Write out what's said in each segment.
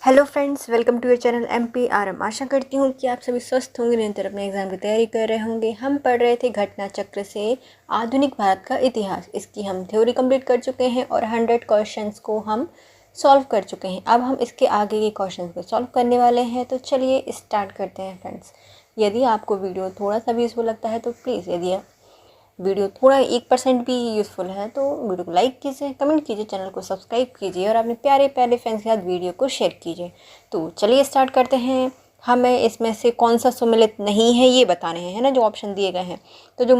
Hello friends, welcome to your channel MPRM। आशा करती हूँ कि आप सभी स्वस्थ होंगे, निरंतर अपने एग्जाम की तैयारी कर रहे होंगे। हम पढ़ रहे थे घटना चक्र से आधुनिक भारत का इतिहास। इसकी हम थ्योरी कंप्लीट कर चुके हैं और 100 क्वेश्चंस को हम सॉल्व कर चुके हैं। अब हम इसके आगे के क्वेश्चंस को सॉल्व करने वाले हैं। तो चलिए स्टार्ट करते हैं फ्रेंड्स। यदि आपको वीडियो थोड़ा सा भी यूज़फुल लगता है तो प्लीज़, यदि वीडियो थोड़ा 1% भी यूज़फुल है तो वीडियो को लाइक कीजिए, कमेंट कीजिए, चैनल को सब्सक्राइब कीजिए और अपने प्यारे प्यारे फ्रेंड्स के साथ वीडियो को शेयर कीजिए। तो चलिए स्टार्ट करते हैं। हमें इसमें से कौन सा सम्मिलित नहीं है ये बताने हैं, है ना, जो ऑप्शन दिए गए हैं। तो जो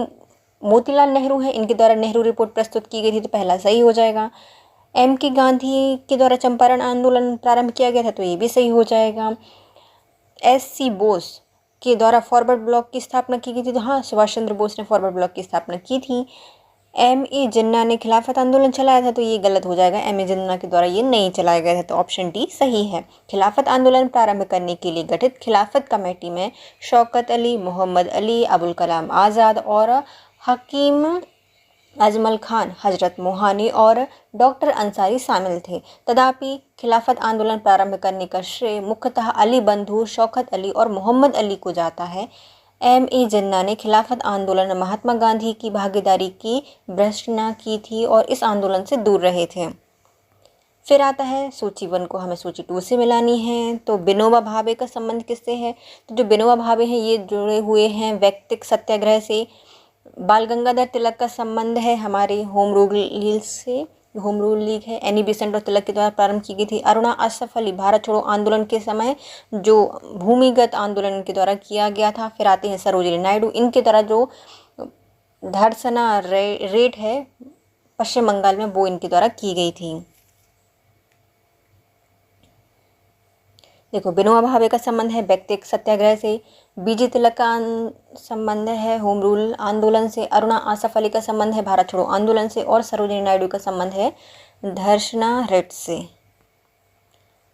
मोतीलाल नेहरू हैं, इनके द्वारा नेहरू रिपोर्ट प्रस्तुत की गई थी, तो पहला सही हो जाएगा। MK गांधी के द्वारा चंपारण आंदोलन प्रारंभ किया गया था, तो ये भी सही हो जाएगा। SC बोस के द्वारा फॉरवर्ड ब्लॉक की स्थापना की गई थी, तो हाँ, सुभाष चंद्र बोस ने फॉरवर्ड ब्लॉक की स्थापना की थी। MA जिन्ना ने खिलाफत आंदोलन चलाया था, तो ये गलत हो जाएगा। MA जिन्ना के द्वारा ये नहीं चलाया गया था, तो ऑप्शन डी सही है। खिलाफत आंदोलन प्रारंभ करने के लिए गठित खिलाफत कमेटी में शौकत अली, मोहम्मद अली, अबुल कलाम आज़ाद और हकीम अजमल खान, हजरत मोहानी और डॉक्टर अंसारी शामिल थे। तथापि खिलाफत आंदोलन प्रारंभ करने का श्रेय मुख्यतः अली बंधु शौकत अली और मोहम्मद अली को जाता है। MA जिन्ना ने खिलाफत आंदोलन में महात्मा गांधी की भागीदारी की भर्त्सना की थी और इस आंदोलन से दूर रहे थे। फिर आता है सूची 1 को हमें सूची 2 से मिलानी है। तो विनोबा भावे का संबंध किससे है? तो जो विनोबा भावे हैं ये जुड़े हुए हैं व्यक्तिक सत्याग्रह से। बाल गंगाधर तिलक का संबंध है हमारे होम रूल लीग से। होम रूल लीग है एनी बेसेंट और तिलक के द्वारा प्रारंभ की गई थी। अरुणा असफ अली भारत छोड़ो आंदोलन के समय जो भूमिगत आंदोलन के द्वारा किया गया था। फिर आते हैं सरोजिनी नायडू, इनके द्वारा जो धर्सना रेट है पश्चिम बंगाल में, वो इनके द्वारा की गई थी। देखो, विनोबा भावे का संबंध है व्यक्तिक सत्याग्रह से। BG तिलक का संबंध है होम रूल आंदोलन से। अरुणा आसफ अली का संबंध है भारत छोड़ो आंदोलन से। और सरोजिनी नायडू का संबंध है धर्षणा रेट से।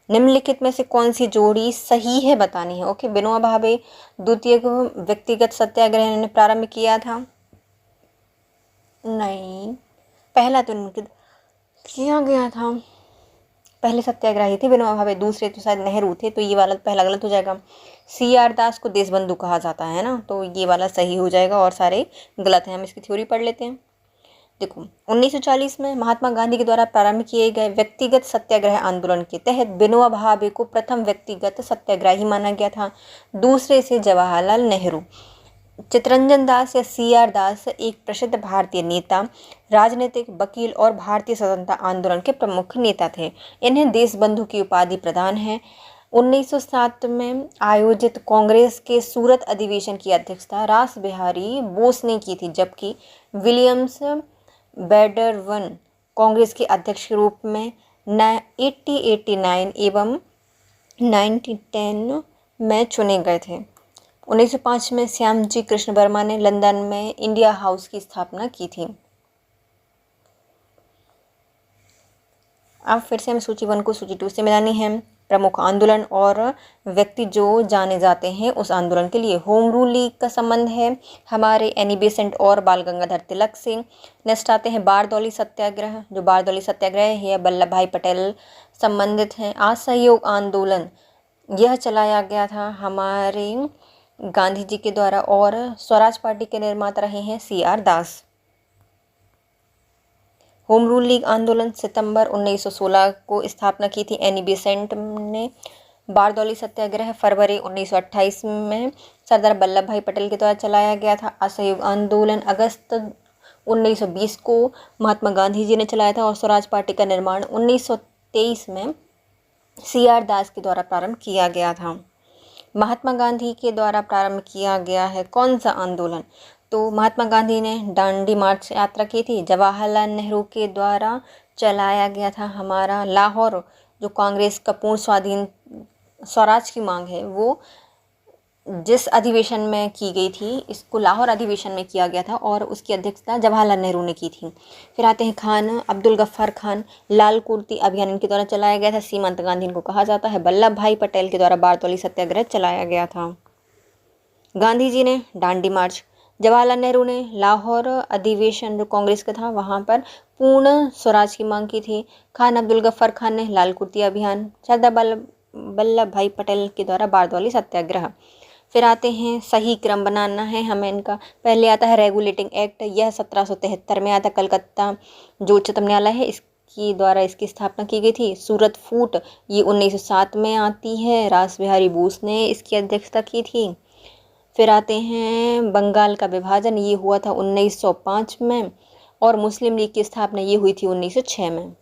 निम्नलिखित में से कौन सी जोड़ी सही है बतानी है। ओके, विनोबा भावे द्वितीय व्यक्तिगत सत्याग्रह इन्होंने प्रारंभ किया था? नहीं, पहला तो इनके किया गया था, पहले सत्याग्रही थे विनोबा भावे, दूसरे तो शायद नेहरू थे, तो ये वाला पहला गलत हो जाएगा। CR दास को देशबंधु कहा जाता है ना, तो ये वाला सही हो जाएगा और सारे गलत हैं। हम इसकी थ्योरी पढ़ लेते हैं। देखो, 1940 में महात्मा गांधी के द्वारा प्रारंभ किए गए व्यक्तिगत सत्याग्रह आंदोलन के तहत विनोबा भावे को प्रथम व्यक्तिगत सत्याग्रही माना गया था। दूसरे से जवाहरलाल नेहरू। चित्तरंजन दास या CR दास एक प्रसिद्ध भारतीय नेता, राजनीतिक वकील और भारतीय स्वतंत्रता आंदोलन के प्रमुख नेता थे। इन्हें देशबंधु की उपाधि प्रदान है। 1907 में आयोजित कांग्रेस के सूरत अधिवेशन की अध्यक्षता रास बिहारी बोस ने की थी, जबकि विलियम्स बैडरवन कांग्रेस के अध्यक्ष के रूप में 1889 एवं 1910 में चुने गए थे। 1905 में श्यामजी कृष्ण वर्मा ने लंदन में इंडिया हाउस की स्थापना की थी। अब फिर से हम सूची 1 को सूची 2 से मिलानी है। प्रमुख आंदोलन और व्यक्ति जो जाने जाते हैं उस आंदोलन के लिए। होम रूल लीग का संबंध है हमारे एनी बेसेंट और बाल गंगाधर तिलक से। नेक्स्ट आते हैं बारदौली सत्याग्रह। जो बारदौली सत्याग्रह है वल्लभ भाई पटेल संबंधित हैं। असहयोग आंदोलन यह चलाया गया था हमारे गांधी जी के द्वारा और स्वराज पार्टी के निर्माता रहे हैं CR दास। होम रूल लीग आंदोलन सितंबर 1916 को स्थापना की थी एनी बेसेंट ने। बारदौली सत्याग्रह फरवरी 1928 में सरदार वल्लभ भाई पटेल के द्वारा चलाया गया था। असहयोग आंदोलन अगस्त 1920 को महात्मा गांधी जी ने चलाया था और स्वराज पार्टी का निर्माण 1923 में CR दास के द्वारा प्रारंभ किया गया था। महात्मा गांधी के द्वारा प्रारंभ किया गया है कौन सा आंदोलन? तो महात्मा गांधी ने दांडी मार्च यात्रा की थी। जवाहरलाल नेहरू के द्वारा चलाया गया था हमारा लाहौर, जो कांग्रेस का पूर्ण स्वाधीन स्वराज की मांग है, वो जिस अधिवेशन में की गई थी, इसको लाहौर अधिवेशन में किया गया था और उसकी अध्यक्षता जवाहरलाल नेहरू ने की थी। फिर आते हैं खान अब्दुल गफ्फार खान। लाल कुर्ती अभियान इनके द्वारा चलाया गया था। सीमांत गांधी इनको कहा जाता है। वल्लभ भाई पटेल के द्वारा बारदौली सत्याग्रह चलाया गया था। गांधी जी ने दांडी मार्च, जवाहरलाल नेहरू ने लाहौर अधिवेशन जो कांग्रेस का था वहाँ पर पूर्ण स्वराज की मांग की थी। खान अब्दुल गफ्फार खान ने लाल कुर्ती अभियान, सरदार वल्लभ वल्लभ भाई पटेल के द्वारा बारदौली सत्याग्रह। फिर आते हैं, सही क्रम बनाना है हमें इनका। पहले आता है रेगुलेटिंग एक्ट, यह 1773 में आता। कलकत्ता जो उच्चतम न्यायालय है इसकी द्वारा इसकी स्थापना की गई थी। सूरत फूट ये 1907 में आती है, रास बिहारी बोस ने इसकी अध्यक्षता की थी। फिर आते हैं बंगाल का विभाजन, ये हुआ था 1905 में, और मुस्लिम लीग की स्थापना ये हुई थी 1906 में।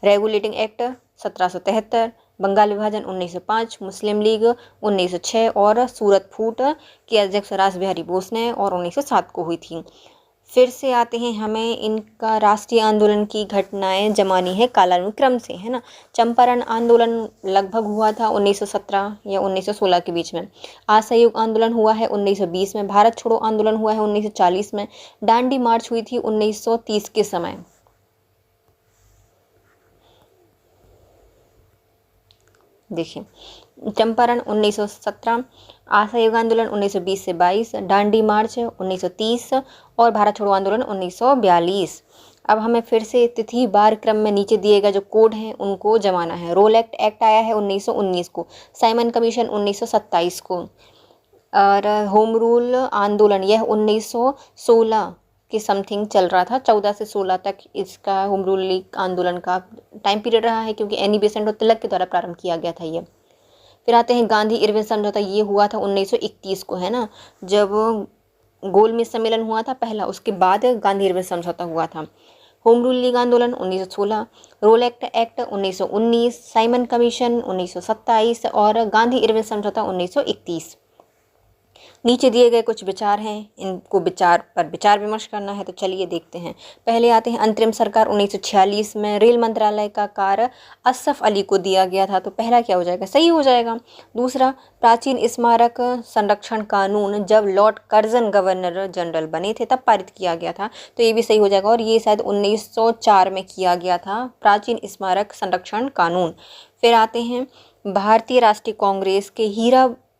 रेगुलेटिंग एक्ट 1773, बंगाल विभाजन 1905, मुस्लिम लीग 1906 और सूरत फूट के अध्यक्ष रास बिहारी बोस ने और 1907 को हुई थी। फिर से आते हैं, हमें इनका राष्ट्रीय आंदोलन की घटनाएं जमानी है कालानुक्रम से, है ना। चंपारण आंदोलन लगभग हुआ था 1917 या 1916 के बीच में। असहयोग आंदोलन हुआ है 1920 में। भारत छोड़ो आंदोलन हुआ है 1940 में। दांडी मार्च हुई थी 1930 के समय। देखिए, चंपारण 1917, असहयोग आंदोलन 1920 से 22, दांडी मार्च 1930 और भारत छोड़ो आंदोलन 1942। अब हमें फिर से तिथि बार क्रम में नीचे दिए गए जो कोड हैं उनको जमाना है। रोल एक्ट आया है 1919 को, साइमन कमीशन 1927 को, और होम रूल आंदोलन यह 1916 के समथिंग चल रहा था। 14 से 16 तक इसका होम रूल लीग आंदोलन का टाइम पीरियड रहा है, क्योंकि एनी बेसेंट और तिलक के द्वारा प्रारंभ किया गया था ये। फिर आते हैं गांधी इरविन समझौता, ये हुआ था 1921 को, है ना, जब गोलमेज सम्मेलन हुआ था पहला, उसके बाद गांधी इरविन समझौता हुआ था। होम रूल लीग आंदोलन 1916, रोल एक्ट 1919, साइमन कमीशन 1927 और गांधी इरविन समझौता 1931। नीचे दिए गए कुछ विचार हैं, इनको विचार विमर्श करना है, तो चलिए देखते हैं। पहले आते हैं, अंतरिम सरकार 1946 में रेल मंत्रालय का कार्य असफ अली को दिया गया था, तो पहला क्या हो जाएगा, सही हो जाएगा। दूसरा, प्राचीन स्मारक संरक्षण कानून जब लॉर्ड कर्जन गवर्नर जनरल बने थे तब पारित किया गया था, तो ये भी सही हो जाएगा, और ये शायद 1904 में किया गया था प्राचीन स्मारक संरक्षण कानून। फिर आते हैं, भारतीय राष्ट्रीय कांग्रेस के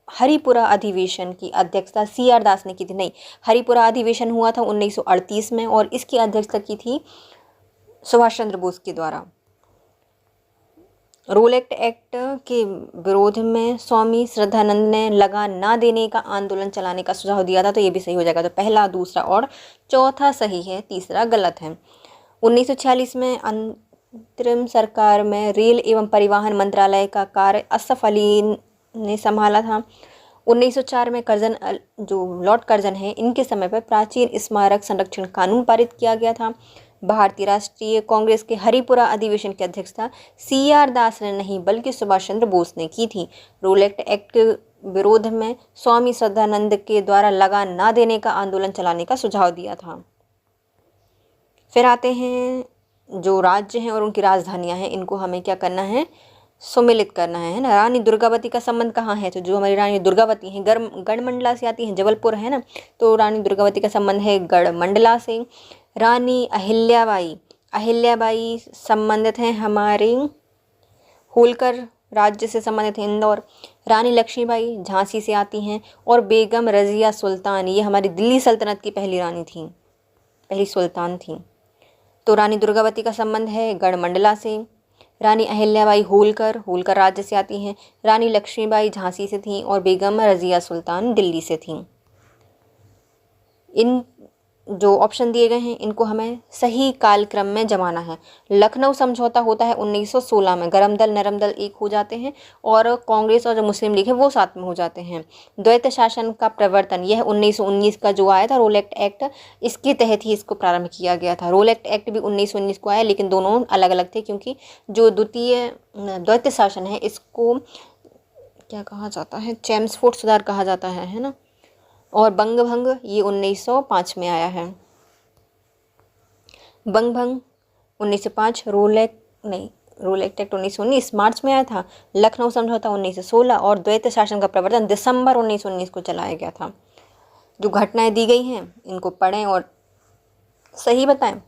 हरिपुरा अधिवेशन की अध्यक्षता CR दास ने की थी। नहीं, हरिपुरा अधिवेशन हुआ था 1938 में और इसकी अध्यक्षता की थी सुभाष चंद्र बोस के द्वारा। रोल एक्ट के विरोध में स्वामी श्रद्धानंद ने लगान ना देने का आंदोलन चलाने का सुझाव दिया था, तो ये भी सही हो जाएगा। तो पहला, दूसरा और चौथा सही है, तीसरा गलत है। 1946 में अंतरिम सरकार में रेल एवं परिवहन मंत्रालय का कार्य असफ अली ने संभाला था। 1904 में जो लॉर्ड कर्जन है इनके समय पर प्राचीन स्मारक संरक्षण कानून पारित किया गया था। भारतीय राष्ट्रीय कांग्रेस के हरिपुरा अधिवेशन की अध्यक्षता CR दास ने नहीं बल्कि सुभाष चंद्र बोस ने की थी। रोल एक्ट के विरोध में स्वामी श्रद्धानंद के द्वारा लगान ना देने का आंदोलन चलाने का सुझाव दिया था। फिर आते हैं, जो राज्य हैं और उनकी राजधानियां हैं इनको हमें क्या करना है, सुमेलित करना है ना। रानी दुर्गावती का संबंध कहाँ है, तो जो हमारी रानी दुर्गावती हैं गढ़मंडला से आती हैं, जबलपुर है ना, तो रानी दुर्गावती का संबंध है गढ़मंडला से। रानी अहिल्याबाई संबंधित हैं हमारे होलकर राज्य से संबंधित हैं, इंदौर। रानी लक्ष्मीबाई झांसी से आती हैं, और बेगम रजिया सुल्तान ये हमारी दिल्ली सल्तनत की पहली रानी थी, पहली सुल्तान थी। तो रानी दुर्गावती का संबंध है गढ़मंडला से। रानी अहिल्याबाई होलकर राज्य से आती हैं। रानी लक्ष्मीबाई झांसी से थीं और बेगम रजिया सुल्तान दिल्ली से थीं। इन जो ऑप्शन दिए गए हैं इनको हमें सही कालक्रम में जमाना है। लखनऊ समझौता होता है 1916 में, गरम दल नरम दल एक हो जाते हैं और कांग्रेस और जो मुस्लिम लीग है वो साथ में हो जाते हैं। द्वैत शासन का प्रवर्तन यह 1919 का जो आया था रोल एक्ट, इसके तहत ही इसको प्रारंभ किया गया था। रोल एक्ट भी 1919 को आया, लेकिन दोनों अलग अलग थे, क्योंकि जो द्वैत शासन है इसको क्या कहा जाता है, चेम्सफोर्ड सुधार कहा जाता है ना। और बंग भंग ये 1905 में आया है। बंग भंग 1905, रोल एक्ट 1919 मार्च में आया था। लखनऊ समझौता 1916 और द्वैत शासन का प्रवर्तन दिसंबर 1919 को चलाया गया था। जो घटनाएं दी गई हैं इनको पढ़ें और सही बताएं।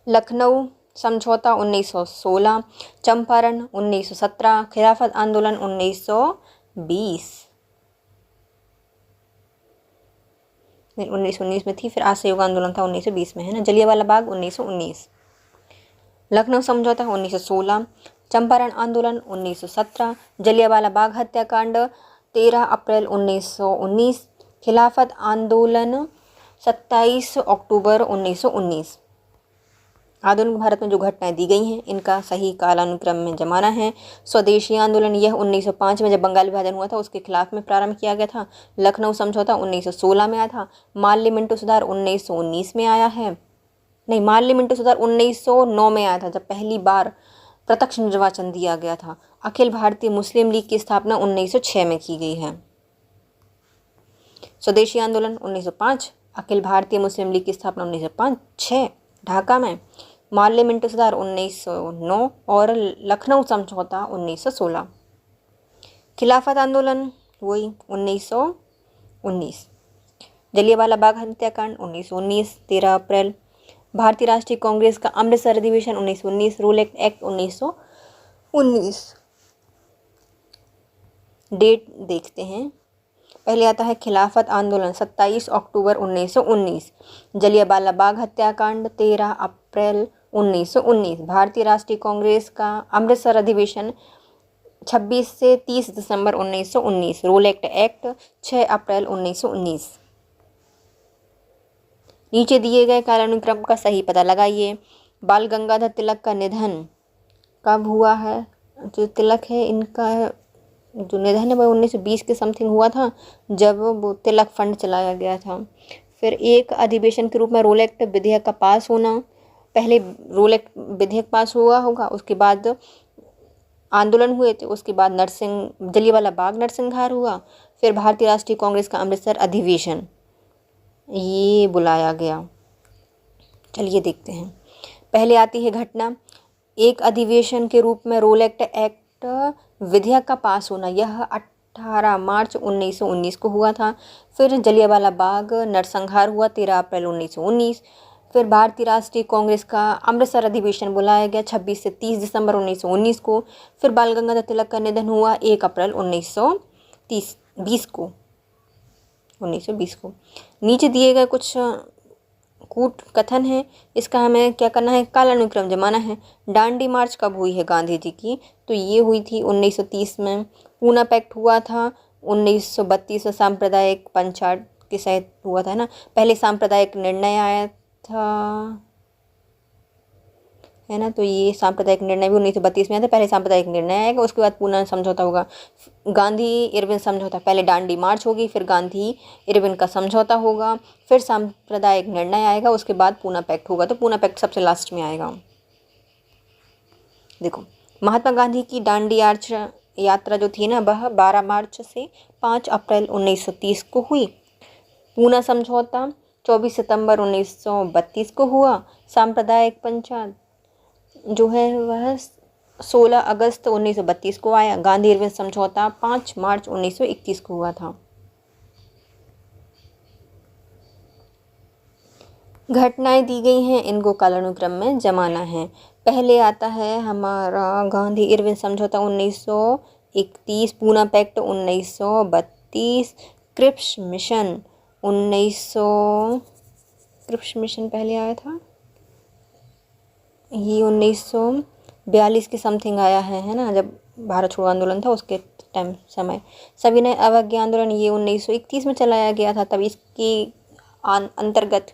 लखनऊ समझौता 1916, चंपारण 1917, खिलाफत आंदोलन 1919 में थी, फिर असहयोग आंदोलन था 1920 में, है ना। जलियांवाला बाग 1919। लखनऊ समझौता 1916, चंपारण आंदोलन 1917, जलियांवाला बाग हत्याकांड 13 अप्रैल 1919, खिलाफत आंदोलन 27 अक्टूबर 1919। आधुनिक भारत में जो घटनाएं दी गई हैं इनका सही कालानुक्रम में जमाना है। स्वदेशी आंदोलन यह 1905 में जब बंगाल विभाजन हुआ था उसके खिलाफ में प्रारंभ किया गया था। लखनऊ समझौता 1916 में आया था। माल्य मिंटो सुधार 1919 में आया है। नहीं, माल्य मिंटो सुधार 1909 में आया था जब पहली बार प्रत्यक्ष निर्वाचन दिया गया था। अखिल भारतीय मुस्लिम लीग की स्थापना 1906 में की गई है। स्वदेशी आंदोलन 1905, अखिल भारतीय मुस्लिम लीग की स्थापना 1905-6 ढाका में। माल्य मिंटो सुधार 1909 और लखनऊ समझौता 1916। खिलाफत आंदोलन वही 1919। जलियांवाला बाग हत्याकांड 1919 13 अप्रैल। भारतीय राष्ट्रीय कांग्रेस का अमृतसर अधिवेशन 1919। Rule act 1919। डेट देखते हैं। पहले आता है खिलाफत आंदोलन 27 अक्टूबर 1919। जलियांवाला बाग हत्याकांड 13 अप्रैल 1919। भारतीय राष्ट्रीय कांग्रेस का अमृतसर अधिवेशन 26 से 30 दिसंबर 1919। रूल एक्ट 6 अप्रैल 1919। नीचे दिए गए कालानुक्रम का सही पता लगाइए। बाल गंगाधर तिलक का निधन कब हुआ है? जो तिलक है इनका जो निधन है वह 1920 के समथिंग हुआ था जब वो तिलक फंड चलाया गया था। फिर एक अधिवेशन के रूप में रोल एक्ट विधेयक का पास होना। पहले रोल एक्ट विधेयक पास हुआ होगा, उसके बाद आंदोलन हुए थे, उसके बाद जलियांवाला बाग नरसंहार हुआ, फिर भारतीय राष्ट्रीय कांग्रेस का अमृतसर अधिवेशन ये बुलाया गया। चलिए देखते हैं। पहले आती है घटना। एक अधिवेशन के रूप में रोल एक्ट विधेयक का पास होना, यह 18 मार्च 1919 को हुआ था। फिर जलियांवाला बाग नरसंहार हुआ 13 अप्रैल 1919। फिर भारतीय राष्ट्रीय कांग्रेस का अमृतसर अधिवेशन बुलाया गया 26 से 30 दिसंबर 1919 को। फिर बाल गंगाधर तिलक का निधन हुआ 1 अप्रैल 1920 को। नीचे दिए गए कुछ कूट कथन है, इसका हमें क्या करना है? कालानुक्रम जमाना है। डांडी मार्च कब हुई है गांधी जी की? तो ये हुई थी 1930 में। पूना पैक्ट हुआ था 1932 में, सांप्रदायिक पंचायत के सहित हुआ था ना। पहले सांप्रदायिक निर्णय आया था, है ना, तो ये सांप्रदायिक निर्णय भी 1932 में आया था। पहले सांप्रदायिक निर्णय आएगा, उसके बाद पूना समझौता होगा। गांधी इरविन समझौता, पहले डांडी मार्च होगी, फिर गांधी इरविन का समझौता होगा, फिर सांप्रदायिक निर्णय आएगा, उसके बाद पूना पैक्ट होगा। तो पूना पैक्ट सबसे लास्ट में आएगा। देखो, महात्मा गांधी की दांडी यात्रा जो थी ना वह 12 मार्च से 5 अप्रैल 1930 को हुई। पूना समझौता 24 सितंबर 1932 को हुआ। सांप्रदायिक पंचायत जो है वह 16 अगस्त 1932 को आया। गांधी इरविन समझौता 5 मार्च 1931 को हुआ था। घटनाएं दी गई हैं, इनको कालानुक्रम में जमाना है। पहले आता है हमारा गांधी इरविन समझौता 1931, Poona pact 1932, Cripps mission 1900, Cripps mission पहले आया था, ये 1942 के समथिंग आया है ना, जब भारत छोड़ो आंदोलन था उसके टाइम समय। सविनय अवज्ञा आंदोलन ये 1931 में चलाया गया था, तब इसके अंतर्गत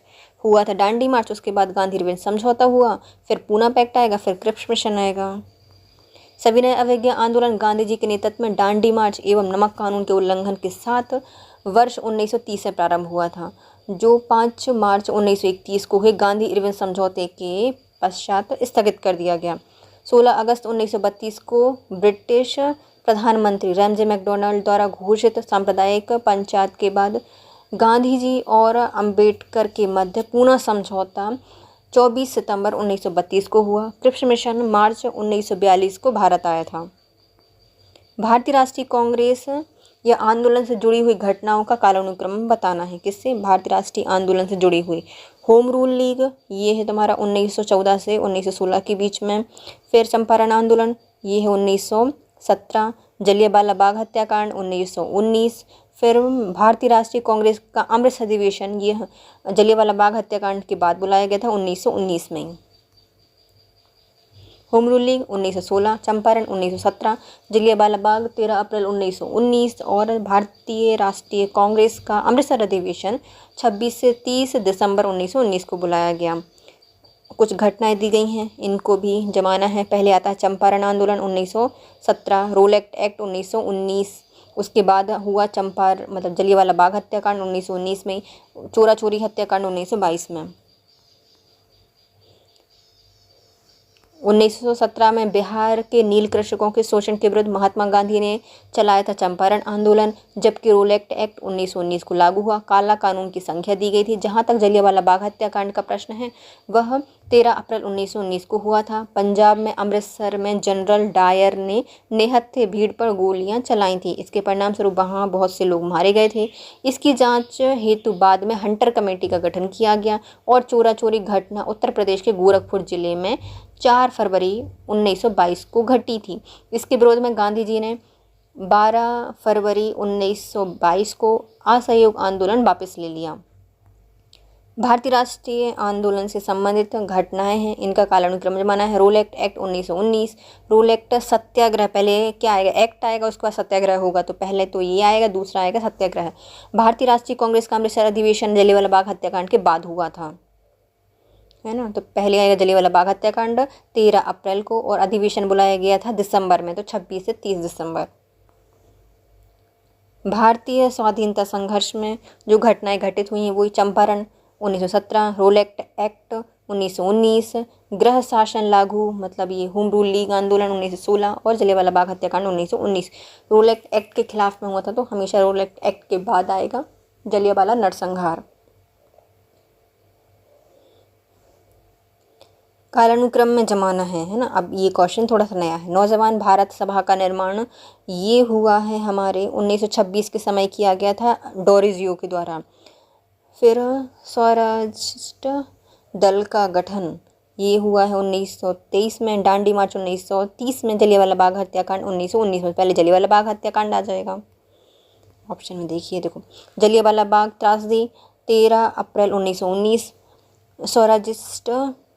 हुआ था डांडी मार्च। उसके बाद गांधी इरविन समझौता हुआ, फिर पूना पैक्ट आएगा, फिर क्रिप्स मिशन आएगा। सविनय अवज्ञा आंदोलन गांधी जी के नेतृत्व में डांडी मार्च एवं नमक कानून के उल्लंघन के साथ वर्ष 1930 से प्रारंभ हुआ था, जो 5 मार्च 1931 को हुए गांधी इरविन समझौते के पश्चात स्थगित कर दिया गया। 16 अगस्त 1932 को ब्रिटिश प्रधानमंत्री रैमजे मैकडॉनल्ड द्वारा घोषित सांप्रदायिक पंचायत के बाद गांधी जी और अंबेडकर के मध्य पूना समझौता 24 सितंबर 1932 को हुआ। क्रिप्स मिशन मार्च 1942 को भारत आया था। भारतीय राष्ट्रीय कांग्रेस या आंदोलन से जुड़ी हुई घटनाओं का कालानुक्रम बताना है। किससे? भारतीय राष्ट्रीय आंदोलन से जुड़ी हुई। होम रूल लीग ये है तुम्हारा 1914 से 1916 के बीच में। फिर चंपारण आंदोलन ये है 1917। जलियांवाला बाग हत्याकांड 1919। फिर भारतीय राष्ट्रीय कांग्रेस का अमृतसर अधिवेशन ये जलियांवाला बाग हत्याकांड के बाद बुलाया गया था 1919 में। Home rule league 1916, Champaran 1917, Jallianwala Bagh 13 April 1919 और भारतीय राष्ट्रीय कांग्रेस का अमृतसर अधिवेशन 26 से 30 दिसंबर 1919 को बुलाया गया। कुछ घटनाएं दी गई हैं, इनको भी जमाना है। पहले आता है चंपारण आंदोलन 1917, रोलेक्ट एक्ट 1919, उसके बाद हुआ जलियांवाला बाग हत्याकांड 1919 में, चोरा चोरी हत्याकांड 1922 में। 1917 में बिहार के नील कृषकों के शोषण के विरुद्ध महात्मा गांधी ने चलाया था चंपारण आंदोलन, जबकि रोलेक्ट एक्ट 1919 को लागू हुआ। काला कानून की संख्या दी गई थी। जहां तक जलियांवाला बाग हत्याकांड का प्रश्न है, वह 13 अप्रैल 1919 को हुआ था। पंजाब में अमृतसर में जनरल डायर ने निहत्थे भीड़ पर गोलियां चलाई थी। इसके परिणाम स्वरूप वहाँ बहुत से लोग मारे गए थे। इसकी जांच हेतु बाद में हंटर कमेटी का गठन किया गया और चोरा चोरी घटना उत्तर प्रदेश के गोरखपुर जिले में 4 फरवरी 1922 को घटी थी। इसके विरोध में गांधी जी ने 12 फरवरी 1922 को असहयोग आंदोलन वापस ले लिया। भारतीय राष्ट्रीय आंदोलन से संबंधित घटनाएं हैं, इनका कालानुक्रम जमाना है। रोलेक्ट एक्ट 1919, रोलेक्ट सत्याग्रह, पहले क्या आएगा, एक्ट आएगा, उसके बाद सत्याग्रह होगा, तो पहले तो ये आएगा, दूसरा आएगा सत्याग्रह। भारतीय राष्ट्रीय कांग्रेस का अमृतसर अधिवेशन जलियांवाला बाग हत्याकांड के बाद हुआ था, है ना। तो पहले आएगा जलियांवाला बाग हत्याकांड 13 अप्रैल को, और अधिवेशन बुलाया गया था दिसंबर में, तो 26 से 30 दिसंबर। भारतीय स्वाधीनता संघर्ष में जो घटनाएं घटित हुई हैं वही चंपारण 1917, रोलेक्ट एक्ट 1919, गृह शासन लागू ये होम रूल लीग आंदोलन 1916 और जलियांवाला बाग हत्याकांड 1919। रोलेक्ट एक्ट के खिलाफ में हुआ था, तो हमेशा रोलेक्ट एक्ट के बाद आएगा जलियांवाला नरसंहार। कालानुक्रम में जमाना है ना। अब ये क्वेश्चन थोड़ा सा नया है। नौजवान भारत सभा का निर्माण ये हुआ है हमारे 1926 के समय किया गया था डोरिजियो के द्वारा। फिर स्वराज्य दल का गठन ये हुआ है 1923 में। डांडी मार्च 1930 में। जलियांवाला बाग हत्याकांड 1919 में। पहले जलियांवाला बाग हत्याकांड आ जाएगा ऑप्शन में, देखिए देखो, जलियांवाला बाग त्रासदी 13 अप्रैल 1919, स्वराजिस्ट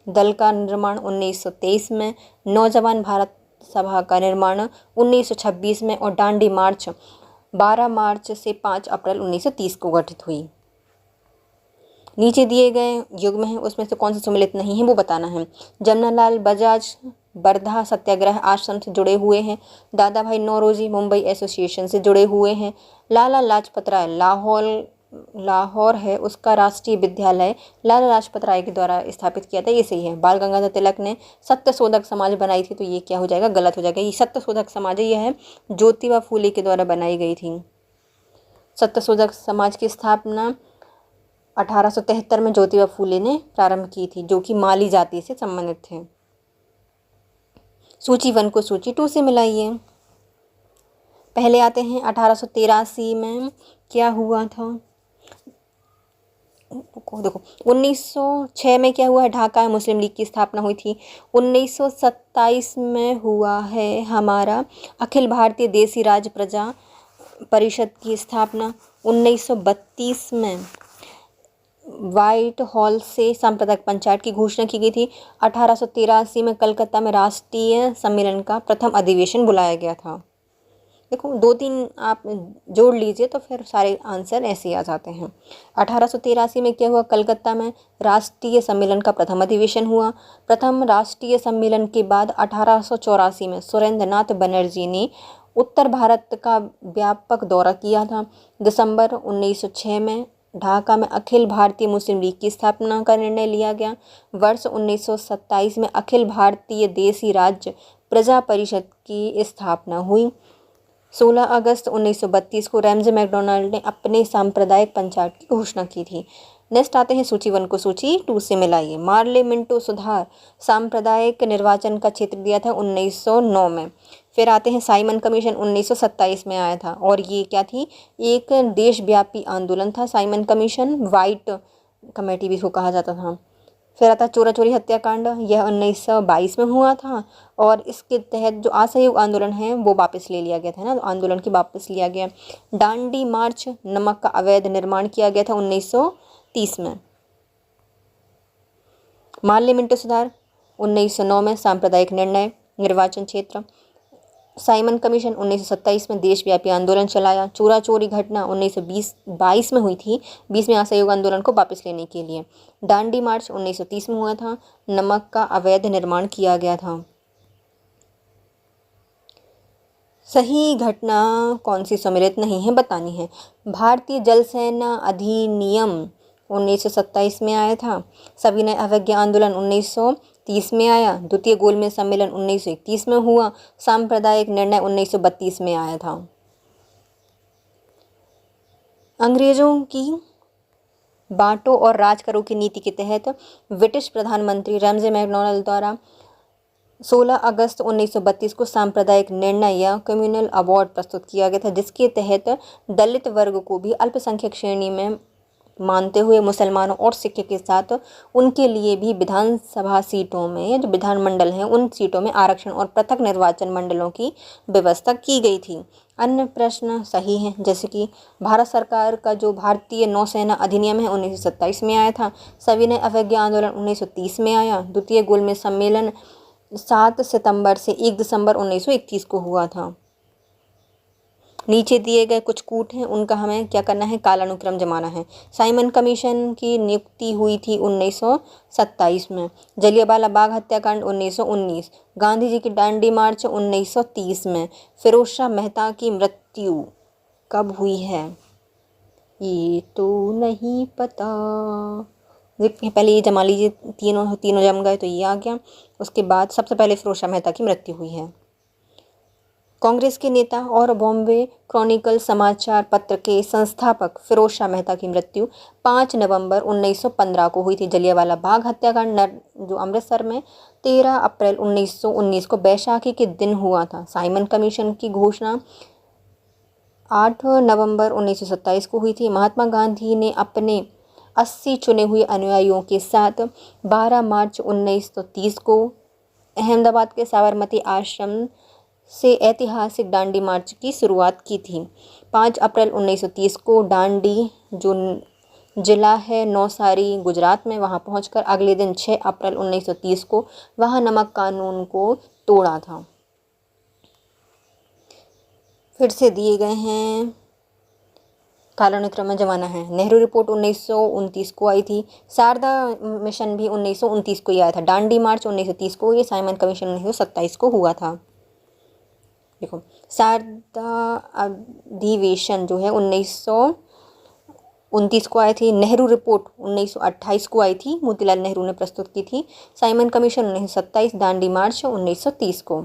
दल का निर्माण 1923 में, नौजवान भारत सभा का निर्माण 1926 में, और डांडी मार्च 12 मार्च से 5 अप्रैल 1930 को गठित हुई। नीचे दिए गए युग्म हैं, उसमें से कौन सा सम्मिलित नहीं है वो बताना है। जमनालाल बजाज वर्धा सत्याग्रह आश्रम से जुड़े हुए हैं। दादा भाई नौरोजी मुंबई एसोसिएशन से जुड़े हुए हैं। लाला लाजपत राय लाहौर है उसका राष्ट्रीय विद्यालय लाला लाजपत राय के द्वारा स्थापित किया था, ये सही है। बाल गंगाधर तिलक ने सत्यशोधक समाज बनाई थी, तो ये क्या हो जाएगा, गलत हो जाएगा। ये सत्यशोधक समाज है, यह है ज्योतिबा फूले के द्वारा बनाई गई थी। सत्यशोधक समाज की स्थापना 1873 में ज्योतिबा फूले ने प्रारंभ की थी, जो कि माली जाति से संबंधित थे। सूची 1 को सूची 2 से मिलाइए। पहले आते हैं 1883 में क्या हुआ था, देखो 1906 में क्या हुआ है, ढाका मुस्लिम लीग की स्थापना हुई थी। 1927 में हुआ है हमारा अखिल भारतीय देसी राज प्रजा परिषद की स्थापना। 1932 में व्हाइट हॉल से सांप्रदायिक पंचायत की घोषणा की गई थी। 1883 में कलकत्ता में राष्ट्रीय सम्मेलन का प्रथम अधिवेशन बुलाया गया था। देखो 2-3 आप जोड़ लीजिए तो फिर सारे आंसर ऐसे ही आ जाते हैं। 1883 में क्या हुआ, कलकत्ता में राष्ट्रीय सम्मेलन का प्रथम अधिवेशन हुआ। प्रथम राष्ट्रीय सम्मेलन के बाद 1884 में सुरेंद्र नाथ बनर्जी ने उत्तर भारत का व्यापक दौरा किया था। दिसंबर 1906 में ढाका में अखिल भारतीय मुस्लिम लीग की स्थापना का निर्णय लिया गया। वर्ष 1927 में अखिल भारतीय देसी राज्य प्रजा परिषद की स्थापना हुई। 16 अगस्त 1932 को रैमजे मैकडोनाल्ड ने अपने सांप्रदायिक पंचायत की घोषणा की थी। नेक्स्ट आते हैं सूची 1 को सूची 2 से मिलाइए। मार्ले मिंटो सुधार सांप्रदायिक निर्वाचन का क्षेत्र दिया था 1909 में। फिर आते हैं साइमन कमीशन 1927 में आया था, और ये क्या थी, एक देशव्यापी आंदोलन था। साइमन कमीशन, वाइट कमेटी भी इसको कहा जाता था। फिर आता चोरा चोरी हत्याकांड, यह 1922 में हुआ था, और इसके तहत जो असहयोग आंदोलन है वो वापस ले लिया गया था ना, आंदोलन की वापस लिया गया। डांडी मार्च, नमक का अवैध निर्माण किया गया था 1930 में। मार्ले मिंटो सुधार 1909 में सांप्रदायिक निर्णय निर्वाचन क्षेत्र। साइमन कमीशन 1927 में देशव्यापी आंदोलन चलाया। चोरा चोरी घटना 1922 में हुई थी, 20 में असहयोग आंदोलन को वापस लेने के लिए। दांडी मार्च 1930 में हुआ था। नमक का अवैध निर्माण किया गया था। सही घटना कौन सी सम्मिलित नहीं है बतानी है। भारतीय जल सेना अधिनियम 1927 में आया था। सविनय अवज्ञा आंदोलन 1930 में आया। द्वितीय गोलमेज सम्मेलन 1931 में हुआ। सांप्रदायिक निर्णय 1932 में आया था। अंग्रेजों की बांटो और राज करो की नीति के तहत ब्रिटिश प्रधानमंत्री रैमजे मैकडॉनल्ड द्वारा 16 अगस्त 1932 को सांप्रदायिक निर्णय या कम्युनल अवार्ड प्रस्तुत किया गया था, जिसके तहत दलित वर्ग को भी अल्पसंख्यक श्रेणी में मानते हुए मुसलमानों और सिख के साथ उनके लिए भी विधानसभा सीटों में, जो विधानमंडल हैं उन सीटों में आरक्षण और पृथक निर्वाचन मंडलों की व्यवस्था की गई थी। अन्य प्रश्न सही हैं, जैसे कि भारत सरकार का जो भारतीय नौसेना अधिनियम है 1927 में आया था। सविनय अवज्ञा आंदोलन 1930 में आया। द्वितीय गोलमेज सम्मेलन 7 सितंबर से 1 दिसंबर 1931 को हुआ था। नीचे दिए गए कुछ कूट हैं, उनका हमें क्या करना है, कालानुक्रम जमाना है। साइमन कमीशन की नियुक्ति हुई थी 1927 में। जलियांवाला बाग हत्याकांड 1919। गांधी जी की दांडी मार्च 1930 में। फिरोज शाह मेहता की मृत्यु कब हुई है, ये तो नहीं पता। पहले ये जमा लीजिए, तीनों जम गए तो ये आ गया। उसके बाद सबसे पहले फिरोज शाह मेहता की मृत्यु हुई है। कांग्रेस के नेता और बॉम्बे क्रॉनिकल समाचार पत्र के संस्थापक फिरोज शाह मेहता की मृत्यु 5 नवंबर 1915 को हुई थी। जलियांवाला बाग हत्याकांड जो अमृतसर में 13 अप्रैल 1919 को बैसाखी के दिन हुआ था। साइमन कमीशन की घोषणा 8 नवंबर 1927 को हुई थी। महात्मा गांधी ने अपने 80 चुने हुए अनुयायियों के साथ 12 मार्च 1930 को अहमदाबाद के साबरमती आश्रम से ऐतिहासिक दांडी मार्च की शुरुआत की थी। 5 अप्रैल 1930 को दांडी, जो जिला है नौसारी गुजरात में, वहां पहुंचकर अगले दिन 6 अप्रैल 1930 को वहां नमक कानून को तोड़ा था। फिर से दिए गए हैं, कालानुक्रम में जमाना है। नेहरू रिपोर्ट 1929 को आई थी। शारदा मिशन भी 1929 को ही आया था। दांडी मार्च 1930 को, ये साइमन कमीशन 1927 को हुआ था। देखो, शारदा अधिवेशन जो है 1929 को आई थी। नेहरू रिपोर्ट 1928 को आई थी, मोतीलाल नेहरू ने प्रस्तुत की थी। साइमन कमीशन 1927, दांडी मार्च 1930 को।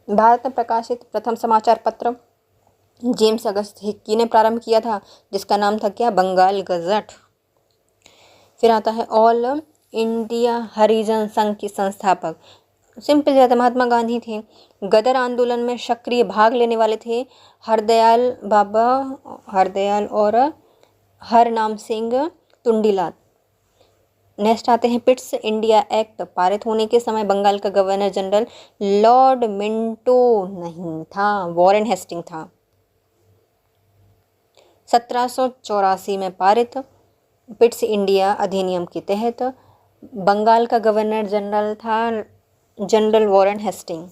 भारत में प्रकाशित प्रथम समाचार पत्र जेम्स अगस्त हिक्की ने प्रारंभ किया था, जिसका नाम था क्या, बंगाल गजट। फिर आता है ऑल इंडिया हरिजन संघ के संस्थापक। सिंपल जाता, महात्मा गांधी थे। गदर आंदोलन में सक्रिय भाग लेने वाले थे हरदयाल और हरनाम सिंह टुंडीलाल। नेक्स्ट आते हैं पिट्स इंडिया एक्ट। पारित होने के समय बंगाल का गवर्नर जनरल लॉर्ड मिंटो नहीं था, वॉरेन हेस्टिंग था। 1784 में पारित पिट्स इंडिया अधिनियम के तहत बंगाल का गवर्नर जनरल था जनरल वॉरेन हेस्टिंग।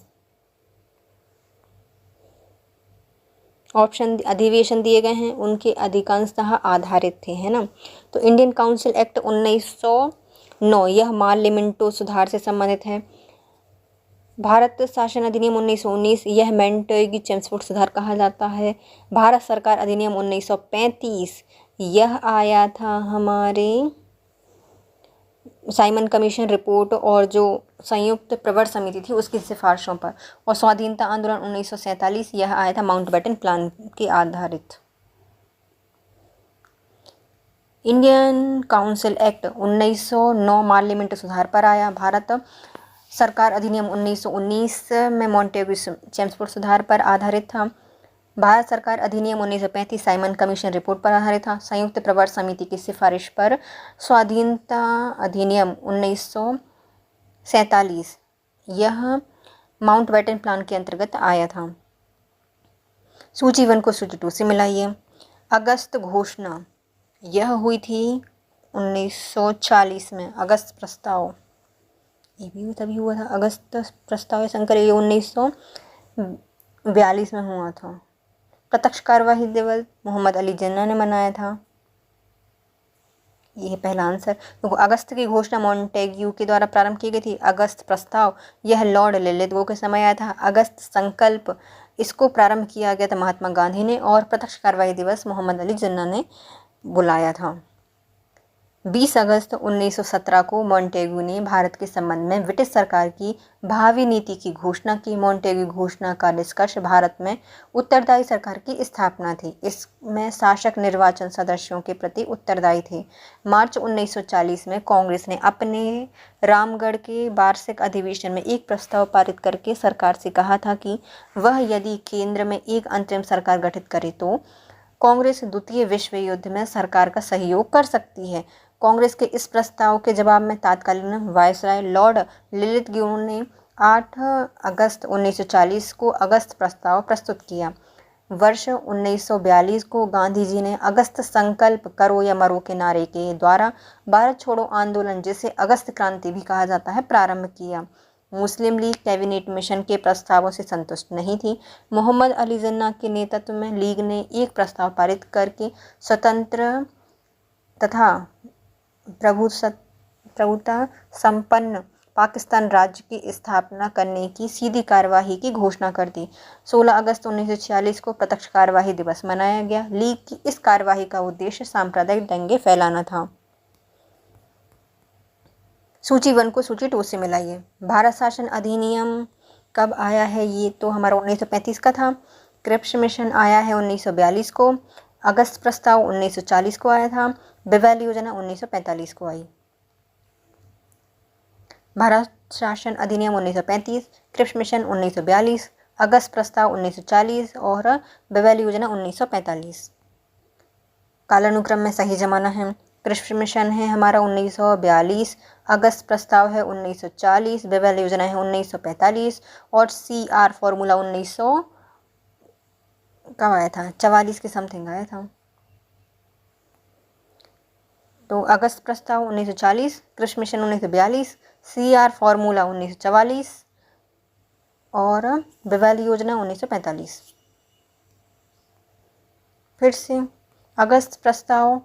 ऑप्शन अधिवेशन दिए गए हैं, उनके अधिकांशतः आधारित थे, है ना। तो इंडियन काउंसिल एक्ट 1909, यह माल लिमिंटो सुधार से संबंधित है। भारत शासन अधिनियम 1919, यह मैंटेगी चेम्सफोर्ड सुधार कहा जाता है। भारत सरकार अधिनियम 1935, यह आया था हमारे साइमन कमीशन रिपोर्ट और जो संयुक्त प्रवर समिति थी उसकी सिफारिशों पर। और स्वाधीनता आंदोलन 1947, यह आया था माउंटबेटन प्लान के आधारित। इंडियन काउंसिल एक्ट 1909 माल लिमिट सुधार पर आया। भारत सरकार अधिनियम 1919 में मॉन्टेग्यू चेम्सफोर्ड सुधार पर आधारित था। भारत सरकार अधिनियम 1935 साइमन कमीशन रिपोर्ट पर आधारित था। संयुक्त प्रवर समिति की सिफारिश पर स्वाधीनता अधिनियम 1947, यह माउंटबेटन प्लान के अंतर्गत आया था। सूची 1 को सूची 2 से मिलाइए। अगस्त घोषणा, यह हुई थी 1940 में अगस्त प्रस्ताव, ये भी तभी हुआ था। अगस्त प्रस्ताव शंकर ये 1942 में हुआ था। प्रत्यक्ष कार्यवाही दिवस मोहम्मद अली जिन्ना ने मनाया था। ये है पहला आंसर। तो अगस्त की घोषणा मॉन्टेग्यू के द्वारा प्रारंभ की गई थी। अगस्त प्रस्ताव यह लॉर्ड लिलिथगो के समय आया था। अगस्त संकल्प इसको प्रारंभ किया गया था महात्मा गांधी ने, और प्रत्यक्ष कार्यवाही दिवस मोहम्मद अली जिन्ना ने बुलाया था। 20 अगस्त 1917 को मॉन्टेग्यू ने भारत के संबंध में ब्रिटिश सरकार की भावी नीति की घोषणा की। मॉन्टेग्यू घोषणा का निष्कर्ष भारत में उत्तरदायी सरकार की स्थापना थी। इसमें शासक निर्वाचन सदस्यों के प्रति उत्तरदायी थे। मार्च 1940 में कांग्रेस ने अपने रामगढ़ के वार्षिक अधिवेशन में एक प्रस्ताव पारित करके सरकार से कहा था कि वह यदि केंद्र में एक अंतरिम सरकार गठित करे तो कांग्रेस द्वितीय विश्व युद्ध में सरकार का सहयोग कर सकती है। कांग्रेस के इस प्रस्ताव के जवाब में तत्कालीन वायसराय लॉर्ड लिलिथगो ने 8 अगस्त 1940 को अगस्त प्रस्ताव प्रस्तुत किया। वर्ष 1942 को गांधी जी ने अगस्त संकल्प करो या मरो के नारे के द्वारा भारत छोड़ो आंदोलन, जिसे अगस्त क्रांति भी कहा जाता है, प्रारंभ किया। मुस्लिम लीग कैबिनेट मिशन के प्रस्तावों से संतुष्ट नहीं थी। मोहम्मद अली जिन्ना के नेतृत्व में लीग ने एक प्रस्ताव पारित करके स्वतंत्र तथा प्रभुता संपन्न पाकिस्तान राज्य की स्थापना करने की सीधी कार्यवाही की घोषणा कर दी। 16 अगस्त 1946 को प्रत्यक्ष कार्यवाही दिवस मनाया गया। लीग की इस कार्यवाही का उद्देश्य सांप्रदायिक दंगे फैलाना था। सूची 1 को सूची 2 से मिलाइए। भारत शासन अधिनियम कब आया है? ये तो हमारा 1935 का था। क्रिप्स मिशन आया है 1942 को। अगस्त प्रस्ताव 1940 को आया था। बेवेल योजना 1945 को आई। भारत शासन अधिनियम 1935, क्रिप्स मिशन 1942, अगस्त प्रस्ताव 1940 और बेवेल योजना 1945। कालानुक्रम में सही जमाना है। क्रिप्स मिशन है हमारा 1942, अगस्त प्रस्ताव है 1940, बेवेल योजना है 1945 और CR फॉर्मूला 1900 कब आया था? 44 के समथिंग आया था। तो अगस्त प्रस्ताव 1940, क्रिप्स मिशन 1942, CR फॉर्मूला 1944 और बेवेल योजना 1945। फिर से अगस्त प्रस्ताव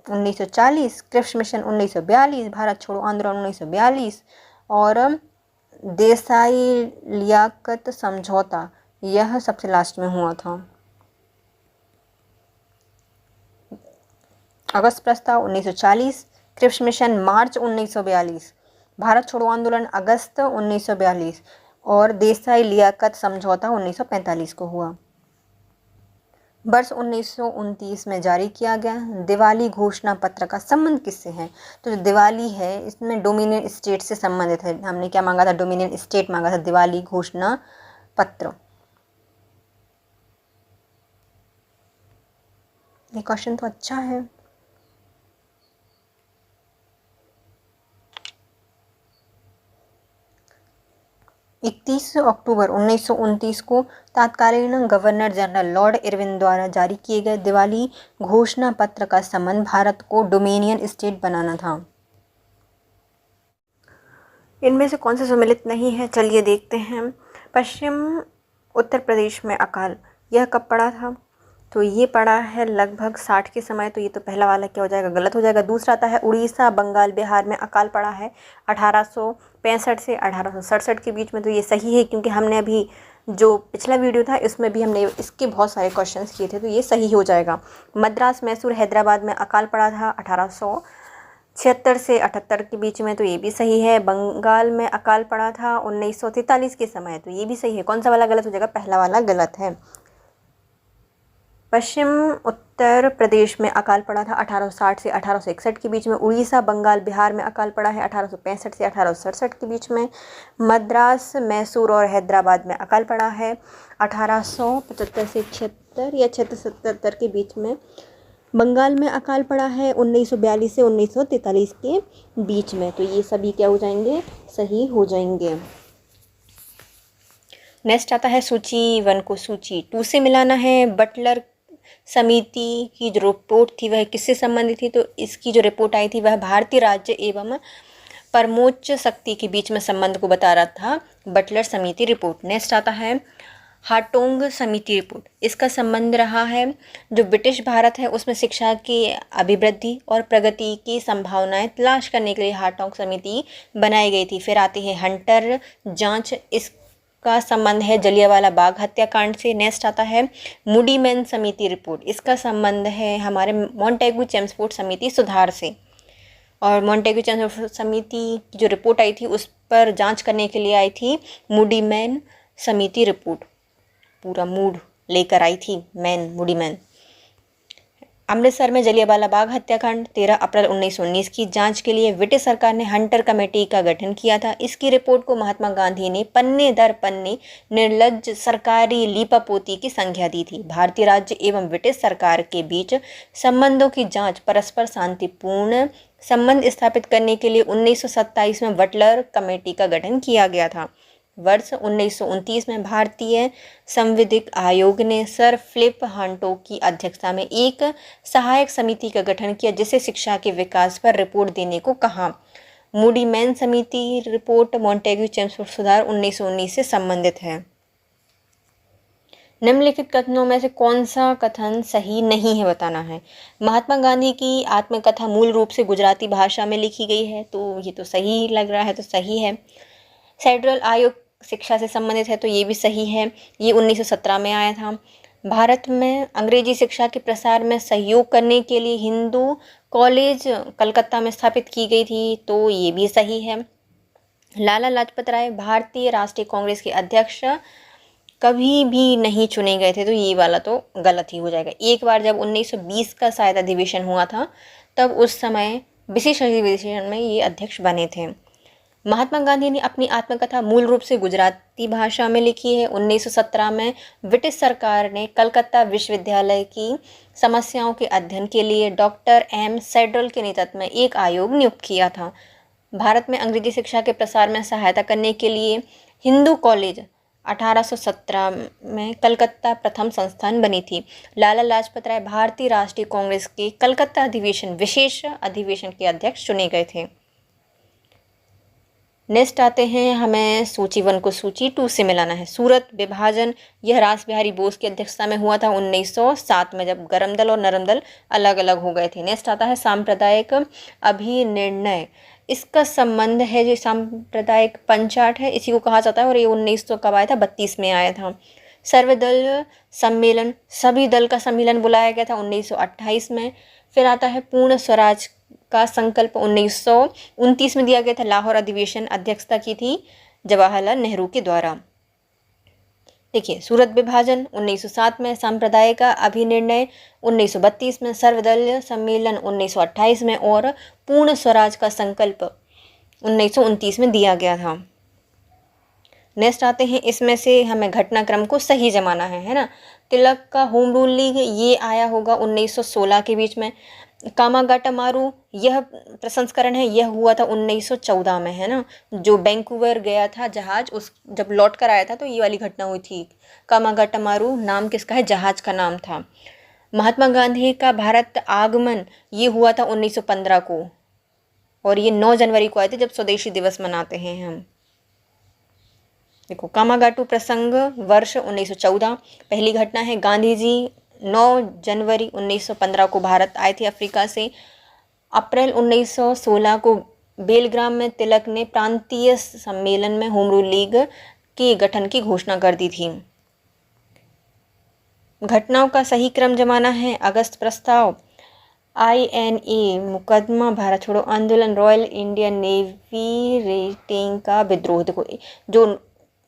1940, क्रिप्स मिशन 1942, भारत छोड़ो आंदोलन 1942 और देसाई लियाकत समझौता, यह सबसे लास्ट में हुआ था। अगस्त प्रस्ताव 1940, क्रिप्स मिशन मार्च 1942, भारत छोड़ो आंदोलन अगस्त 1942 और देसाई लियाकत समझौता 1945 को हुआ। वर्ष 1929 में जारी किया गया दिवाली घोषणा पत्र का संबंध किससे है? तो जो दिवाली है इसमें डोमिनियन स्टेट से संबंधित है। हमने क्या मांगा था? डोमिनियन स्टेट मांगा था दिवाली घोषणा पत्र। ये क्वेश्चन तो अच्छा है। इकतीस अक्टूबर 1929 को तत्कालीन गवर्नर जनरल लॉर्ड इरविन द्वारा जारी किए गए दिवाली घोषणा पत्र का संबंध भारत को डोमिनियन स्टेट बनाना था। इनमें से कौन सा सम्मिलित नहीं है? चलिए देखते हैं। पश्चिम उत्तर प्रदेश में अकाल, यह कब पड़ा था? तो ये पड़ा है लगभग 60 के समय। तो ये तो पहला वाला क्या हो जाएगा? गलत हो जाएगा। दूसरा आता है उड़ीसा बंगाल बिहार में अकाल पड़ा है 1865 से 1867 के बीच में। तो ये सही है क्योंकि हमने अभी जो पिछला वीडियो था इसमें भी हमने इसके बहुत सारे क्वेश्चंस किए थे, तो ये सही हो जाएगा। मद्रास मैसूर हैदराबाद में अकाल पड़ा था 1876 से 78 के बीच में। तो ये भी सही है। बंगाल में अकाल पड़ा था 1943 के समय। तो ये भी सही है। कौन सा वाला गलत हो जाएगा? पहला वाला गलत है। पश्चिम उत्तर प्रदेश में अकाल पड़ा था 1860 से 1861 के बीच में। उड़ीसा बंगाल बिहार में अकाल पड़ा है 1865 से 1867 के बीच में। मद्रास मैसूर और हैदराबाद में अकाल पड़ा है 1875 से 76 या 76 के बीच में। बंगाल में अकाल पड़ा है 1942 से 1943 के बीच में। तो ये सभी क्या हो जाएंगे? सही हो जाएंगे। नेक्स्ट आता है सूची 1 को सूची 2 से मिलाना है। बटलर समिति की जो रिपोर्ट थी वह किससे संबंधित थी? तो इसकी जो रिपोर्ट आई थी वह भारतीय राज्य एवं परमोच्च शक्ति के बीच में संबंध को बता रहा था, बटलर समिति रिपोर्ट। नेक्स्ट आता है हार्टोंग समिति रिपोर्ट। इसका संबंध रहा है जो ब्रिटिश भारत है उसमें शिक्षा की अभिवृद्धि और प्रगति की संभावनाएं तलाश करने के लिए हार्टोंग समिति बनाई गई थी। फिर आती है हंटर जांच, इसका संबंध है जलियांवाला बाग हत्याकांड से। नेक्स्ट आता है मूडी मैन समिति रिपोर्ट। इसका संबंध है हमारे मॉन्टेगू चेम्सफोर्ड समिति सुधार से। और मॉन्टेगू चेम्सफोर्ड समिति की जो रिपोर्ट आई थी उस पर जांच करने के लिए आई थी मूडी मैन समिति रिपोर्ट। पूरा मूड लेकर आई थी मूडी मैन। अमृतसर में जलियांवाला बाग हत्याकांड 13 अप्रैल 1919 की जांच के लिए ब्रिटिश सरकार ने हंटर कमेटी का गठन किया था। इसकी रिपोर्ट को महात्मा गांधी ने पन्ने दर पन्ने निर्लज्ज सरकारी लीपापोती की संज्ञा दी थी। भारतीय राज्य एवं ब्रिटिश सरकार के बीच संबंधों की जांच परस्पर शांतिपूर्ण संबंध स्थापित करने के लिए 1927 में बटलर कमेटी का गठन किया गया था। वर्ष 1929 में भारतीय संविधिक आयोग ने सर फिलिप हांटो की अध्यक्षता में एक सहायक समिति का गठन किया जिसे शिक्षा के विकास पर रिपोर्ट देने को कहा। मूडी मैन समिति रिपोर्ट मॉन्टेगू चेम्सफोर्ड सुधार 1919 से संबंधित है। निम्नलिखित कथनों में से कौन सा कथन सही नहीं है बताना है। महात्मा गांधी की आत्मकथा मूल रूप से गुजराती भाषा में लिखी गई है, तो ये तो सही लग रहा है, तो सही है। सेंट्रल आयोग शिक्षा से संबंधित है, तो ये भी सही है, ये 1917 में आया था। भारत में अंग्रेजी शिक्षा के प्रसार में सहयोग करने के लिए हिंदू कॉलेज कलकत्ता में स्थापित की गई थी, तो ये भी सही है। लाला लाजपत राय भारतीय राष्ट्रीय कांग्रेस के अध्यक्ष कभी भी नहीं चुने गए थे, तो ये वाला तो गलत ही हो जाएगा। एक बार जब 1920 का शायद अधिवेशन हुआ था तब उस समय विशेष अधिवेशन में ये अध्यक्ष बने थे। महात्मा गांधी ने अपनी आत्मकथा मूल रूप से गुजराती भाषा में लिखी है। 1917 में ब्रिटिश सरकार ने कलकत्ता विश्वविद्यालय की समस्याओं के अध्ययन के लिए डॉक्टर एम सेड्रल के नेतृत्व में एक आयोग नियुक्त किया था। भारत में अंग्रेजी शिक्षा के प्रसार में सहायता करने के लिए हिंदू कॉलेज 1817 में कलकत्ता प्रथम संस्थान बनी थी। लाला लाजपत राय भारतीय राष्ट्रीय कांग्रेस के कलकत्ता अधिवेशन विशेष अधिवेशन के अध्यक्ष चुने गए थे। नेक्स्ट आते हैं, हमें सूची 1 को सूची 2 से मिलाना है। सूरत विभाजन, यह रास बिहारी बोस की अध्यक्षता में हुआ था 1907 में, जब गरम दल और नरम दल अलग अलग हो गए थे। नेक्स्ट आता है सांप्रदायिक अभिनिर्णय। इसका संबंध है जो सांप्रदायिक पंचाट है, इसी को कहा जाता है, और ये 1900 कब आया था? 32 में आया था। सर्वदल सम्मेलन, सभी दल का सम्मेलन बुलाया गया था 1928 में। फिर आता है पूर्ण स्वराज का संकल्प 1929 में दिया गया था। लाहौर अधिवेशन अध्यक्षता की थी जवाहरलाल नेहरू के द्वारा। देखिए, सूरत विभाजन 1907 में, सांप्रदायिक का अभिनिर्णय 1932 में, सर्वदलीय सम्मेलन 1928 में और पूर्ण स्वराज का संकल्प 1929 में दिया गया था। नेक्स्ट आते हैं, इसमें से हमें घटनाक्रम को सही जमाना है ना। तिलक का होम रूल लीग ये आया होगा 1916 के बीच में। कामागाटामारू यह प्रसंस्करण है, यह हुआ था 1914 में, है ना। जो वैंकूवर गया था जहाज, उस जब लौट कर आया था तो ये वाली घटना हुई थी। कामागाटामारू नाम किसका है? जहाज का नाम था। महात्मा गांधी का भारत आगमन ये हुआ था 1915 को, और ये 9 जनवरी को आए थे, जब स्वदेशी दिवस मनाते हैं हम। देखो, कामागाटू प्रसंग वर्ष 1914। पहली घटना है, गांधी जी 9 जनवरी 1915 को भारत आए थे अफ्रीका से। अप्रैल 1916 को बेलग्राम में तिलक ने प्रांतीय सम्मेलन में होम रूल लीग के गठन की घोषणा कर दी थी। घटनाओं का सही क्रम जमाना है। अगस्त प्रस्ताव, INA मुकदमा, भारत छोड़ो आंदोलन, रॉयल इंडियन नेवी रेटिंग का विद्रोह। देखो, जो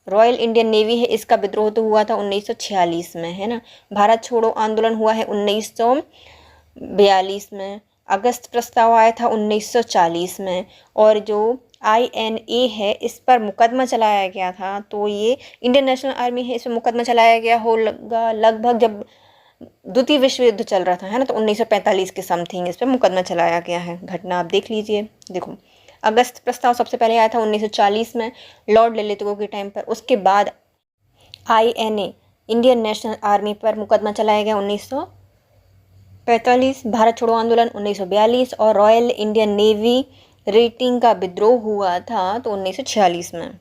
रॉयल इंडियन नेवी है इसका विद्रोह तो हुआ था 1946 में, है ना। भारत छोड़ो आंदोलन हुआ है 1942 में। अगस्त प्रस्ताव आया था 1940 में, और जो INA है इस पर मुकदमा चलाया गया था, तो ये इंडियन नेशनल आर्मी है, इस पर मुकदमा चलाया गया होगा लगभग जब द्वितीय विश्व युद्ध चल रहा था, है ना। तो 1945 के समथिंग इस पर मुकदमा चलाया गया है। घटना आप देख लीजिए। देखो, अगस्त प्रस्ताव सबसे पहले आया था 1940 में लॉर्ड ललितगो के टाइम पर। उसके बाद INA इंडियन नेशनल आर्मी पर मुकदमा चलाया गया 45 भारत छोड़ो आंदोलन 1942 और रॉयल इंडियन नेवी रेटिंग का विद्रोह हुआ था तो 1946 में।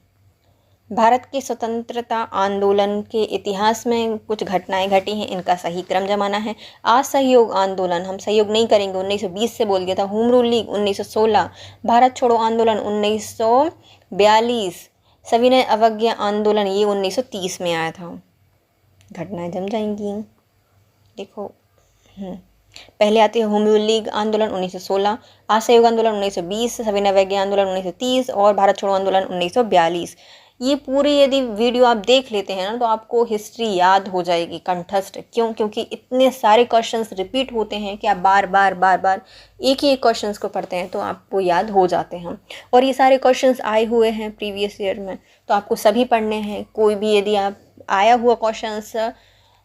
भारत के स्वतंत्रता आंदोलन के इतिहास में कुछ घटनाएं घटी हैं, इनका सही क्रम जमाना है। असहयोग आंदोलन, हम सहयोग नहीं करेंगे, 1920 से बोल दिया था। होम रूल लीग 1916, भारत छोड़ो आंदोलन 1942, सविनय अवज्ञा आंदोलन ये 1930 में आया था। घटनाएं जम जाएंगी। देखो पहले आती है होम रूल लीग आंदोलन 1916, असहयोग आंदोलन 1920, सविनय अवज्ञा आंदोलन 1930 और भारत छोड़ो आंदोलन 1942। ये पूरी यदि वीडियो आप देख लेते हैं ना तो आपको हिस्ट्री याद हो जाएगी कंठस्थ। क्यों? क्योंकि इतने सारे क्वेश्चंस रिपीट होते हैं कि आप बार बार एक ही क्वेश्चंस को पढ़ते हैं तो आपको याद हो जाते हैं। और ये सारे क्वेश्चंस आए हुए हैं प्रीवियस ईयर में, तो आपको सभी पढ़ने हैं। कोई भी यदि आप आया हुआ क्वेश्चंस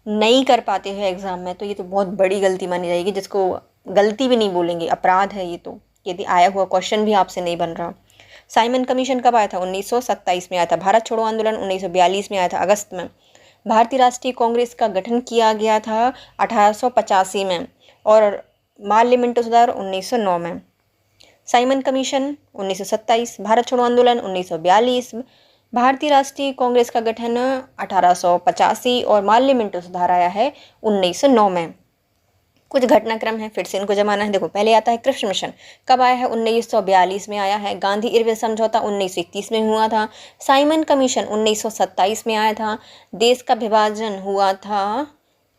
नहीं कर पाते हैं एग्ज़ाम में तो ये तो बहुत बड़ी गलती मानी जाएगी, जिसको गलती भी नहीं बोलेंगे, अपराध है ये तो, यदि आया हुआ क्वेश्चन भी आपसे नहीं बन रहा। साइमन कमीशन कब आया था? 1927 में आया था। भारत छोड़ो आंदोलन 1942 में आया था अगस्त में। भारतीय राष्ट्रीय कांग्रेस का गठन किया गया था 1885 में और माल्य मिंटो सुधार 1909 में। साइमन कमीशन 1927, भारत छोड़ो आंदोलन 1942, भारतीय राष्ट्रीय कांग्रेस का गठन 1885 और माल्य मिंटो सुधार आया है 1909 में। कुछ घटनाक्रम है, फिर से इनको जमाना है। देखो पहले आता है कृष्ण मिशन, कब आया है? 1942 में आया है। गांधी इरविन समझौता 1931 में हुआ था। साइमन कमीशन 1927 में आया था। देश का विभाजन हुआ था,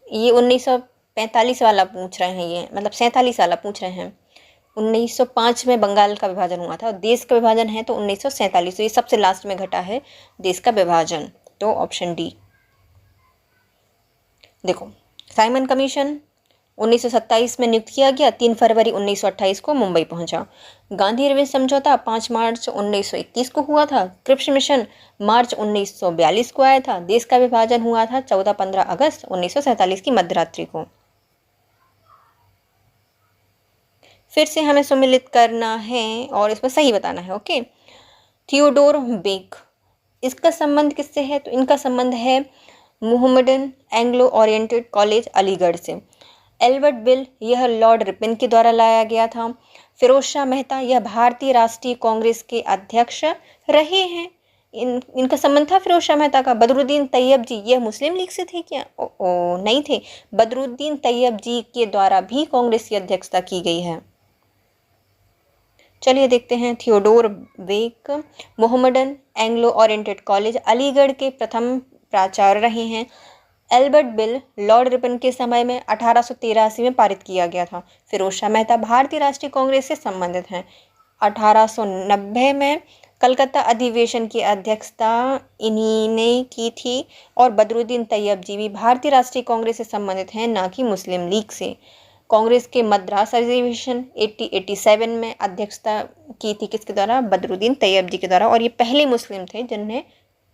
ये 1945 वाला पूछ रहे हैं, ये मतलब 47 वाला पूछ रहे हैं। 1905 में बंगाल का विभाजन हुआ था। देश का विभाजन है तो 1947, तो ये सबसे लास्ट में घटा है देश का विभाजन, तो ऑप्शन डी। देखो साइमन कमीशन 1927 में नियुक्त किया गया, 3 फरवरी 1928 को मुंबई पहुंचा। गांधी इरविन समझौता 5 मार्च 1921 को हुआ था। कृष्ण मिशन मार्च 1942 को आया था। देश का विभाजन हुआ था 14-15 अगस्त 1947 की मध्यरात्रि को। फिर से हमें सम्मिलित करना है और इसमें सही बताना है। ओके, थियोडोर बेक, इसका संबंध किससे है? तो इनका संबंध है Mohammedan Anglo oriented college Aligarh से। एल्बर्ट बिल, यह लॉर्ड रिपन के द्वारा लाया गया था। फिरोज शाह मेहता, यह भारतीय राष्ट्रीय कांग्रेस के अध्यक्ष रहे हैं। इनका संबंध था फिरोज शाह मेहता का। बदरुद्दीन तैयब जी, यह मुस्लिम लीग से थे क्या? नहीं थे। बदरुद्दीन तैयब जी के द्वारा भी कांग्रेस की अध्यक्षता की गई है। चलिए देखते हैं। Theodore Beck Mohammedan Anglo oriented college Aligarh के प्रथम प्राचार्य रहे हैं। एल्बर्ट बिल लॉर्ड रिपन के समय में 1883 में पारित किया गया था। फिरोज शाह मेहता भारतीय राष्ट्रीय कांग्रेस से संबंधित हैं। 1890 में कलकत्ता अधिवेशन की अध्यक्षता इन्हीं ने की थी। और बदरुद्दीन तैयब जी भी भारतीय राष्ट्रीय कांग्रेस से संबंधित हैं, ना कि मुस्लिम लीग से। कांग्रेस के मद्रास अधिवेशन 1887 में अध्यक्षता की थी किसके द्वारा? बदरुद्दीन तैयब जी के द्वारा। और ये पहले मुस्लिम थे जिन्हें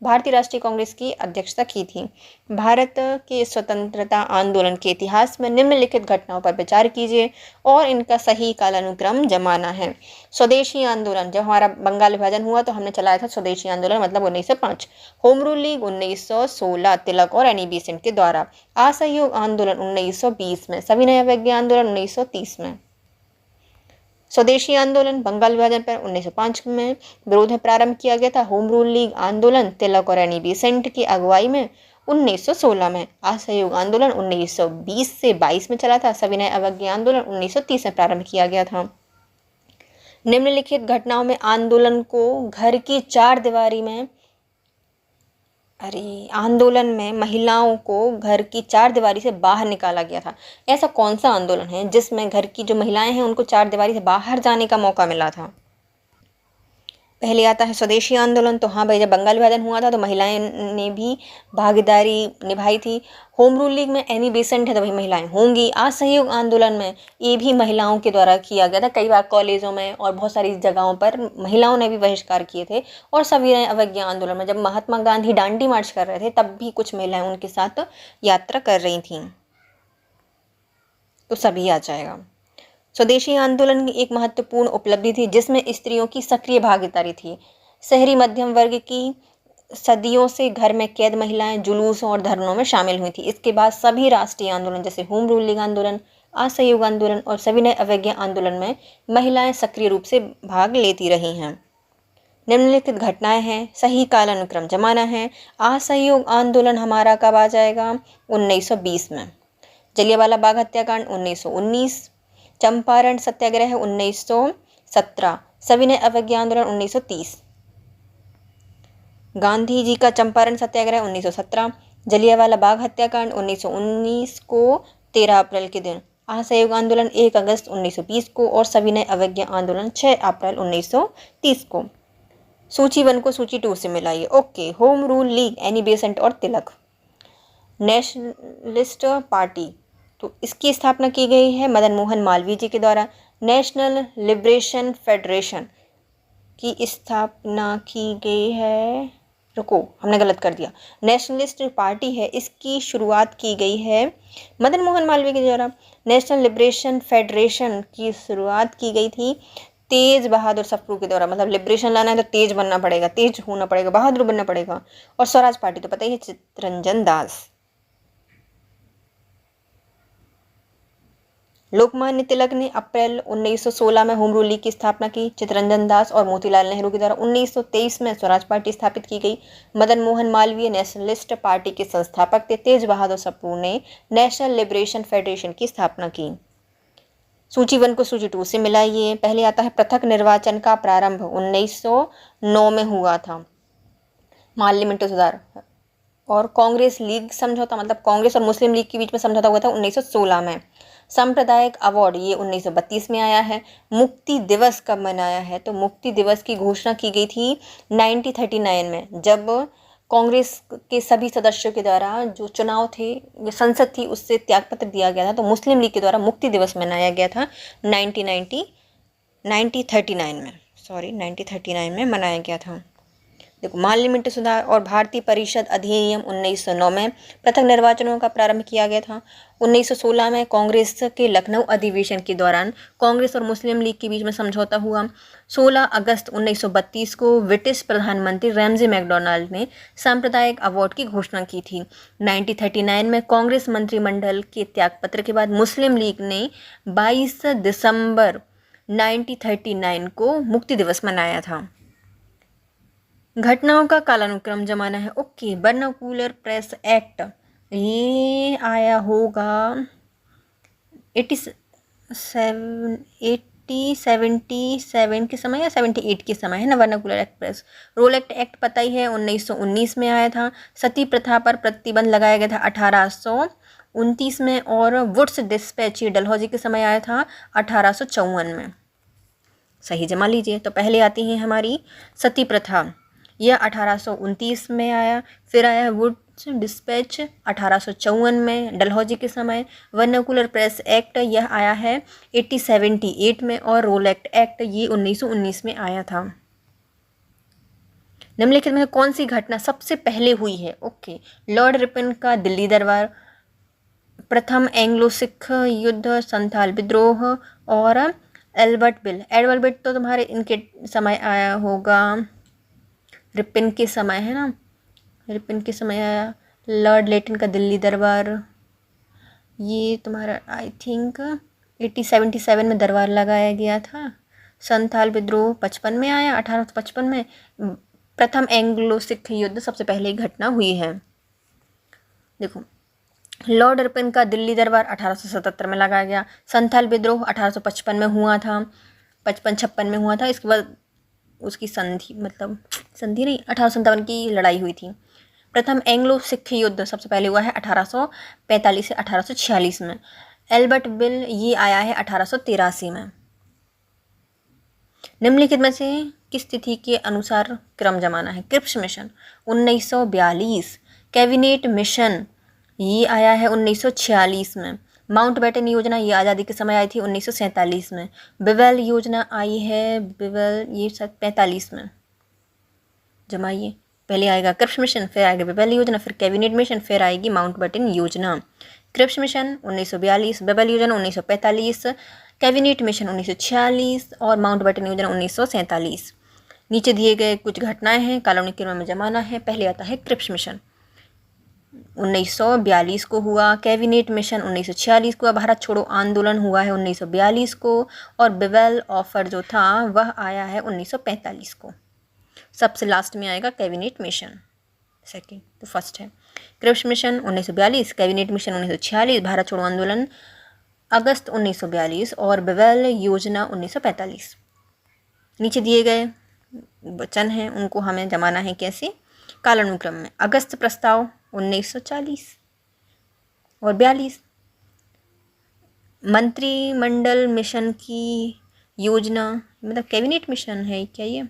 भारतीय राष्ट्रीय कांग्रेस की अध्यक्षता की थी। भारत के स्वतंत्रता आंदोलन के इतिहास में निम्नलिखित घटनाओं पर विचार कीजिए और इनका सही कालानुक्रम जमाना है। स्वदेशी आंदोलन, जब हमारा बंगाल विभाजन हुआ तो हमने चलाया था स्वदेशी आंदोलन, मतलब 1905। होम रूल लीग 1916 तिलक और एनी बेसेंट के द्वारा। असहयोग आंदोलन 1920 में। सविनय अवज्ञा आंदोलन 1930 में। स्वदेशी आंदोलन बंगाल विभाजन पर 1905 में विरोध में प्रारंभ किया गया था। होम रूल लीग आंदोलन तिलक और एनी बेसेंट की अगुवाई में 1916 में। असहयोग आंदोलन 1920 से 22 में चला था। सविनय अवज्ञा आंदोलन 1930 में प्रारंभ किया गया था। निम्नलिखित घटनाओं में आंदोलन को घर की 4 दीवारी में आंदोलन में महिलाओं को घर की 4 दीवारी से बाहर निकाला गया था। ऐसा कौन सा आंदोलन है जिसमें घर की जो महिलाएं हैं उनको 4 दीवारी से बाहर जाने का मौका मिला था? पहले आता है स्वदेशी आंदोलन। तो हाँ भाई, जब बंगाल विभाजन हुआ था तो महिलाएं ने भी भागीदारी निभाई थी। होम रूल लीग में एनी बेसेंट है तो भाई महिलाएं होंगी। असहयोग आंदोलन में ये भी महिलाओं के द्वारा किया गया था। कई बार कॉलेजों में और बहुत सारी जगहों पर महिलाओं ने भी बहिष्कार किए थे। और सविनय अवज्ञा आंदोलन में जब महात्मा गांधी डांडी मार्च कर रहे थे तब भी कुछ महिलाएं उनके साथ यात्रा कर रही थीं। तो सभी आ जाएगा। स्वदेशी आंदोलन की एक महत्वपूर्ण उपलब्धि थी जिसमें स्त्रियों की सक्रिय भागीदारी थी। शहरी मध्यम वर्ग की सदियों से घर में कैद महिलाएं जुलूसों और धरनों में शामिल हुई थी। इसके बाद सभी राष्ट्रीय आंदोलन जैसे होम रूल लीग आंदोलन, असहयोग आंदोलन और सविनय अवज्ञा आंदोलन में महिलाएं सक्रिय रूप से भाग लेती रही हैं। निम्नलिखित घटनाएं हैं, सही कालानुक्रम जमाना है। असहयोग आंदोलन हमारा कब आ जाएगा? 1920 में। जलियांवाला बाग हत्याकांड 1919, चंपारण सत्याग्रह 1917, सविनय अवज्ञा आंदोलन 1930, गांधी जी का चंपारण सत्याग्रह 1917, जलियांवाला बाग हत्याकांड 1919 को 13 अप्रैल के दिन, असहयोग आंदोलन 1 अगस्त 1920 को और सविनय अवज्ञा आंदोलन 6 अप्रैल 1930 को। सूची 1 को सूची 2 से मिलाइए। Okay, home rule league, Annie Besant और तिलक। नेशनलिस्ट पार्टी, तो इसकी स्थापना की गई है मदन मोहन मालवीय जी के द्वारा। नेशनल लिबरेशन फेडरेशन की स्थापना की गई है, रुको हमने गलत कर दिया, नेशनलिस्ट पार्टी है, इसकी शुरुआत की गई है मदन मोहन मालवीय के द्वारा। नेशनल लिबरेशन फेडरेशन की शुरुआत की गई थी तेज बहादुर सप्रू के द्वारा। मतलब लिबरेशन लाना है तो तेज बनना पड़ेगा, तेज होना पड़ेगा, बहादुर बनना पड़ेगा। और स्वराज पार्टी तो पता ही है, चित्तरंजन दास। लोकमान्य तिलक ने अप्रैल 1916 में होम रूल लीग की स्थापना की। चित्तरंजन दास और मोतीलाल नेहरू के द्वारा 1923 में स्वराज पार्टी स्थापित की गई। मदन मोहन मालवीय नेशनलिस्ट पार्टी के संस्थापक थे। तेज बहादुर सप्रू ने नेशनल लिबरेशन फेडरेशन की स्थापना की। सूची 1 को सूची 2 से मिलाइए। पहले आता है पृथक निर्वाचन का प्रारंभ 1909 में हुआ था, माल्य मिंटो सुधार। और कांग्रेस लीग समझौता, मतलब कांग्रेस और मुस्लिम लीग के बीच में समझौता हुआ था 1916 में। सांप्रदायिक अवार्ड ये 1932 में आया है। मुक्ति दिवस कब मनाया है? तो मुक्ति दिवस की घोषणा की गई थी 1939 में, जब कांग्रेस के सभी सदस्यों के द्वारा जो चुनाव थे, संसद थी, उससे त्यागपत्र दिया गया था। तो मुस्लिम लीग के द्वारा मुक्ति दिवस मनाया गया था 1939 में मनाया गया था। देखो, माल्य मिंटो सुधार और भारतीय परिषद अधिनियम 1909 में पृथक निर्वाचनों का प्रारंभ किया गया था। 1916 में कांग्रेस के लखनऊ अधिवेशन के दौरान कांग्रेस और मुस्लिम लीग के बीच में समझौता हुआ। 16 अगस्त 1932 को ब्रिटिश प्रधानमंत्री रैमजे मैकडॉनल्ड ने सांप्रदायिक अवार्ड की घोषणा की थी। 1939 में कांग्रेस मंत्रिमंडल के त्यागपत्र के बाद मुस्लिम लीग ने 22 दिसंबर 1939 को मुक्ति दिवस मनाया था। घटनाओं का कालानुक्रम जमाना है। ओके, वर्नाकुलर प्रेस एक्ट ये आया होगा 77 के समय या 78 के समय, है ना। वर्नाकुलर एक्सप्रेस रोल एक्ट पता ही है 1919 में आया था। सती प्रथा पर प्रतिबंध लगाया गया था 1829 में। और वुड्स डिस्पैच ये डलहौजी के समय आया था 1854 में। सही जमा लीजिए। तो पहले आती है हमारी सती प्रथा, यह 1829 में आया। फिर आया वुड्स डिस्पैच 1854 में डलहौजी के समय। वर्नाकुलर प्रेस एक्ट यह आया है 1878 में। और रोल एक्ट ये 1919 में आया था। निम्नलिखित में कौन सी घटना सबसे पहले हुई है? ओके, लॉर्ड रिपन का दिल्ली दरबार, प्रथम एंग्लो सिख युद्ध, संथाल विद्रोह और एल्बर्ट बिल। एडवर्ड बिल तो तुम्हारे इनके समय आया होगा, रिपन के समय, है ना, रिपन के समय आया। लॉर्ड लेटन का दिल्ली दरबार ये तुम्हारा आई थिंक 1877 में दरबार लगाया गया था। संथाल विद्रोह 55 में आया, 1855 में। प्रथम एंग्लो सिख युद्ध सबसे पहले घटना हुई है। देखो, लॉर्ड रिपन का दिल्ली दरबार 1877 में लगाया गया। संथाल विद्रोह 1855 में हुआ था, 55-56 में हुआ था। इसके बाद उसकी संधि, मतलब संधि नहीं, 1857 की लड़ाई हुई थी। प्रथम एंग्लो सिख युद्ध सबसे पहले हुआ है 1845 से 1846 में। एल्बर्ट बिल ये आया है 1883 में। निम्नलिखित में से किस तिथि के अनुसार क्रम जमाना है? क्रिप्स मिशन 1942, कैबिनेट मिशन ये आया है 1946 में। माउंटबेटन योजना ये आज़ादी के समय आई थी 1947 में। बिवेल योजना आई है, बिवेल ये 45 में। जमाइए, पहले आएगा क्रिप्स मिशन, फिर आएगा बिवेल योजना, फिर कैबिनेट मिशन, फिर आएगी माउंटबेटन योजना। क्रिप्स मिशन 1942, बिवेल योजना 1945, कैबिनेट मिशन 1946 और माउंटबेटन योजना 1947। नीचे दिए गए कुछ घटनाएं हैं, कालानुक्रम में जमाना है। पहले आता है क्रिप्स मिशन। 1942 को हुआ। कैबिनेट मिशन 1946 को हुआ। भारत छोड़ो आंदोलन हुआ है 1942 को। और बिवेल ऑफर जो था वह आया है 1945 को। सबसे लास्ट में आएगा कैबिनेट मिशन, सेकंड तो फर्स्ट है। Cripps mission 1942, cabinet mission 1946, Bharat छोड़ो आंदोलन अगस्त 1942 और बिवेल योजना 1945। नीचे दिए गए वचन हैं उनको हमें जमाना है कैसे, कालानुक्रम में। अगस्त प्रस्ताव 1940 और 42। मंत्रिमंडल मिशन की योजना मतलब कैबिनेट मिशन है क्या ये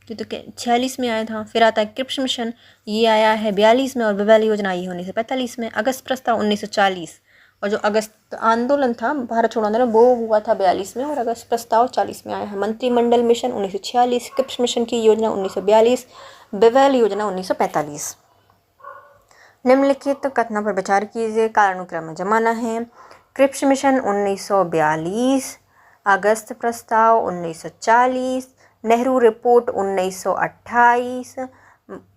तो 46 में आया था। फिर आता है क्रिप्स मिशन, ये आया है 42 में और बिवेल योजना आई है 1945 में। अगस्त प्रस्ताव 1940 और जो अगस्त आंदोलन था भारत छोड़ो आंदोलन वो हुआ था 42 में और अगस्त प्रस्ताव 40 में आया है। मंत्रिमंडल मिशन 1946, क्रिप्स मिशन की योजना 1942, बिवेल योजना 1945। निम्नलिखित कथनों पर विचार कीजिए, कालानुक्रम में जमाना है। क्रिप्स मिशन 1942, अगस्त प्रस्ताव 1940, नेहरू रिपोर्ट 1928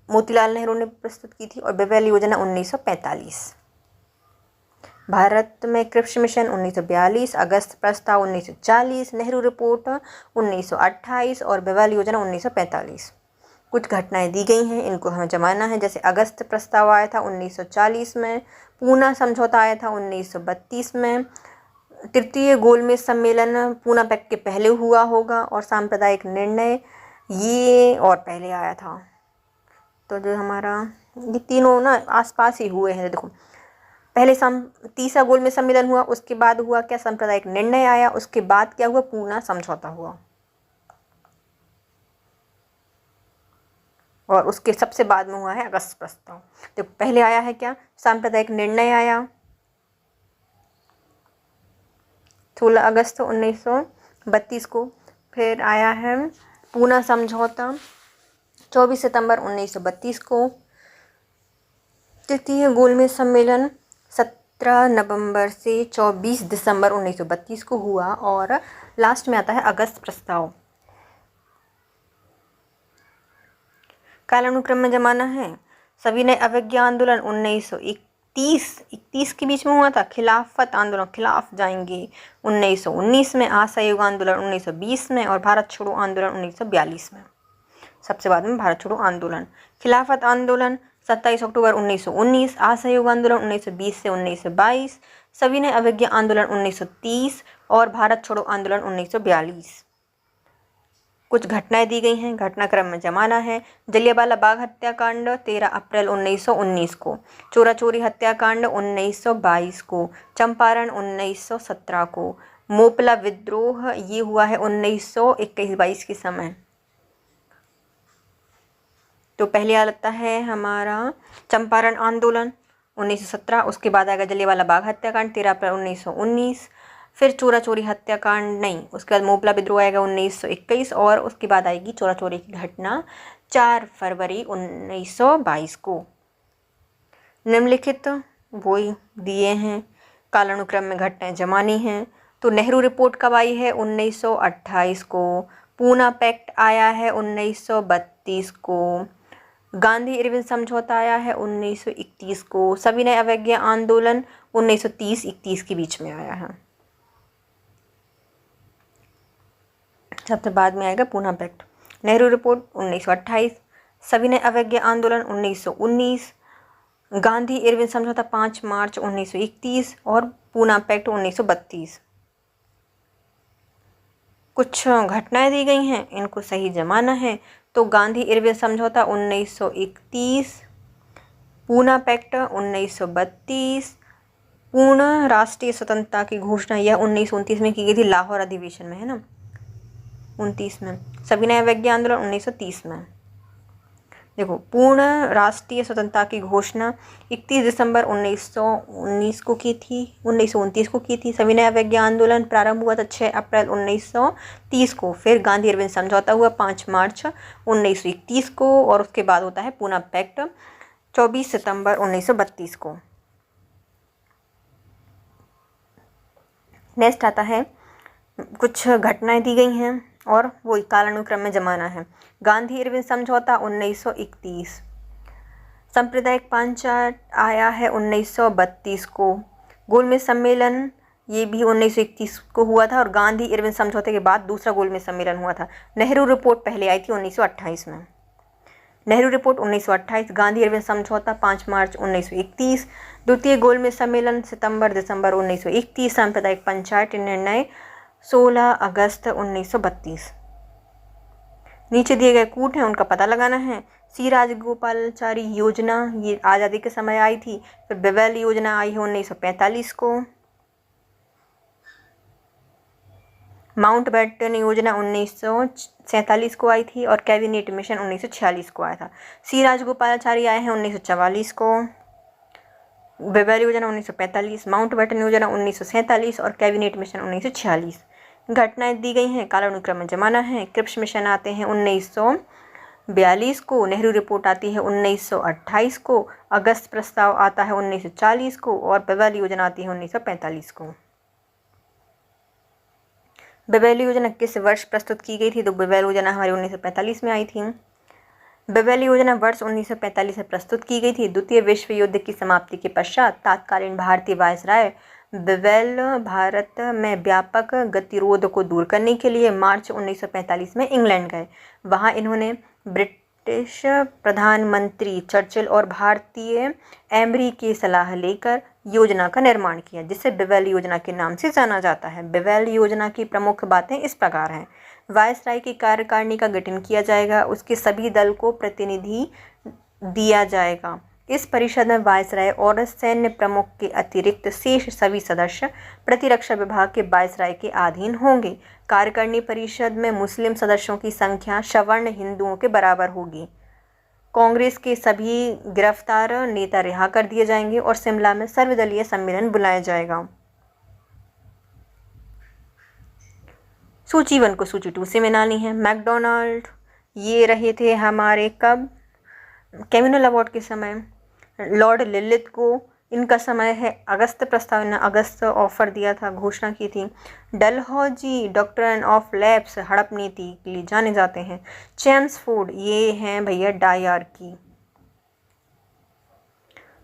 मोतीलाल नेहरू ने प्रस्तुत की थी और बिवेल योजना 1945। भारत में क्रिप्स मिशन 1942, अगस्त प्रस्ताव 1940, नेहरू रिपोर्ट 1928 और बिवेल योजना 1945। कुछ घटनाएं दी गई हैं, इनको हमें जमाना है। जैसे अगस्त प्रस्ताव आया था 1940 में, पूना समझौता आया था 1932 में, तृतीय गोलमेज सम्मेलन पूना पैक्ट के पहले हुआ होगा और सांप्रदायिक निर्णय ये और पहले आया था। तो जो हमारा ये तीनों ना आसपास ही हुए हैं। देखो पहले तीसरा गोलमेज सम्मेलन हुआ, उसके बाद हुआ क्या, सांप्रदायिक निर्णय आया, उसके बाद क्या हुआ, पूना समझौता हुआ और उसके सबसे बाद में हुआ है अगस्त प्रस्ताव। तो पहले आया है क्या, सांप्रदायिक निर्णय आया 16 अगस्त 1932 को। फिर आया है पूना समझौता 24 सितंबर 1932 को। तृतीय गोलमेज सम्मेलन 17 नवंबर से 24 दिसंबर 1932 को हुआ और लास्ट में आता है अगस्त प्रस्ताव। कालानुक्रम में जमाना है। सविनय अवज्ञा आंदोलन 1931 के बीच में हुआ था। खिलाफत आंदोलन, खिलाफ जाएंगे 1919 में। असहयोग आंदोलन 1920 में और भारत छोड़ो आंदोलन 1942 में। सबसे बाद में भारत छोड़ो आंदोलन। खिलाफत आंदोलन 27 अक्टूबर 1919, असहयोग आंदोलन 1920 से 1922, सविनय अवज्ञा आंदोलन 1930 और भारत छोड़ो आंदोलन 1942। कुछ घटनाएं दी गई हैं, घटनाक्रम में जमाना है। जलियांवाला बाग हत्याकांड 13 अप्रैल 1919 को, चोरा चोरी हत्याकांड 1922 को, चंपारण 1917 को, मोपला विद्रोह ये हुआ है 1921-22 के समय। तो पहले आता है हमारा चंपारण आंदोलन 1917, उसके बाद आएगा जलियांवाला बाग हत्याकांड 13 अप्रैल 1919, फिर चोरा चोरी हत्याकांड नहीं, उसके बाद मोपला विद्रोह आएगा 1921 और उसके बाद आएगी चोरा चोरी की घटना 4 फरवरी 1922 को। निम्नलिखित वही दिए हैं, कालानुक्रम में घटनाएं जमानी हैं। तो नेहरू रिपोर्ट कब आई है, 1928 को। पूना पैक्ट आया है 1932 को। गांधी इरविन समझौता आया है 1931 को। सविनय अवज्ञा आंदोलन 1930-31 के बीच में आया है। सबसे बाद में आएगा पूना पैक्ट। नेहरू रिपोर्ट 1928, सविनय अवज्ञा आंदोलन 1919, गांधी इरविन समझौता 5 मार्च 1931 और पूना पैक्ट 1932। कुछ घटनाएं दी गई हैं, इनको सही जमाना है। तो गांधी इरविन समझौता 1931, पूना पैक्ट 1932, पूर्ण राष्ट्रीय स्वतंत्रता की घोषणा यह 1929 में की गई थी, लाहौर अधिवेशन में है ना, 29 में। सविनय अवज्ञा आंदोलन 1930 में। देखो पूर्ण राष्ट्रीय स्वतंत्रता की घोषणा 31 दिसंबर 1919 को की थी, 1929 को की थी। सविनय अवज्ञा आंदोलन प्रारंभ हुआ था 6 अप्रैल 1930 को। फिर गांधी इरविन समझौता हुआ 5 मार्च 1931 को और उसके बाद होता है पूना पैक्ट 24 सितंबर 1932 को। नेक्स्ट आता है, कुछ घटनाएं दी गई हैं और वही कालानुक्रम में जमाना है। गांधी इरविन समझौता 1931, सांप्रदायिक पंचायत आया है 1932 को। गोलमेज सम्मेलन ये भी 1931 को हुआ था और गांधी इरविन समझौते के बाद दूसरा गोलमेज सम्मेलन हुआ था। नेहरू रिपोर्ट पहले आई थी 1928 में। नेहरू रिपोर्ट 1928, गांधी इरविन समझौता 5 मार्च 1931, द्वितीय गोलमेज सम्मेलन सितंबर दिसंबर 1931, सांप्रदायिक पंचायत निर्णय 16 अगस्त 1932। नीचे दिए गए कूट हैं उनका पता लगाना है। सी राजगोपालाचारी योजना ये आज़ादी के समय आई थी। फिर बेवेल योजना आई है 1945 को। माउंटबेटन योजना 1947 को आई थी और कैबिनेट मिशन 1946 को आया था। सी राजगोपालाचारी आए हैं 1944 को। बेवेल योजना 1945, माउंटबेटन योजना 1947 और कैबिनेट मिशन 1946। घटनाएं दी गई हैं, कालानुक्रम जमाना है। क्रिप्स मिशन आते हैं 1942 को। नेहरू रिपोर्ट आती है 1928 को। अगस्त प्रस्ताव आता है 1940 को और बेवेल योजना आती है 1945 को। बेवेल योजना किस वर्ष प्रस्तुत की गई थी? तो बेवेल योजना हमारी 1945 में आई थी। बेवेल योजना वर्ष 1945 में प्रस्तुत की गई थी। द्वितीय विश्व युद्ध की समाप्ति के पश्चात तत्कालीन भारतीय वायसराय बेवेल भारत में व्यापक गतिरोध को दूर करने के लिए मार्च 1945 में इंग्लैंड गए। वहां इन्होंने ब्रिटिश प्रधानमंत्री चर्चिल और भारतीय एमरी की सलाह लेकर योजना का निर्माण किया, जिसे बेवेल योजना के नाम से जाना जाता है। बेवेल योजना की प्रमुख बातें इस प्रकार हैं। वायसराय की कार्यकारिणी का गठन किया जाएगा, उसके सभी दल को प्रतिनिधि दिया जाएगा। इस परिषद में वायसराय और सैन्य प्रमुख के अतिरिक्त शेष सभी सदस्य प्रतिरक्षा विभाग के वायसराय के अधीन होंगे। कार्यकारिणी परिषद में मुस्लिम सदस्यों की संख्या सवर्ण हिंदुओं के बराबर होगी। कांग्रेस के सभी गिरफ्तार नेता रिहा कर दिए जाएंगे और शिमला में सर्वदलीय सम्मेलन बुलाया जाएगा। सूची 1 को सूची 2 से मिलानी है। मैकडोनाल्ड ये रहे थे हमारे कब? कैमिनल अवार्ड के समय। लॉर्ड लिलिथ को इनका समय है अगस्त प्रस्ताव ने अगस्त ऑफर दिया था, घोषणा की थी। डलहौजी डॉक्ट्रिन ऑफ लैप्स हड़प नीति के लिए जाने जाते हैं। चेम्सफोर्ड ये हैं भैया डायरकी।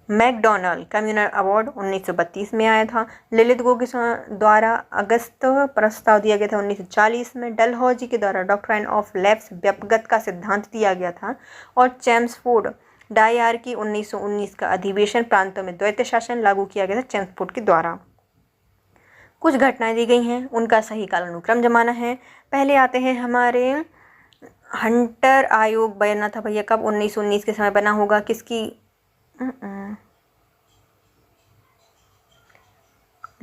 मैकडोनाल्ड कम्युनल अवार्ड 1932 में आया था। लिलिथ गो के द्वारा अगस्त प्रस्ताव दिया गया था 1940 में। डलहौजी के द्वारा डॉक्ट्रिन ऑफ लैप्स व्यपगत का सिद्धांत दिया गया था और चेम्सफोर्ड डायरकी 1919 का अधिवेशन प्रांतों में द्वैत शासन लागू किया गया था चेम्सफोर्ड के द्वारा। कुछ घटनाएं दी गई हैं, उनका सही कालानुक्रम जमाना है। पहले आते हैं हमारे हंटर आयोग बना था भैया कब? 1919 के समय बना होगा। किसकी?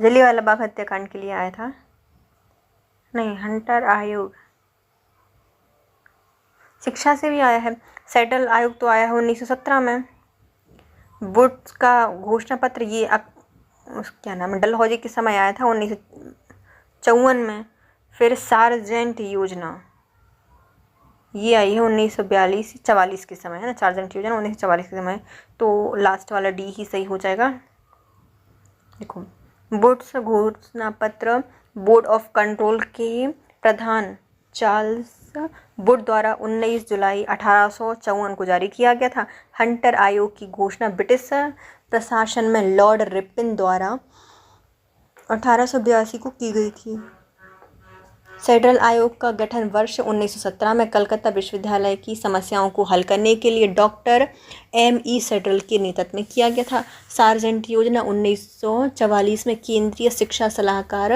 जलियांवाला बाग हत्याकांड के लिए आया था। नहीं, हंटर आयोग शिक्षा से भी आया है। सेटल आयोग तो आया है 1917 में। वुड्स का घोषणा पत्र ये क्या नाम है, डलहौजी के समय आया था 1954 में। फिर सार्जेंट योजना ये आई है 1942-44 के समय, है ना। सार्जेंट योजना 1944 के समय, तो लास्ट वाला डी ही सही हो जाएगा। देखो, वुड्स घोषणा पत्र बोर्ड ऑफ कंट्रोल के प्रधान चार्ल्स वुड द्वारा 19 जुलाई 1854 को जारी किया गया था। हंटर आयोग की घोषणा ब्रिटिश प्रशासन में लॉर्ड रिपन द्वारा 1882 को की गई थी। सेड्रल आयोग का गठन वर्ष 1917 में कलकत्ता विश्वविद्यालय की समस्याओं को हल करने के लिए डॉक्टर M.E. सेड्रल के नेतृत्व में किया गया था। सार्जेंट योजना 1944 में केंद्रीय शिक्षा सलाहकार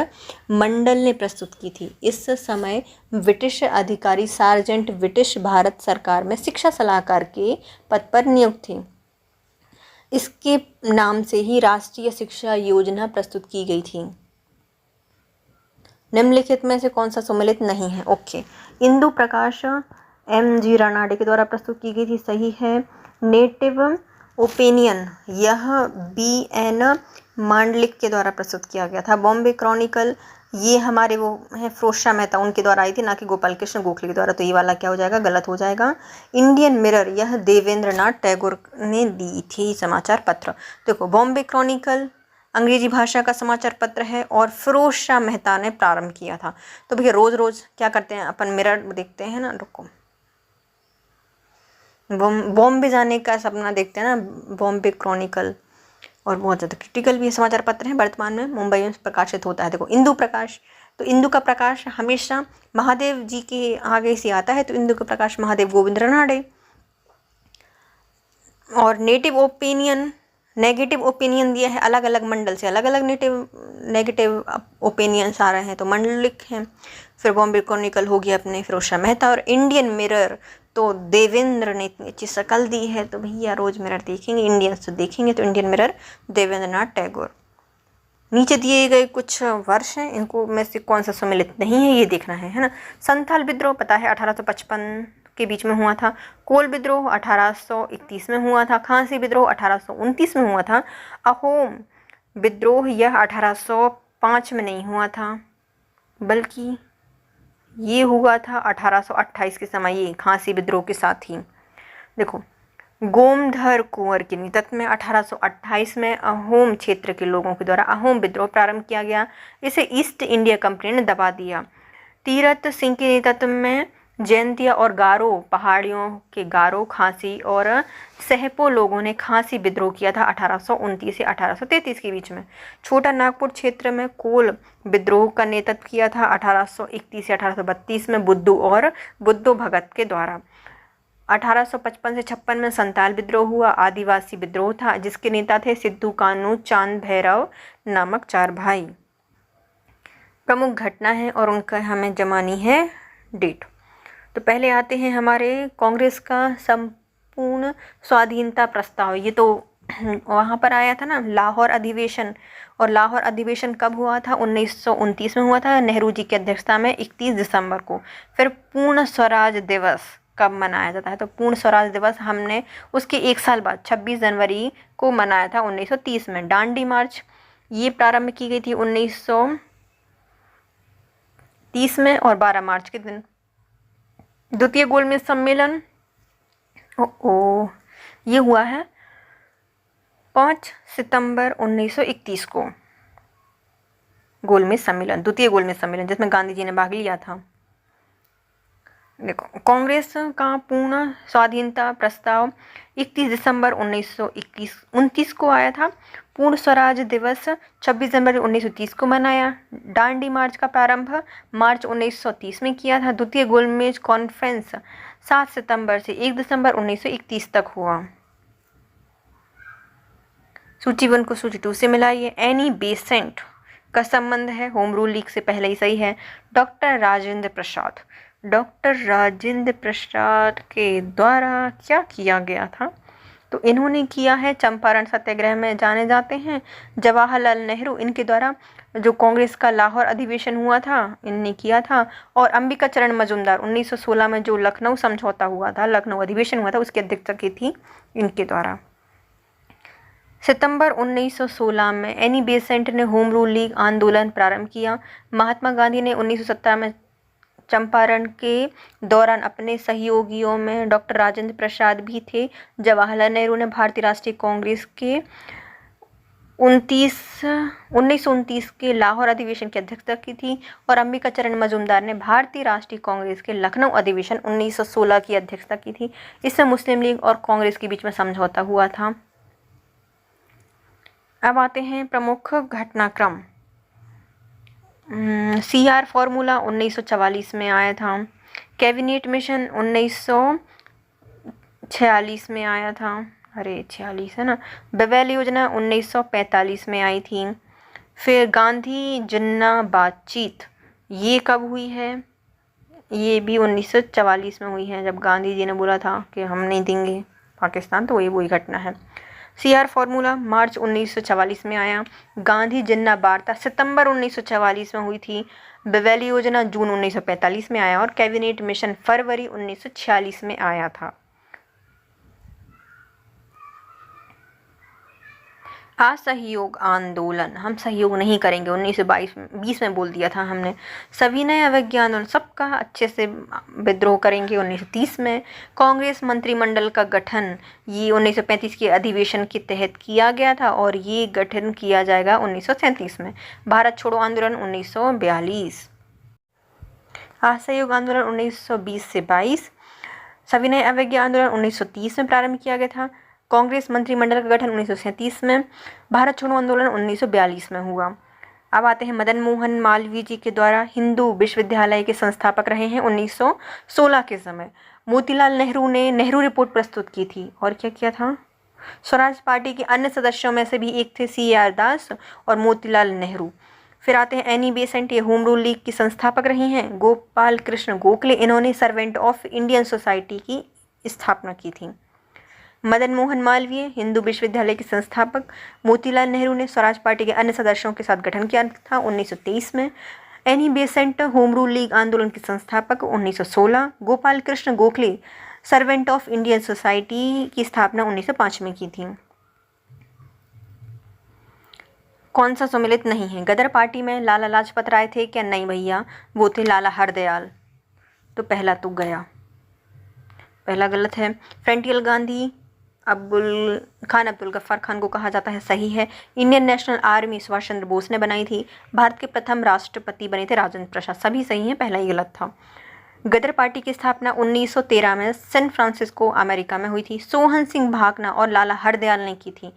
मंडल ने प्रस्तुत की थी। इस समय ब्रिटिश अधिकारी सार्जेंट ब्रिटिश भारत सरकार में शिक्षा सलाहकार के पद पर नियुक्त थे। इसके नाम से ही राष्ट्रीय शिक्षा योजना प्रस्तुत की गई थी। निम्नलिखित में से कौन सा सम्मिलित नहीं है? Okay, Indu Prakash M.G. रानाडे के द्वारा प्रस्तुत की गई थी, सही है। नेटिव ओपिनियन यह B.N. मांडलिक के द्वारा प्रस्तुत किया गया था। बॉम्बे क्रॉनिकल ये हमारे वो हैं फिरोज मेहता, उनके द्वारा आई थी, ना कि गोपाल कृष्ण गोखले के द्वारा, तो ये वाला क्या हो जाएगा? गलत हो जाएगा। इंडियन मिरर यह देवेंद्र नाथ टैगोर ने दी थी समाचार पत्र। देखो, बॉम्बे क्रॉनिकल अंग्रेजी भाषा का समाचार पत्र है और फिरोज शाह मेहता ने प्रारंभ किया था। तो भैया रोज रोज क्या करते हैं अपन? मिरर देखते हैं ना। रुको, बॉम्बे जाने का सपना देखते हैं ना, बॉम्बे क्रॉनिकल, और बहुत ज़्यादा क्रिटिकल भी ये समाचार पत्र हैं। वर्तमान में मुंबई में प्रकाशित होता है। देखो इंदु प्रकाश, तो इंदु का प्रकाश हमेशा महादेव जी के आगे से आता है, तो इंदु का प्रकाश महादेव गोविंद रनाडे। और नेगेटिव ओपिनियन दिया है, अलग अलग मंडल से अलग अलग नेगेटिव ओपिनियंस आ रहे हैं, तो मंडलिक हैं। फिर बॉम्बे क्रॉनिकल हो गया अपने फिरोज शाह मेहता। और इंडियन मिरर तो देवेंद्र ने इतनी अच्छी शक्ल दी है, तो भैया रोज मिरर देखेंगे, इंडियंस तो देखेंगे, तो इंडियन मिरर देवेंद्र नाथ टैगोर। नीचे दिए गए कुछ वर्ष हैं, इनको में से कौन सा सम्मिलित नहीं है ये देखना है ना। संथाल विद्रोह पता है 1855 के बीच में हुआ था। कोल विद्रोह 1831 में हुआ था। खांसी विद्रोह 1829 में हुआ था। अहोम विद्रोह यह 1805 में नहीं हुआ था, बल्कि ये हुआ था 1828 के समय, ये खांसी विद्रोह के साथ ही। देखो गोमधर कुंवर के नेतृत्व में 1828 में अहोम क्षेत्र के लोगों के द्वारा अहोम विद्रोह प्रारंभ किया गया। इसे ईस्ट इंडिया कंपनी ने दबा दिया। तीरथ सिंह के नेतृत्व में जैंतिया और गारो पहाड़ियों के गारो, खांसी और सहपो लोगों ने खांसी विद्रोह किया था 1829 से 1833 के बीच में। छोटा नागपुर क्षेत्र में कोल विद्रोह का नेतृत्व किया था 1831 से 1832 में बुद्धो भगत के द्वारा। 1855 से 56 में संताल विद्रोह हुआ, आदिवासी विद्रोह था, जिसके नेता थे सिद्धू कानू, चांद भैरव नामक 4 भाई। प्रमुख घटना है और उनका हमें जमानी है डेट। तो पहले आते हैं हमारे कांग्रेस का संपूर्ण स्वाधीनता प्रस्ताव। ये तो वहाँ पर आया था ना लाहौर अधिवेशन, और लाहौर अधिवेशन कब हुआ था? 1929 में हुआ था, नेहरू जी की अध्यक्षता में 31 दिसंबर को। फिर पूर्ण स्वराज दिवस कब मनाया जाता है? तो पूर्ण स्वराज दिवस हमने उसके 1 साल बाद 26 जनवरी को मनाया था 1930 में। डांडी मार्च ये प्रारंभ की गई थी 1930 में और 12 मार्च के दिन। द्वितीय गोलमेज सम्मेलन ये हुआ है 5 सितंबर 1931 को। गोलमेज सम्मेलन, द्वितीय गोलमेज सम्मेलन, जिसमें गांधी जी ने भाग लिया था। देखो कांग्रेस का पूर्ण स्वाधीनता प्रस्ताव 31 दिसंबर 1929 को आया था। पूर्ण स्वराज दिवस 26 जनवरी 1930 को मनाया। डांडी मार्च का प्रारंभ मार्च 1930 में किया था। द्वितीय गोलमेज कॉन्फ्रेंस 7 सितंबर से 1 दिसंबर 1931 तक हुआ। सूची 1 को सूची 2 से मिलाइए। एनी बेसेंट का संबंध है होम रूल लीग से पहले ही सही है। डॉक्टर राजेंद्र प्रसाद के द्वारा क्या किया गया था? तो इन्होंने किया है चंपारण सत्याग्रह में जाने जाते हैं। जवाहरलाल नेहरू इनके द्वारा जो कांग्रेस का लाहौर अधिवेशन हुआ था इनने किया था। और अंबिका चरण मजूमदार 1916 में जो लखनऊ समझौता हुआ था, लखनऊ अधिवेशन हुआ था, उसकी अध्यक्षता की थी इनके द्वारा। सितंबर 1916 में एनी बेसेंट ने होम रूल लीग आंदोलन प्रारंभ किया। महात्मा गांधी ने 1917 में चंपारण के दौरान अपने सहयोगियों में डॉक्टर राजेंद्र प्रसाद भी थे। जवाहरलाल नेहरू ने भारतीय राष्ट्रीय कांग्रेस के 1929 के लाहौर अधिवेशन की अध्यक्षता की थी। और अंबिका चरण मजूमदार ने भारतीय राष्ट्रीय कांग्रेस के लखनऊ अधिवेशन 1916 की अध्यक्षता की थी। इसमें मुस्लिम लीग और कांग्रेस के बीच में समझौता हुआ था। अब आते हैं प्रमुख घटनाक्रम। CR फॉर्मूला 1944 में आया था। कैबिनेट मिशन 1946 में आया था। अरे 46 है ना। बेवेल योजना 1945 में आई थी। फिर गांधी जिन्ना बातचीत ये कब हुई है? ये भी 1944 में हुई है, जब गांधी जी ने बोला था कि हम नहीं देंगे पाकिस्तान, तो वही घटना है। CR फॉर्मूला मार्च 1944 में आया। गांधी जिन्ना वार्ता सितंबर 1944 में हुई थी। बेवेल योजना जून 1945 में आया और कैबिनेट मिशन फरवरी 1946 में आया था। असहयोग आंदोलन, हम सहयोग नहीं करेंगे, 1920 में बोल दिया था हमने। सविनय अवज्ञा आंदोलन, सबका अच्छे से विद्रोह करेंगे 1930 में। कांग्रेस मंत्रिमंडल का गठन ये 1935 के अधिवेशन के तहत किया गया था और ये गठन किया जाएगा 1937 में। भारत छोड़ो आंदोलन 1942। असहयोग आंदोलन 1920 से 22। सविनय अवज्ञा आंदोलन 1930 में प्रारंभ किया गया था। कांग्रेस मंत्रिमंडल का गठन 1937 में। भारत छोड़ो आंदोलन 1942 में हुआ। अब आते हैं मदन मोहन मालवीय जी के द्वारा हिंदू विश्वविद्यालय के संस्थापक रहे हैं 1916 के समय। मोतीलाल नेहरू ने नेहरू रिपोर्ट प्रस्तुत की थी। और क्या किया था? स्वराज पार्टी के अन्य सदस्यों में से भी एक थे CAR दास और मोतीलाल नेहरू। फिर आते हैं एनी बेसेंट, ये होम रूल लीग की संस्थापक रही हैं। गोपाल कृष्ण गोखले, इन्होंने सर्वेंट ऑफ इंडियन सोसाइटी की स्थापना की थी। मदन मोहन मालवीय हिंदू विश्वविद्यालय के संस्थापक। मोतीलाल नेहरू ने स्वराज पार्टी के अन्य सदस्यों के साथ गठन किया था 1923 में। Annie Besant home rule league आंदोलन के संस्थापक 1916। Gopal Krishna Gokhale servant of Indian society की स्थापना 1905 में की थी। कौन सा सम्मिलित नहीं है? गदर पार्टी में लाला लाजपत राय थे क्या? नहीं भैया, वो थे लाला हरदयाल। तो पहला तो गया, पहला गलत है। फ्रंटियल गांधी अब्दुल गफ्फार खान को कहा जाता है, सही है। Indian national army Subhash Chandra Bose ने बनाई थी। भारत के प्रथम राष्ट्रपति बने थे राजेंद्र प्रसाद, सभी सही हैं, पहला ही गलत था। गदर पार्टी की स्थापना 1913 में सैन फ्रांसिस्को अमेरिका में हुई थी। सोहन सिंह भाकना और लाला हरदयाल ने की थी।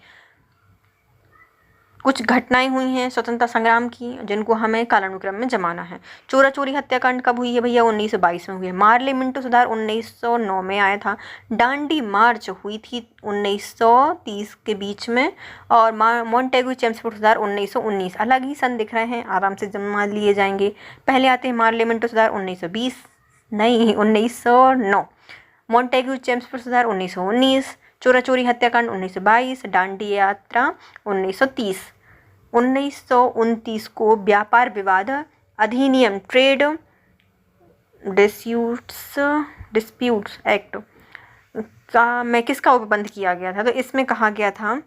कुछ घटनाएं हुई हैं स्वतंत्रता संग्राम की जिनको हमें कालानुक्रम में जमाना है। चोरा चोरी हत्याकांड कब हुई है भैया? 1922 में हुई है। मार्ले मिंटो सुधार 1909 में आया था। डांडी मार्च हुई थी 1930 के बीच में। और मॉन्टेगू चेम्सफोर्ड सुधार 1919। अलग ही सन दिख रहे हैं, आराम से जमा लिए जाएंगे। पहले आते हैं मार्ले मिंटो सुधार 1920, नहीं 1909। मॉन्टेगू चेम्सफोर्ड सुधार 1919। चोरा चोरी हत्याकांड 1922। डांडी यात्रा 1930। 1929 को व्यापार विवाद अधिनियम ट्रेड डिस्प्यूट्स एक्ट में किसका उपबंध किया गया था? तो इसमें कहा गया था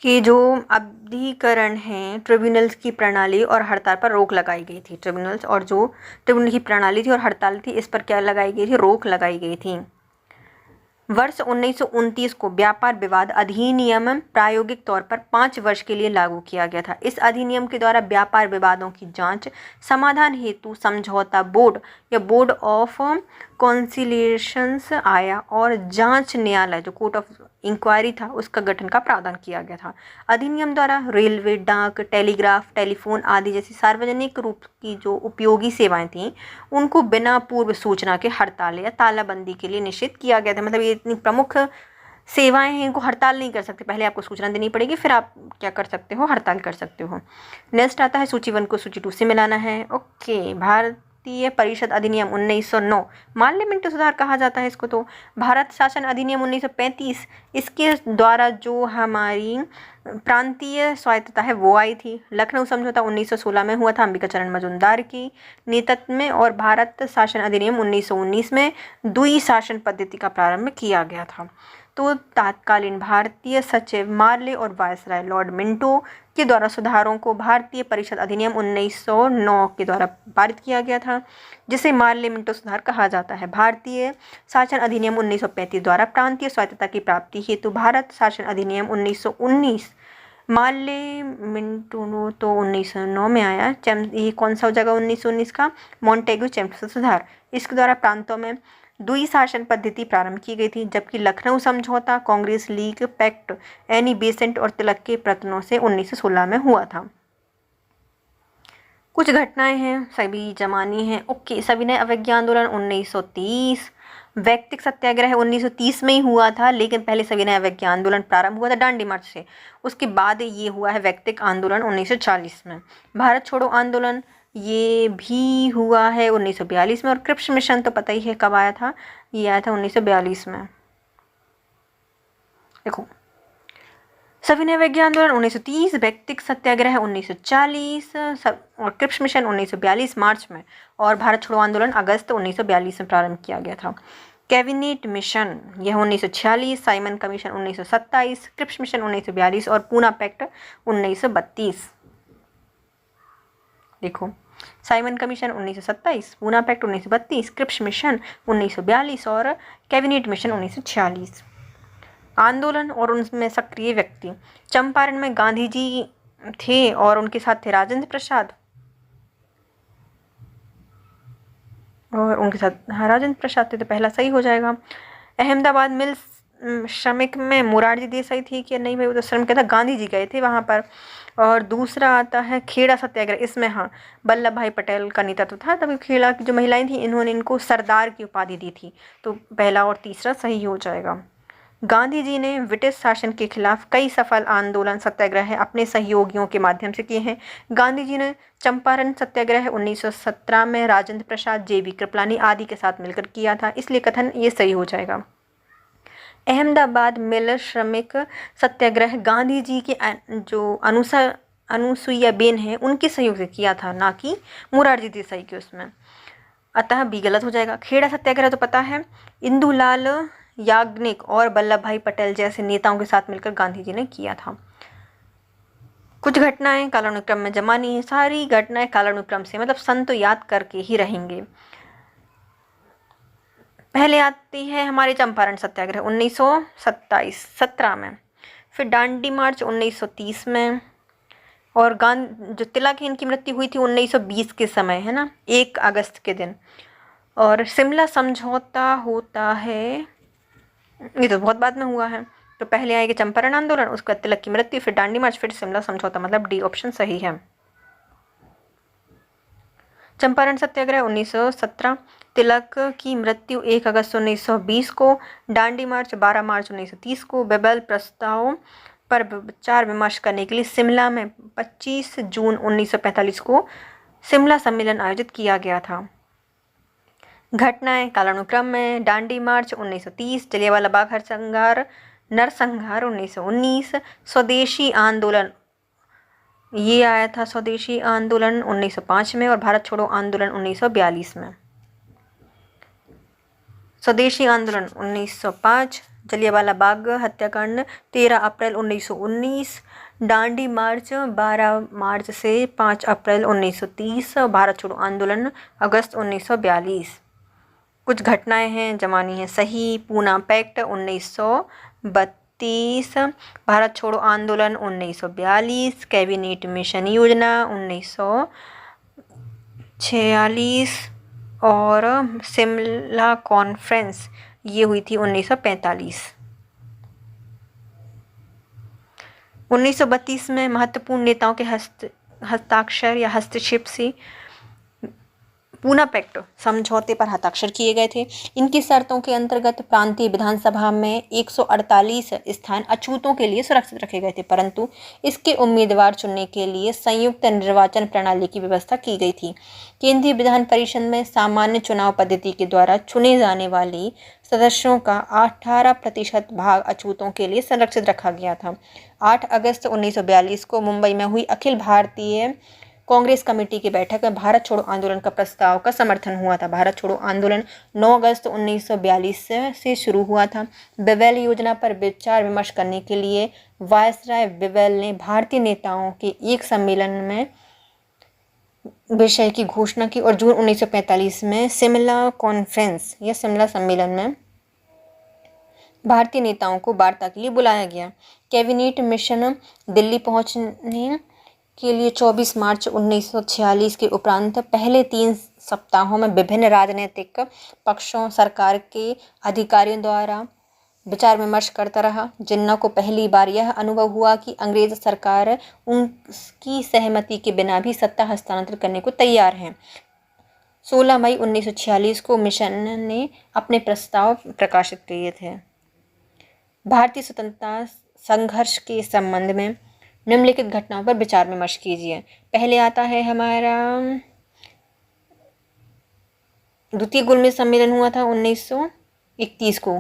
कि जो अभिकरण हैं ट्रिब्यूनल्स की प्रणाली और हड़ताल पर रोक लगाई गई थी। ट्रिब्यूनल्स और जो ट्रिब्यूनल की प्रणाली थी और हड़ताल थी, इस पर क्या लगाई गई थी? रोक लगाई गई थी। वर्ष 1929 को व्यापार विवाद अधिनियम प्रायोगिक तौर पर 5 वर्ष के लिए लागू किया गया था। इस अधिनियम के द्वारा व्यापार विवादों की जांच समाधान हेतु समझौता बोर्ड या बोर्ड ऑफ कॉन्सिलिएशंस आया और जांच न्यायालय जो कोर्ट ऑफ इंक्वायरी था उसका गठन का प्रावधान किया गया था। अधिनियम द्वारा रेलवे, डाक, टेलीग्राफ, टेलीफोन आदि जैसी सार्वजनिक रूप की जो उपयोगी सेवाएं थीं उनको बिना पूर्व सूचना के हड़ताल या तालाबंदी के लिए निषिद्ध किया गया था। मतलब ये इतनी प्रमुख सेवाएं हैं, इनको हड़ताल नहीं कर सकते, पहले आपको सूचना देनी पड़ेगी, फिर आप क्या कर सकते हो? हड़ताल कर सकते हो। नेक्स्ट आता है सूची 1 को सूची 2 से मिलाना है। ओके, भारतीय परिषद अधिनियम 1909, माल्य मिंटो सुधार कहा जाता है इसको। तो भारत शासन अधिनियम 1935, इसके द्वारा जो हमारी प्रांतीय स्वायत्तता है वो आई थी। लखनऊ समझौता 1916 में हुआ था अंबिकाचरण मजूमदार की नेतृत्व में। और भारत शासन अधिनियम 1919 में द्वि शासन पद्धति का प्रारंभ किया गया था। तो तत्कालीन भारतीय सचिव मार्ले और वायसराय लॉर्ड मिंटो के द्वारा सुधारों को भारतीय परिषद अधिनियम 1909 के द्वारा पारित किया गया था, जिसे मार्ले मिंटो सुधार कहा जाता है। भारतीय शासन अधिनियम 1935 द्वारा प्रांतीय स्वायत्तता की प्राप्ति हेतु भारत शासन अधिनियम 1919 मार्ले मिंटो तो 1909 में आया। ये कौन सा हो जाएगा 1919 का? मॉन्टेगू चेम्सफोर्ड सुधार। इसके द्वारा प्रांतों में द्वि शासन पद्धति प्रारंभ की गई थी, जबकि लखनऊ समझौता, Congress league pact, Annie Besant और तिलक के प्रयत्नों से 1916 में हुआ था। कुछ घटनाएं हैं, सभी जमानी हैं। ओके, सविनय अवज्ञा आंदोलन 1930, वैयक्तिक सत्याग्रह 1930 में ही हुआ था, लेकिन पहले सविनय अवज्ञा आंदोलन प्रारंभ हुआ था डांडी मार्च से, उसके बाद ये हुआ है वैयक्तिक आंदोलन 1940 में। भारत छोड़ो आंदोलन ये भी हुआ है 1942 में। और क्रिप्स मिशन तो पता ही है कब आया था, ये आया था 1942 में। देखो, सविनय अवज्ञा आंदोलन 1930, वैयक्तिक सत्याग्रह 1940 और क्रिप्स मिशन 1942 मार्च में। और भारत छोड़ो आंदोलन अगस्त 1942 में प्रारंभ किया गया था। कैबिनेट मिशन यह 1946, साइमन कमीशन 1927, क्रिप्स मिशन 1942 और पूना पैक्ट 1932। देखो, Simon commission 1927, Poona pact 1932, Cripps mission 1942 और कैबिनेट मिशन 1946। आंदोलन और उनमें सक्रिय व्यक्ति, चंपारण में गांधी जी थे और उनके साथ थे राजेंद्र प्रसाद, और उनके साथ राजेंद्र प्रसाद थे, तो पहला सही हो जाएगा। अहमदाबाद मिल श्रमिक में मोरारजी देसाई थी कि नहीं भाई, वो तो श्रमिक था, गांधी जी गए थे वहाँ पर। और दूसरा आता है खेड़ा सत्याग्रह, इसमें हाँ वल्लभ भाई पटेल का नेतृत्व था, तभी खेड़ा की जो महिलाएं थी इन्होंने इनको सरदार की उपाधि दी थी, तो पहला और तीसरा सही हो जाएगा। गांधी जी ने ब्रिटिश शासन के खिलाफ कई सफल आंदोलन सत्याग्रह अपने सहयोगियों के माध्यम से किए हैं। गांधी जी ने चंपारण सत्याग्रह 1917 में राजेंद्र प्रसाद, जेबी कृपलानी आदि के साथ मिलकर किया था, इसलिए कथन ये सही हो जाएगा। अहमदाबाद मिल श्रमिक सत्याग्रह गांधी जी के जो अनुसुईया बेन है उनके सहयोग से किया था, ना कि मोरारजी देसाई के उसमें, अतः भी गलत हो जाएगा। खेड़ा सत्याग्रह तो पता है, इंदुलाल याग्निक और वल्लभ भाई पटेल जैसे नेताओं के साथ मिलकर गांधी जी ने किया था। कुछ घटनाएं कालानुक्रम में जमानी है, सारी घटनाएं कालानुक्रम से, मतलब सन तो याद करके ही रहेंगे। पहले आती है हमारे चंपारण सत्याग्रह 1917 में, फिर दांडी मार्च 1930 में, और जो तिलक है इनकी मृत्यु हुई थी 1920 के समय, है ना, 1 अगस्त के दिन। और शिमला समझौता होता है, ये तो बहुत बाद में हुआ है, तो पहले आएगा चंपारण आंदोलन, उसका तिलक की मृत्यु, फिर दांडी मार्च, फिर शिमला समझौता, मतलब डी ऑप्शन सही है। चंपारण सत्याग्रह 1917, तिलक की मृत्यु 1 अगस्त 1920 को, दांडी मार्च 12 मार्च 1930 को, बेबल प्रस्ताव पर विचार विमर्श करने के लिए शिमला में 25 जून 1945 को शिमला सम्मेलन आयोजित किया गया था। घटनाएं कालानुक्रम में, दांडी मार्च 1930, जलियांवाला बाग नरसंहार 1919, स्वदेशी आंदोलन, ये आया था स्वदेशी आंदोलन 1905 में, और भारत छोड़ो आंदोलन 1942 में। स्वदेशी आंदोलन 1905, जलियांवाला बाग हत्याकांड 13 अप्रैल 1919, दांडी मार्च 12 मार्च से 5 अप्रैल 1930, भारत छोड़ो आंदोलन अगस्त 1942। कुछ घटनाएं हैं जमानी है सही, पूना पैक्ट 1932, भारत छोड़ो आंदोलन 1942, कैबिनेट मिशन योजना 1946, और शिमला कॉन्फ्रेंस ये हुई थी 1945। 1932 में महत्वपूर्ण नेताओं के हस्ताक्षर या हस्तक्षेप से पूना पैक्ट समझौते पर हस्ताक्षर किए गए थे। इनकी शर्तों के अंतर्गत प्रांतीय विधानसभा में 148 स्थान अछूतों के लिए सुरक्षित रखे गए थे, परंतु इसके उम्मीदवार चुनने के लिए संयुक्त निर्वाचन प्रणाली की व्यवस्था की गई थी। केंद्रीय विधान परिषद में सामान्य चुनाव पद्धति के द्वारा चुने जाने वाली सदस्यों का 18% भाग अछूतों के लिए संरक्षित रखा गया था। 8 अगस्त 1942 को मुंबई में हुई अखिल भारतीय कांग्रेस कमेटी की बैठक में भारत छोड़ो आंदोलन का प्रस्ताव का समर्थन हुआ था। भारत छोड़ो आंदोलन 9 अगस्त 1942 से शुरू हुआ था। बेवेल योजना पर विचार विमर्श करने के लिए वायसराय बेवेल ने भारतीय नेताओं के एक सम्मेलन में विषय की घोषणा की, और जून 1945 में शिमला कॉन्फ्रेंस या शिमला सम्मेलन में भारतीय नेताओं को वार्ता के लिए बुलाया गया। कैबिनेट मिशन दिल्ली पहुंचने के लिए 24 मार्च 1946 के उपरांत पहले 3 सप्ताहों में विभिन्न राजनीतिक पक्षों, सरकार के अधिकारियों द्वारा विचार विमर्श करता रहा। जिन्ना को पहली बार यह अनुभव हुआ कि अंग्रेज सरकार उनकी सहमति के बिना भी सत्ता हस्तांतरित करने को तैयार है। 16 मई 1946 को मिशन ने अपने प्रस्ताव प्रकाशित किए थे। भारतीय स्वतंत्रता संघर्ष के संबंध में निम्नलिखित घटनाओं पर विचार विमर्श कीजिए। पहले आता है हमारा द्वितीय गोलमेज सम्मेलन हुआ था 1931 को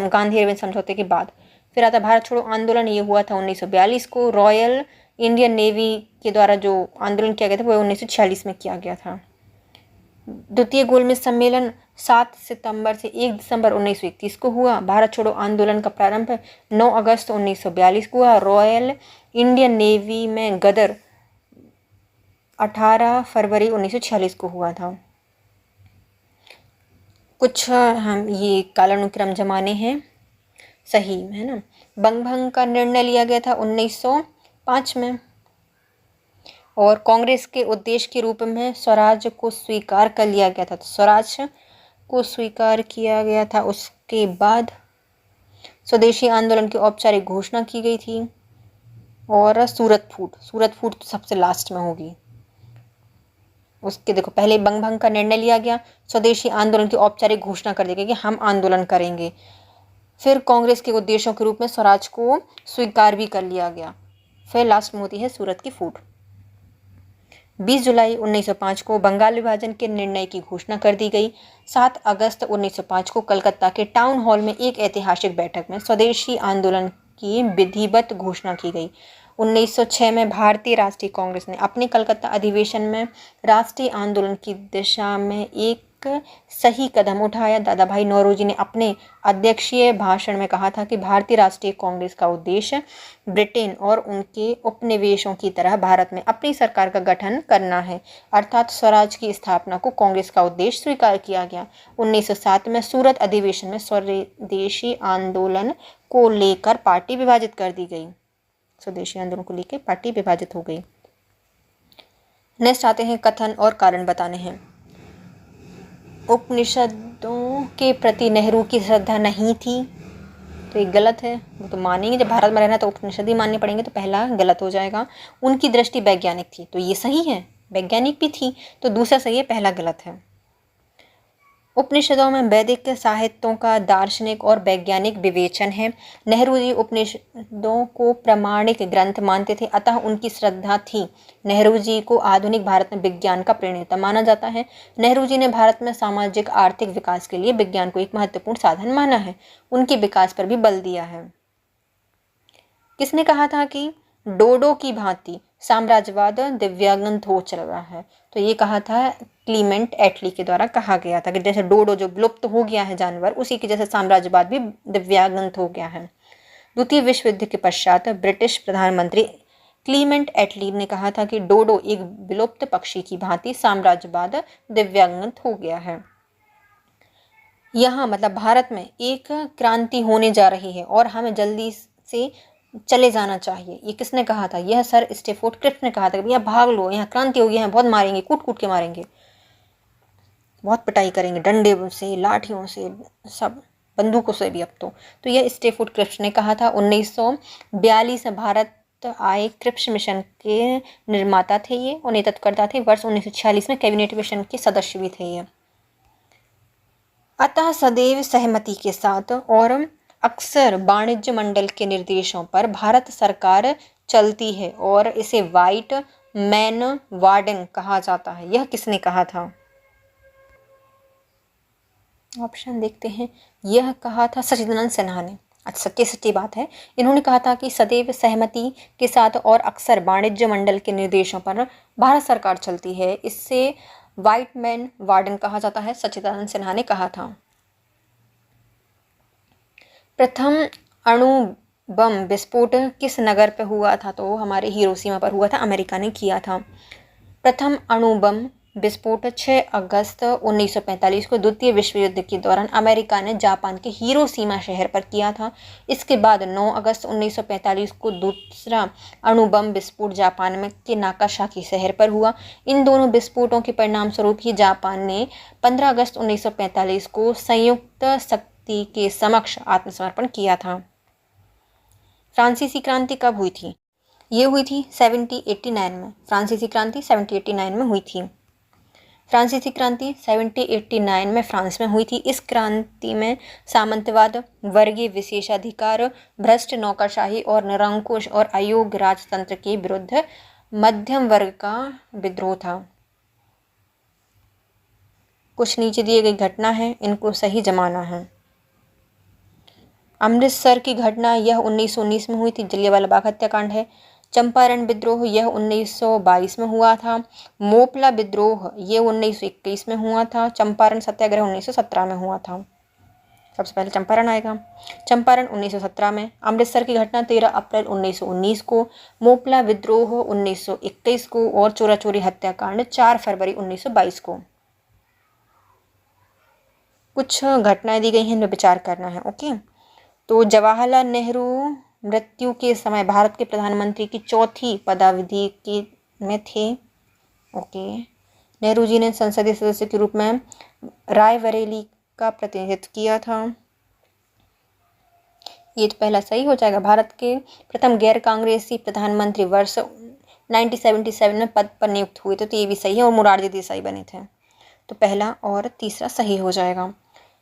गांधी इरविन समझौते के बाद। फिर आता भारत छोड़ो आंदोलन, ये हुआ था 1942 को। रॉयल इंडियन नेवी के द्वारा जो आंदोलन किया गया था वो 1946 में किया गया था। द्वितीय गोलमेज सम्मेलन 7 सितंबर से 1 दिसंबर 1931 को हुआ। भारत छोड़ो आंदोलन का प्रारंभ 9 अगस्त 1942 को हुआ। रॉयल इंडियन नेवी में गदर 18 फरवरी 1946 को हुआ था। कुछ हम ये कालानुक्रम जमाने हैं सही है ना। बंगभंग का निर्णय लिया गया था 1905 में। और कांग्रेस के उद्देश्य के रूप में स्वराज को स्वीकार कर लिया गया था। तो स्वराज को स्वीकार किया गया था। उसके बाद स्वदेशी आंदोलन की औपचारिक घोषणा की गई थी। और सूरत फूट तो सबसे लास्ट में होगी। उसके देखो पहले बंग भंग का निर्णय लिया गया, स्वदेशी आंदोलन की औपचारिक घोषणा कर दी गई कि हम आंदोलन करेंगे। फिर कांग्रेस के उद्देश्यों के रूप में स्वराज को स्वीकार भी कर लिया गया। फिर लास्ट में होती है सूरत की फूट। 20 जुलाई 1905 को बंगाल विभाजन के निर्णय की घोषणा कर दी गई। 7 अगस्त 1905 को कलकत्ता के टाउन हॉल में एक ऐतिहासिक बैठक में स्वदेशी आंदोलन की विधिवत घोषणा की गई। 1906 में भारतीय राष्ट्रीय कांग्रेस ने अपने कलकत्ता अधिवेशन में राष्ट्रीय आंदोलन की दिशा में एक सही कदम उठाया। दादा भाई नौरोजी ने अपने अध्यक्षीय भाषण में कहा था कि भारतीय राष्ट्रीय कांग्रेस का उद्देश्य ब्रिटेन और उनके उपनिवेशों की तरह भारत में अपनी सरकार का गठन करना है, अर्थात स्वराज की स्थापना को कांग्रेस का उद्देश्य स्वीकार किया गया। 1907 में सूरत अधिवेशन में स्वदेशी आंदोलन को लेकर पार्टी विभाजित कर दी गई। स्वदेशी आंदोलन को लेकर पार्टी विभाजित हो गई। नेक्स्ट आते हैं कथन और कारण बताने हैं। उपनिषदों के प्रति नेहरू की श्रद्धा नहीं थी, तो ये गलत है। वो तो मानेंगे, जब भारत में रहना तो उपनिषद ही मानने पड़ेंगे, तो पहला गलत हो जाएगा। उनकी दृष्टि वैज्ञानिक थी, तो ये सही है, वैज्ञानिक भी थी, तो दूसरा सही है, पहला गलत है। उपनिषदों में वैदिक साहित्यों का दार्शनिक और वैज्ञानिक विवेचन है। नेहरू जी उपनिषदों को प्रामाणिक ग्रंथ मानते थे, अतः उनकी श्रद्धा थी। नेहरू जी को आधुनिक भारत में विज्ञान का प्रणेता माना जाता है। नेहरू जी ने भारत में सामाजिक आर्थिक विकास के लिए विज्ञान को एक महत्वपूर्ण साधन माना है, उनके विकास पर भी बल दिया है। किसने कहा था कि डोडो की भांति साम्राज्यवाद दिव्यांगत हो चल रहा है? तो ये कहा था क्लीमेंट एटली के द्वारा कहा गया था कि जैसे डोडो जो विलुप्त हो गया है जानवर, उसी की जैसे साम्राज्यवाद भी दिव्यांगत हो गया है। द्वितीय विश्व युद्ध के पश्चात ब्रिटिश प्रधानमंत्री क्लीमेंट एटली ने कहा था कि डोडो एक विलुप्त पक्षी की भांति साम्राज्यवाद दिव्यांगत हो गया है। यहाँ मतलब भारत में एक क्रांति होने जा रही है और हमें जल्दी से चले जाना चाहिए। ये किसने कहा था? यह सर स्टैफोर्ड क्रिफ्ट ने कहा था कि भैया भाग लो, यहाँ क्रांति हो गई है, बहुत मारेंगे, कूट कूट के मारेंगे, बहुत पिटाई करेंगे, डंडे से, लाठियों से, सब बंदूकों से भी अब तो यह स्टैफोर्ड क्रिफ्ट ने कहा था। 1942 में भारत आए क्रिप्स मिशन के निर्माता थे ये और नेतृत्वकर्ता थे। वर्ष 1946 में कैबिनेट मिशन के सदस्य भी थे ये। अतः सदैव सहमति के साथ और अक्सर वाणिज्य मंडल के निर्देशों पर भारत सरकार चलती है और इसे व्हाइट मैन वार्डन कहा जाता है। यह किसने कहा था? ऑप्शन देखते हैं। यह कहा था सच्चिदानंद सिन्हा ने। अच्छा, सच्ची बात है। इन्होंने कहा था कि सदैव सहमति के साथ और अक्सर वाणिज्य मंडल के निर्देशों पर भारत सरकार चलती है, इससे व्हाइट मैन वार्डन कहा जाता है। सच्चिदानंद सिन्हा ने कहा था। प्रथम अणु बम विस्फोट किस नगर पर हुआ था? तो हमारे हिरोशिमा पर हुआ था, अमेरिका ने किया था। प्रथम अणु बम विस्फोट 6 अगस्त 1945 को द्वितीय विश्व युद्ध के दौरान अमेरिका ने जापान के हिरोशिमा शहर पर किया था। इसके बाद 9 अगस्त 1945 को दूसरा अणु बम विस्फोट जापान में के नागासाकी शहर पर हुआ। इन दोनों विस्फोटों के परिणाम स्वरूप ही जापान ने 15 अगस्त 1945 को संयुक्त शक्ति के समक्ष आत्मसमर्पण किया था। फ्रांसीसी क्रांति कब हुई थी? ये हुई थी 1789 में। फ्रांसीसी क्रांति 1789 में हुई थी। फ्रांसीसी क्रांति 1789 में फ्रांस में हुई थी। इस क्रांति में सामंतवाद, वर्गीय विशेषाधिकार, भ्रष्ट नौकरशाही और निरंकुश और अयोग्य राजतंत्र के विरुद्ध मध्यम वर्ग का विद्रोह था। कुछ नीचे दिए गई घटना है, इनको सही जमाना है। अमृतसर की घटना यह 1919 में हुई थी, जलियांवाला बाग हत्याकांड है। चंपारण विद्रोह यह 1922 में हुआ था। मोपला विद्रोह ये 1921 में हुआ था। चंपारण सत्याग्रह 1917 में हुआ था। सबसे पहले चंपारण आएगा। चंपारण 1917 में। अमृतसर की घटना 13 अप्रैल 1919 को। मोपला विद्रोह 1921 को और चोरा चोरी हत्याकांड 4 फरवरी 1922 को। कुछ घटनाएं दी गई हैं, इनमें विचार करना है। ओके, तो जवाहरलाल नेहरू मृत्यु के समय भारत के प्रधानमंत्री की चौथी पदावधि के में थे। ओके। नेहरू जी ने संसदीय सदस्य के रूप में रायबरेली का प्रतिनिधित्व किया था। ये तो पहला सही हो जाएगा। भारत के प्रथम गैर कांग्रेसी प्रधानमंत्री वर्ष 1977 में पद पर नियुक्त हुए थे, तो ये भी सही है, और मोरारजी देसाई बने थे। तो पहला और तीसरा सही हो जाएगा।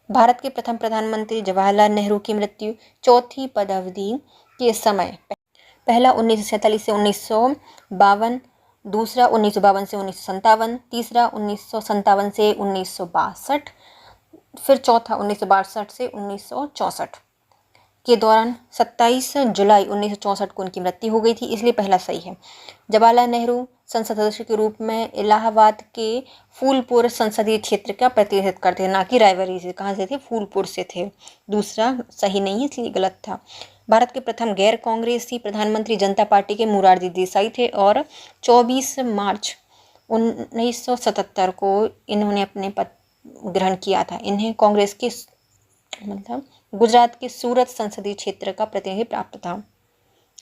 भारत के प्रथम प्रधानमंत्री जवाहरलाल नेहरू की मृत्यु चौथी पदावधि के समय, पहला 1947 से 1952, दूसरा 1952 से 1957, तीसरा 1957 से 1962, फिर चौथा 1962 से 1964 के दौरान 27 जुलाई 1964 को उनकी मृत्यु हो गई थी, इसलिए पहला सही है। जवाहरलाल नेहरू संसद सदस्य के रूप में इलाहाबाद के फूलपुर संसदीय क्षेत्र का प्रतिनिधित्व करते थे, ना कि रायबरेली से। कहाँ से थे? फूलपुर से थे। दूसरा सही नहीं है, इसलिए गलत था। भारत के प्रथम गैर कांग्रेसी प्रधानमंत्री जनता पार्टी के मोरारजी देसाई थे, और 24 मार्च 1977 को इन्होंने अपने पद ग्रहण किया था। इन्हें कांग्रेस के गुजरात के सूरत संसदीय क्षेत्र का प्रतिनिधि प्राप्त था।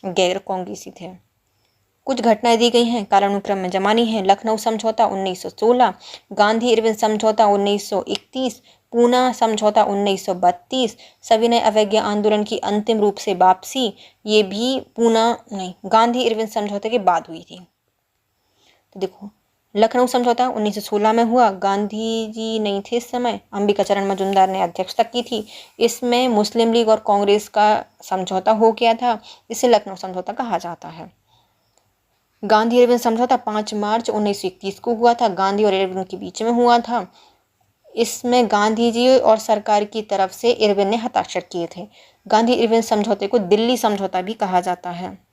गैर कांग्रेसी थे। कुछ घटनाएं दी गई हैं, कालानुक्रम में जमानी है। लखनऊ समझौता 1916, गांधी इरविन समझौता 1931, पूना समझौता 1932, सविनय अवज्ञा आंदोलन की अंतिम रूप से वापसी, ये भी गांधी इरविन समझौते के बाद हुई थी। तो देखो, लखनऊ समझौता 1916 में हुआ, गांधी जी नहीं थे इस समय, अंबिकाचरण मजूमदार ने अध्यक्षता की थी। इसमें मुस्लिम लीग और कांग्रेस का समझौता हो गया था, इसे लखनऊ समझौता कहा जाता है। गांधी इरविन समझौता 5 मार्च 1931 को हुआ था, गांधी और इरविन के बीच में हुआ था। इसमें गांधी जी और सरकार की तरफ से इरविन ने हस्ताक्षर किए थे। गांधी इरविन समझौते को दिल्ली समझौता भी कहा जाता है।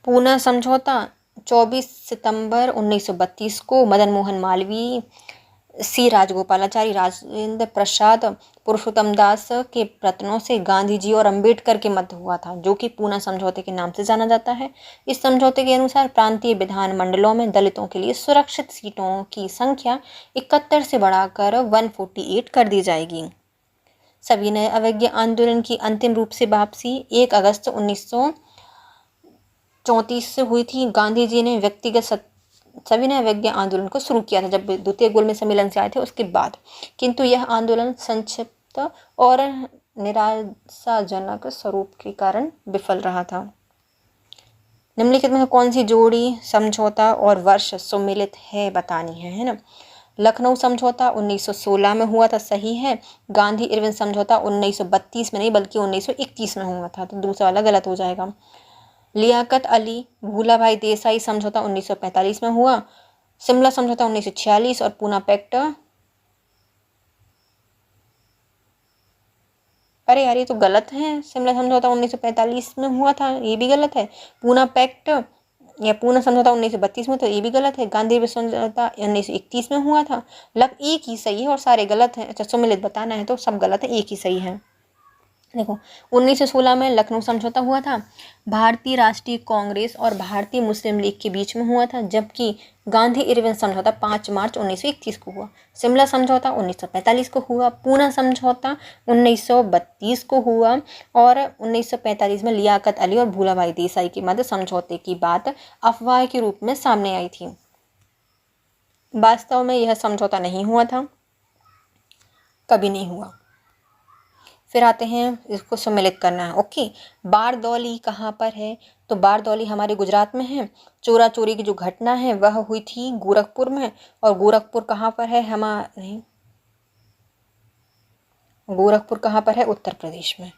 पूना समझौता 24 सितंबर 1932 को मदन मोहन मालवीय, सी राजगोपालाचारी, राजेंद्र प्रसाद, पुरुषोत्तम दास के प्रयत्नों से गांधी जी और अंबेडकर के मध्य हुआ था, जो कि पूना समझौते के नाम से जाना जाता है। इस समझौते के अनुसार प्रांतीय विधान मंडलों में दलितों के लिए सुरक्षित सीटों की संख्या 71 से बढ़ाकर 148 कर दी जाएगी। सविनय अवज्ञा आंदोलन की अंतिम रूप से वापसी 1 अगस्त 1934 से हुई थी। गांधी जी ने व्यक्तिगत सविनय अवज्ञा आंदोलन को शुरू किया था जब द्वितीय गोलमेज सम्मेलन से आए थे उसके बाद, किंतु यह आंदोलन संक्षिप्त और निराशाजनक स्वरूप के कारण विफल रहा था। निम्नलिखित में कौन सी जोड़ी समझौता और वर्ष सुमेलित है बतानी है ना। लखनऊ समझौता 1916 में हुआ था, सही है। गांधी इरविन समझौता 1932 में नहीं बल्कि 1931 में हुआ था, तो दूसरा वाला गलत हो जाएगा। लियाकत अली भूलाभाई देसाई समझौता 1945 में हुआ। शिमला समझौता 1946 और पूना पैक्ट, अरे यार ये तो गलत है। शिमला समझौता 1945 में हुआ था, ये भी गलत है। पूना पैक्ट या पूना समझौता 1932 में, तो ये भी गलत है। गांधी समझौता 1931 में हुआ था। लग एक ही सही है और सारे गलत हैं। अच्छा, सुमेलित बताना है तो सब गलत है, एक ही सही है। देखो, 1916 में लखनऊ समझौता हुआ था, भारतीय राष्ट्रीय कांग्रेस और भारतीय मुस्लिम लीग के बीच में हुआ था, जबकि गांधी इरविन समझौता 5 मार्च 1931 को हुआ। शिमला समझौता 1945 को हुआ। पूना समझौता 1932 को हुआ, और 1945 में लियाकत अली और भूलाभाई देसाई के मध्य समझौते की बात अफवाह के रूप में सामने आई थी। वास्तव में यह समझौता नहीं हुआ था, कभी नहीं हुआ। फिर आते हैं, इसको सम्मिलित करना है। ओके, बारदौली कहाँ पर है? तो बारदौली हमारे गुजरात में है। चोरा चोरी की जो घटना है वह हुई थी गोरखपुर में, और गोरखपुर कहाँ पर है? गोरखपुर कहाँ पर है? उत्तर प्रदेश में।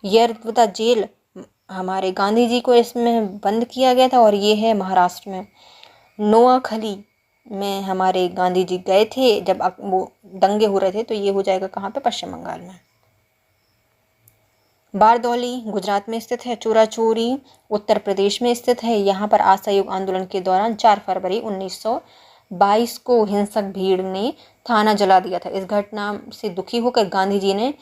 यरवदा जेल हमारे गांधी जी को इसमें बंद किया गया था, और ये है महाराष्ट्र में। नोआखली में हमारे गांधी जी गए थे जब वो दंगे हो रहे थे, तो ये हो जाएगा कहाँ पे? पश्चिम बंगाल में। बारदौली गुजरात में स्थित है। चोरा चोरी उत्तर प्रदेश में स्थित है। यहाँ पर असहयोग आंदोलन के दौरान 4 फरवरी 1922 को हिंसक भीड़ ने थाना जला दिया था। इस घटना से दुखी होकर गांधी जी ने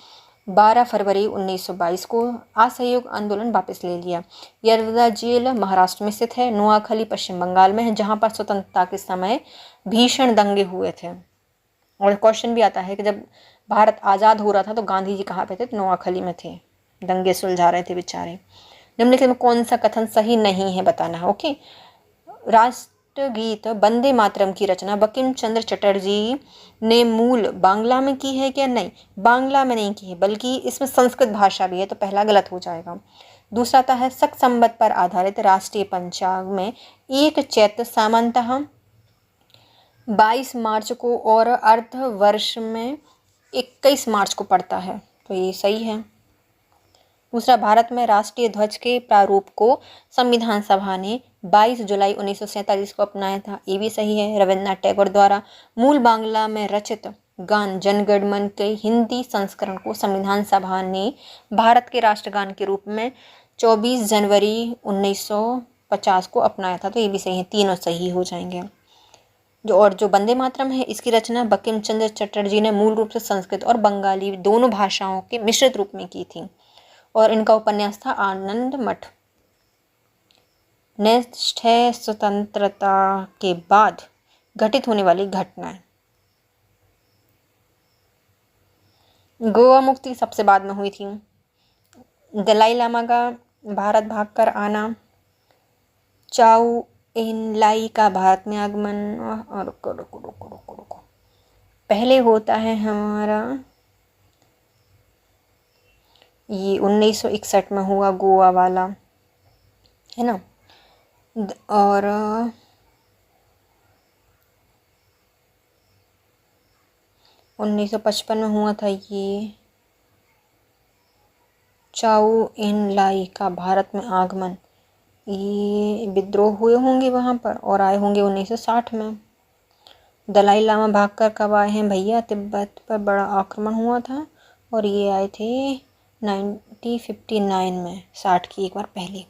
12 फरवरी 1922 को असहयोग आंदोलन वापस ले लिया। यरवदा जेल महाराष्ट्र में स्थित है। नोआखली पश्चिम बंगाल में है, जहाँ पर स्वतंत्रता के समय भीषण दंगे हुए थे। और क्वेश्चन भी आता है कि जब भारत आज़ाद हो रहा था तो गांधी जी कहाँ पे थे? तो नोआखली में थे, दंगे सुलझा रहे थे बेचारे। निम्नलिखित में कौन सा कथन सही नहीं है बताना है। ओके, राष्ट्रगीत वंदे मातरम की रचना बंकिम चंद्र चटर्जी ने मूल बांग्ला में की है क्या? नहीं, बांग्ला में नहीं की है, बल्कि इसमें संस्कृत भाषा भी है, तो पहला गलत हो जाएगा। दूसरा आता है शक संवत पर आधारित राष्ट्रीय पंचांग में एक चैत्र सामान्यतः 22 मार्च को और अर्थ वर्ष में 21 मार्च को पड़ता है, तो ये सही है। दूसरा, भारत में राष्ट्रीय ध्वज के प्रारूप को संविधान सभा ने 22 जुलाई 1947 को अपनाया था, ये भी सही है। रविन्द्रनाथ टैगोर द्वारा मूल बांग्ला में रचित गान जनगण मन के हिंदी संस्करण को संविधान सभा ने भारत के राष्ट्रगान के रूप में 24 जनवरी 1950 को अपनाया था, तो ये भी सही है। तीनों सही हो जाएंगे। जो वंदे मातरम है, इसकी रचना बंकिम चंद्र चटर्जी ने मूल रूप से संस्कृत और बंगाली दोनों भाषाओं के मिश्रित रूप में की थी, और इनका उपन्यास था आनंद मठ। निष्ठय स्वतंत्रता के बाद घटित होने वाली घटनाएं। गोवा मुक्ति सबसे बाद में हुई थी। दलाई लामा का भारत भागकर आना, चाउ एन लाई का भारत में आगमन, और रुको पहले होता है हमारा ये 1961 में हुआ गोवा वाला, है ना, और 1955 में हुआ था ये चाउ एन लाई का भारत में आगमन। ये विद्रोह हुए होंगे वहाँ पर और आए होंगे 1960 में। दलाई लामा भागकर कब आए हैं भैया? तिब्बत पर बड़ा आक्रमण हुआ था और ये आए थे 1959 में, 60 की एक बार पहले।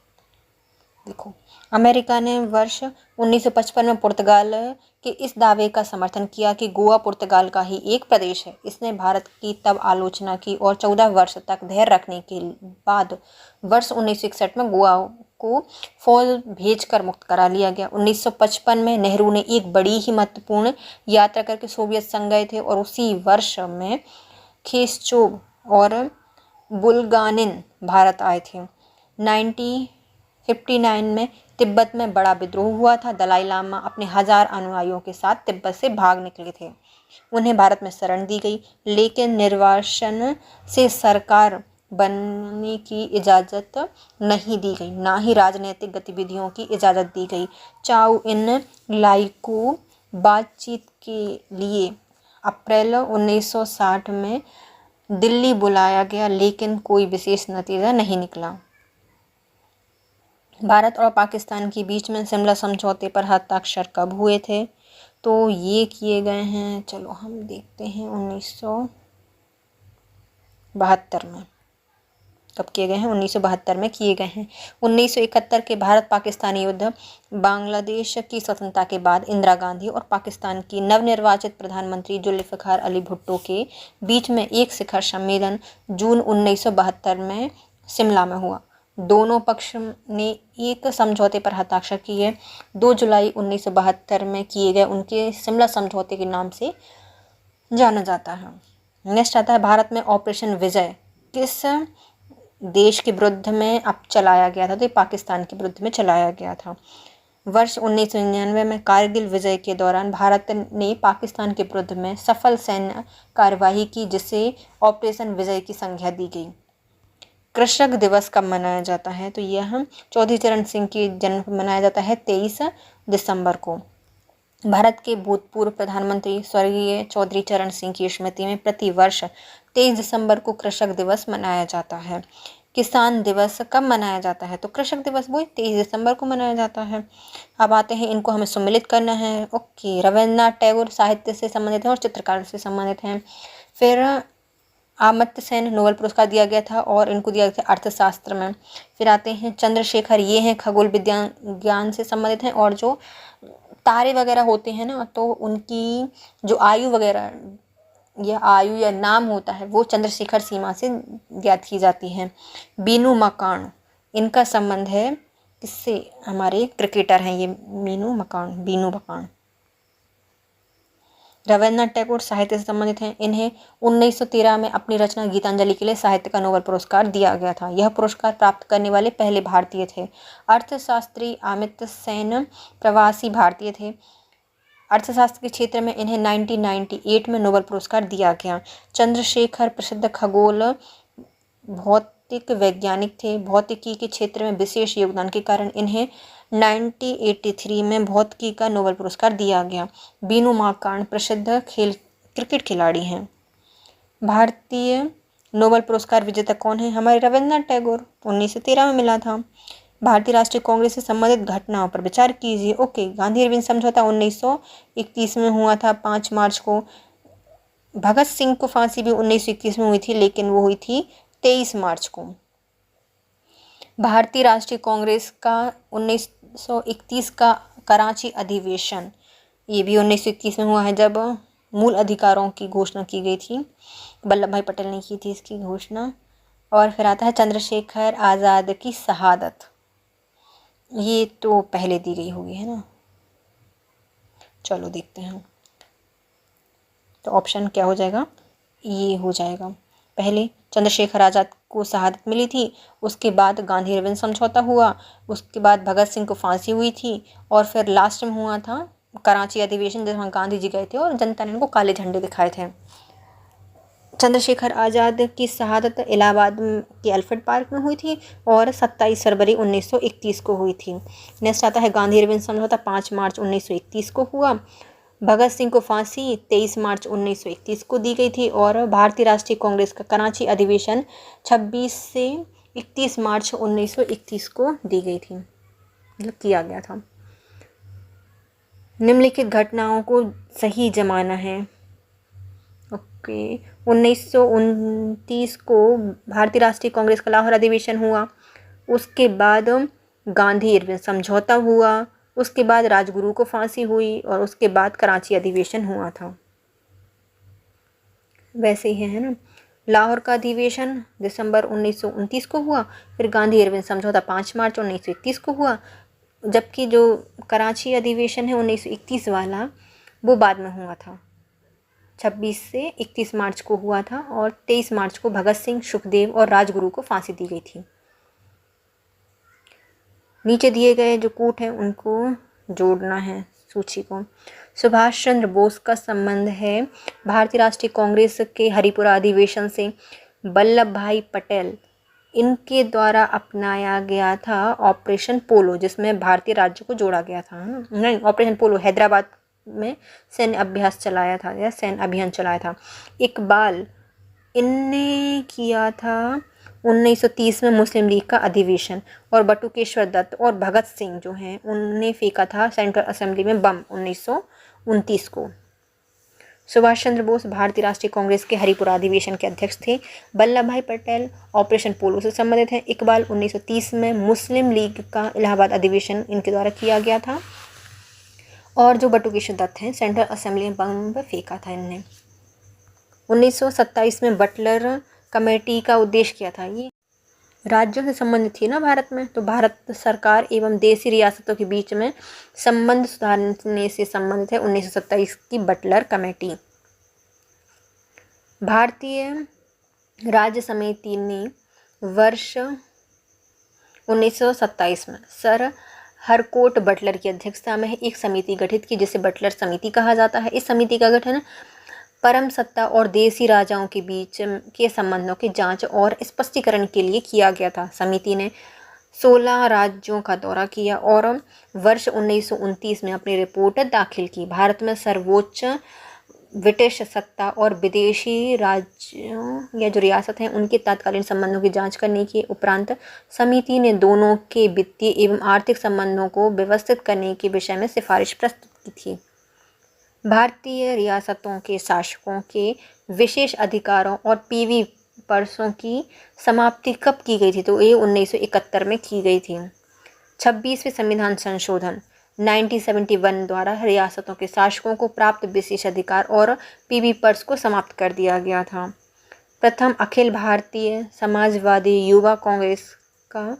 देखो, अमेरिका ने वर्ष 1955 में पुर्तगाल के इस दावे का समर्थन किया कि गोवा पुर्तगाल का ही एक प्रदेश है। इसने भारत की तब आलोचना की और 14 वर्ष तक धैर्य रखने के बाद वर्ष 1961 में गोवा को फौज भेजकर मुक्त करा लिया गया। 1955 में नेहरू ने एक बड़ी ही महत्वपूर्ण यात्रा करके सोवियत संघ गए थे और उसी वर्ष में ख्रुश्चोव और बुल्गानिन भारत आए थे। 1959 में तिब्बत में बड़ा विद्रोह हुआ था। दलाई लामा अपने 1000 अनुयायियों के साथ तिब्बत से भाग निकले थे। उन्हें भारत में शरण दी गई, लेकिन निर्वासन से सरकार बनने की इजाज़त नहीं दी गई, ना ही राजनीतिक गतिविधियों की इजाज़त दी गई। चाउ इन लाई को बातचीत के लिए अप्रैल 1960 में दिल्ली बुलाया गया, लेकिन कोई विशेष नतीजा नहीं निकला। भारत और पाकिस्तान के बीच में शिमला समझौते पर हस्ताक्षर कब हुए थे? तो ये किए गए हैं, चलो हम देखते हैं, 1972 में। कब किए गए हैं? 1972 में किए गए हैं। 1971 के भारत पाकिस्तान युद्ध, बांग्लादेश की स्वतंत्रता के बाद इंदिरा गांधी और पाकिस्तान की नवनिर्वाचित प्रधानमंत्री जुल्फ़िकार अली भुट्टो के बीच में एक शिखर सम्मेलन जून 1972 में शिमला में हुआ। दोनों पक्ष ने एक समझौते पर हस्ताक्षर किए। 2 जुलाई 1972 में किए गए उनके शिमला समझौते के नाम से जाना जाता है। नेक्स्ट आता है, भारत में ऑपरेशन विजय किस देश के विरुद्ध में अब चलाया गया था? तो पाकिस्तान के विरुद्ध में चलाया गया था। वर्ष 1999 में कारगिल विजय के दौरान भारत ने पाकिस्तान के विरुद्ध में सफल सैन्य कार्यवाही की, जिसे ऑपरेशन विजय की संज्ञा दी गई। कृषक दिवस कब मनाया जाता है? तो यह चौधरी चरण सिंह के जन्म मनाया जाता है 23 दिसंबर को। भारत के भूतपूर्व प्रधानमंत्री स्वर्गीय चौधरी चरण सिंह की स्मृति में प्रतिवर्ष 23 दिसंबर को कृषक दिवस मनाया जाता है। किसान दिवस कब मनाया जाता है? तो कृषक दिवस वो 23 दिसंबर को मनाया जाता है। अब आते हैं, इनको हमें सम्मिलित करना है। ओके, रविन्द्रनाथ टैगोर साहित्य से संबंधित हैं और चित्रकार से संबंधित हैं। फिर अमर्त्य सेन नोबेल पुरस्कार दिया गया था और इनको दिया गया था अर्थशास्त्र में। फिर आते हैं चंद्रशेखर, ये हैं खगोल विज्ञान से संबंधित हैं, और जो तारे वगैरह होते हैं ना, तो उनकी जो आयु वगैरह या आयु या नाम होता है वो चंद्रशेखर सीमा से ज्ञात की जाती है। बीनू मकान, इनका संबंध है किससे? हमारे क्रिकेटर हैं ये बीनू मकान। रविन्द्रनाथ टैगोर साहित्य से संबंधित हैं। इन्हें 1913 में अपनी रचना गीतांजलि के लिए साहित्य का नोबेल पुरस्कार दिया गया था। यह पुरस्कार प्राप्त करने वाले पहले भारतीय थे। अर्थशास्त्री अमित सेन प्रवासी भारतीय थे। अर्थशास्त्र के क्षेत्र में इन्हें 1998 में नोबेल पुरस्कार दिया गया। चंद्रशेखर प्रसिद्ध खगोल भौतिक वैज्ञानिक थे। भौतिकी के क्षेत्र में विशेष योगदान के कारण इन्हें 1983 में भौतिकी का नोबेल पुरस्कार दिया गया। बीनू मार्कंड प्रसिद्ध क्रिकेट खिलाड़ी हैं। भारतीय नोबेल पुरस्कार विजेता कौन है? हमारे रविन्द्रनाथ टैगोर, 1913 में मिला था। भारतीय राष्ट्रीय कांग्रेस से संबंधित घटनाओं पर विचार कीजिए। ओके, गांधी इरविन समझौता 1931 में हुआ था 5 मार्च को। भगत सिंह को फांसी भी 1921 में हुई थी, लेकिन वो हुई थी 23 मार्च को। भारतीय राष्ट्रीय कांग्रेस का 1931 का कराची अधिवेशन, ये भी 1921 में हुआ है, जब मूल अधिकारों की घोषणा की गई थी। वल्लभ भाई पटेल ने की थी इसकी घोषणा। और फिर आता है चंद्रशेखर आज़ाद की शहादत, ये तो पहले दी गई होगी, है ना। चलो देखते हैं, तो ऑप्शन क्या हो जाएगा? ये हो जाएगा। पहले चंद्रशेखर आज़ाद को शहादत मिली थी, उसके बाद गांधी इरविन समझौता हुआ, उसके बाद भगत सिंह को फांसी हुई थी, और फिर लास्ट में हुआ था कराची अधिवेशन, जिसमें गांधी जी गए थे और जनता ने उनको काले झंडे दिखाए थे। चंद्रशेखर आज़ाद की शहादत इलाहाबाद के एलिफेंट पार्क में हुई थी और 27 फरवरी 1931 को हुई थी। नेक्स्ट आता है गांधी इरविन समझौता 5 मार्च 1931 को हुआ। भगत सिंह को फांसी 23 मार्च 1931 को दी गई थी। और भारतीय राष्ट्रीय कांग्रेस का कराची अधिवेशन 26 से 31 मार्च 1931 को दी गई थी, मतलब किया गया था। निम्नलिखित घटनाओं को सही जमाना है। ओके, 1929 को भारतीय राष्ट्रीय कांग्रेस का लाहौर अधिवेशन हुआ, उसके बाद गांधी इरविन समझौता हुआ, उसके बाद राजगुरु को फांसी हुई, और उसके बाद कराची अधिवेशन हुआ था। वैसे ही है ना। लाहौर का अधिवेशन दिसंबर 1929 को हुआ, फिर गांधी इरविन समझौता 5 मार्च 1931 को हुआ, जबकि जो कराची अधिवेशन है 1931 वाला, वो बाद में हुआ था, 26 से 31 मार्च को हुआ था, और 23 मार्च को भगत सिंह, सुखदेव और राजगुरु को फांसी दी गई थी। नीचे दिए गए जो कूट हैं उनको जोड़ना है सूची को। सुभाष चंद्र बोस का संबंध है भारतीय राष्ट्रीय कांग्रेस के हरिपुरा अधिवेशन से। वल्लभ भाई पटेल, इनके द्वारा अपनाया गया था ऑपरेशन पोलो, जिसमें भारतीय राज्य को जोड़ा गया था। नहीं, ऑपरेशन पोलो हैदराबाद में सैन्य अभ्यास चलाया था या सैन्य अभियान चलाया था। इकबाल, इनने किया था 1930 में मुस्लिम लीग का अधिवेशन। और बटुकेश्वर दत्त और भगत सिंह जो हैं, उनने फेंका था सेंट्रल असेंबली में बम 1929 को। सुभाष चंद्र बोस भारतीय राष्ट्रीय कांग्रेस के हरिपुरा अधिवेशन के अध्यक्ष थे। वल्लभ भाई पटेल ऑपरेशन पोलो से संबंधित हैं। इकबाल 1930 में मुस्लिम लीग का इलाहाबाद अधिवेशन इनके द्वारा किया गया था। और जो बटुकेश्वर दत्त हैं, सेंट्रल असेंबली में बम फेंका था इनने। 1927 में बटलर कमेटी का उद्देश्य क्या था? ये राज्यों से संबंधित थी ना भारत में, तो भारत सरकार एवं देशी रियासतों के बीच में संबंध सुधारने से संबंधित है 1927 की बटलर कमेटी। भारतीय राज्य समिति ने वर्ष 1927 में सर हरकोट बटलर की अध्यक्षता में एक समिति गठित की, जिसे बटलर समिति कहा जाता है। इस समिति का गठन परम सत्ता और देसी राजाओं के बीच के संबंधों की जांच और स्पष्टीकरण के लिए किया गया था। समिति ने 16 राज्यों का दौरा किया और वर्ष 1929 में अपनी रिपोर्ट दाखिल की। भारत में सर्वोच्च ब्रिटिश सत्ता और विदेशी राज्यों या जो रियासत हैं उनके तत्कालीन संबंधों की जांच करने के उपरांत समिति ने दोनों के वित्तीय एवं आर्थिक संबंधों को व्यवस्थित करने के विषय में सिफारिश प्रस्तुत की थी। भारतीय रियासतों के शासकों के विशेष अधिकारों और पीवी पर्सों की समाप्ति कब की गई थी? तो ये 1971 में की गई थी। 26वें संविधान संशोधन 1971 द्वारा रियासतों के शासकों को प्राप्त विशेष अधिकार और पीवी पर्स को समाप्त कर दिया गया था। प्रथम अखिल भारतीय समाजवादी युवा कांग्रेस का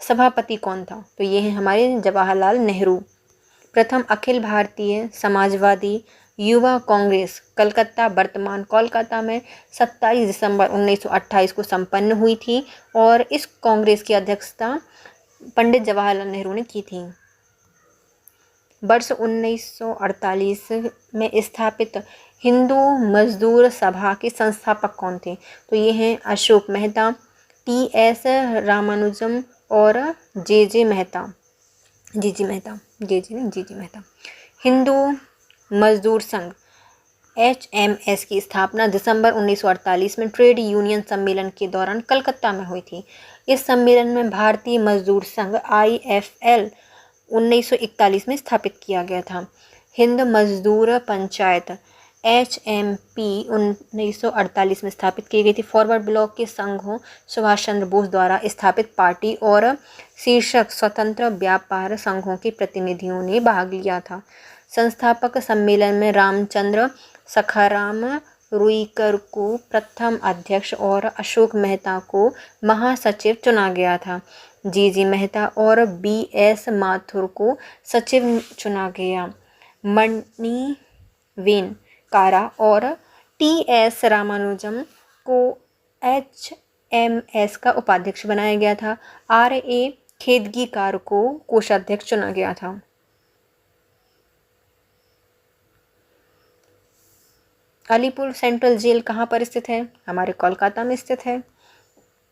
सभापति कौन था? तो ये हैं हमारे जवाहरलाल नेहरू। प्रथम अखिल भारतीय समाजवादी युवा कांग्रेस कलकत्ता वर्तमान कोलकाता में 27 दिसंबर 1928 को संपन्न हुई थी और इस कांग्रेस की अध्यक्षता पंडित जवाहरलाल नेहरू ने की थी। वर्ष 1948 में स्थापित हिंदू मजदूर सभा के संस्थापक कौन थे? तो ये हैं अशोक मेहता, टी.एस. रामानुजम और जे.जे. मेहता। हिंदू मजदूर संघ HMS की स्थापना दिसंबर 1948 में ट्रेड यूनियन सम्मेलन के दौरान कलकत्ता में हुई थी। इस सम्मेलन में भारतीय मजदूर संघ IFL 1941 में स्थापित किया गया था। हिंद मजदूर पंचायत HMP 1948 में स्थापित की गई थी। फॉरवर्ड ब्लॉक के संघों सुभाष चंद्र बोस द्वारा स्थापित पार्टी और शीर्षक स्वतंत्र व्यापार संघों के प्रतिनिधियों ने भाग लिया था। संस्थापक सम्मेलन में रामचंद्र सखाराम रुईकर को प्रथम अध्यक्ष और अशोक मेहता को महासचिव चुना गया था। जी मेहता और BS माथुर को सचिव चुना गया। मणिवेन कारा और TS रामानुजम को HMS का उपाध्यक्ष बनाया गया था। RA खेदगीकार को कोषाध्यक्ष चुना गया था। अलीपुर सेंट्रल जेल कहाँ पर स्थित है? हमारे कोलकाता में स्थित है।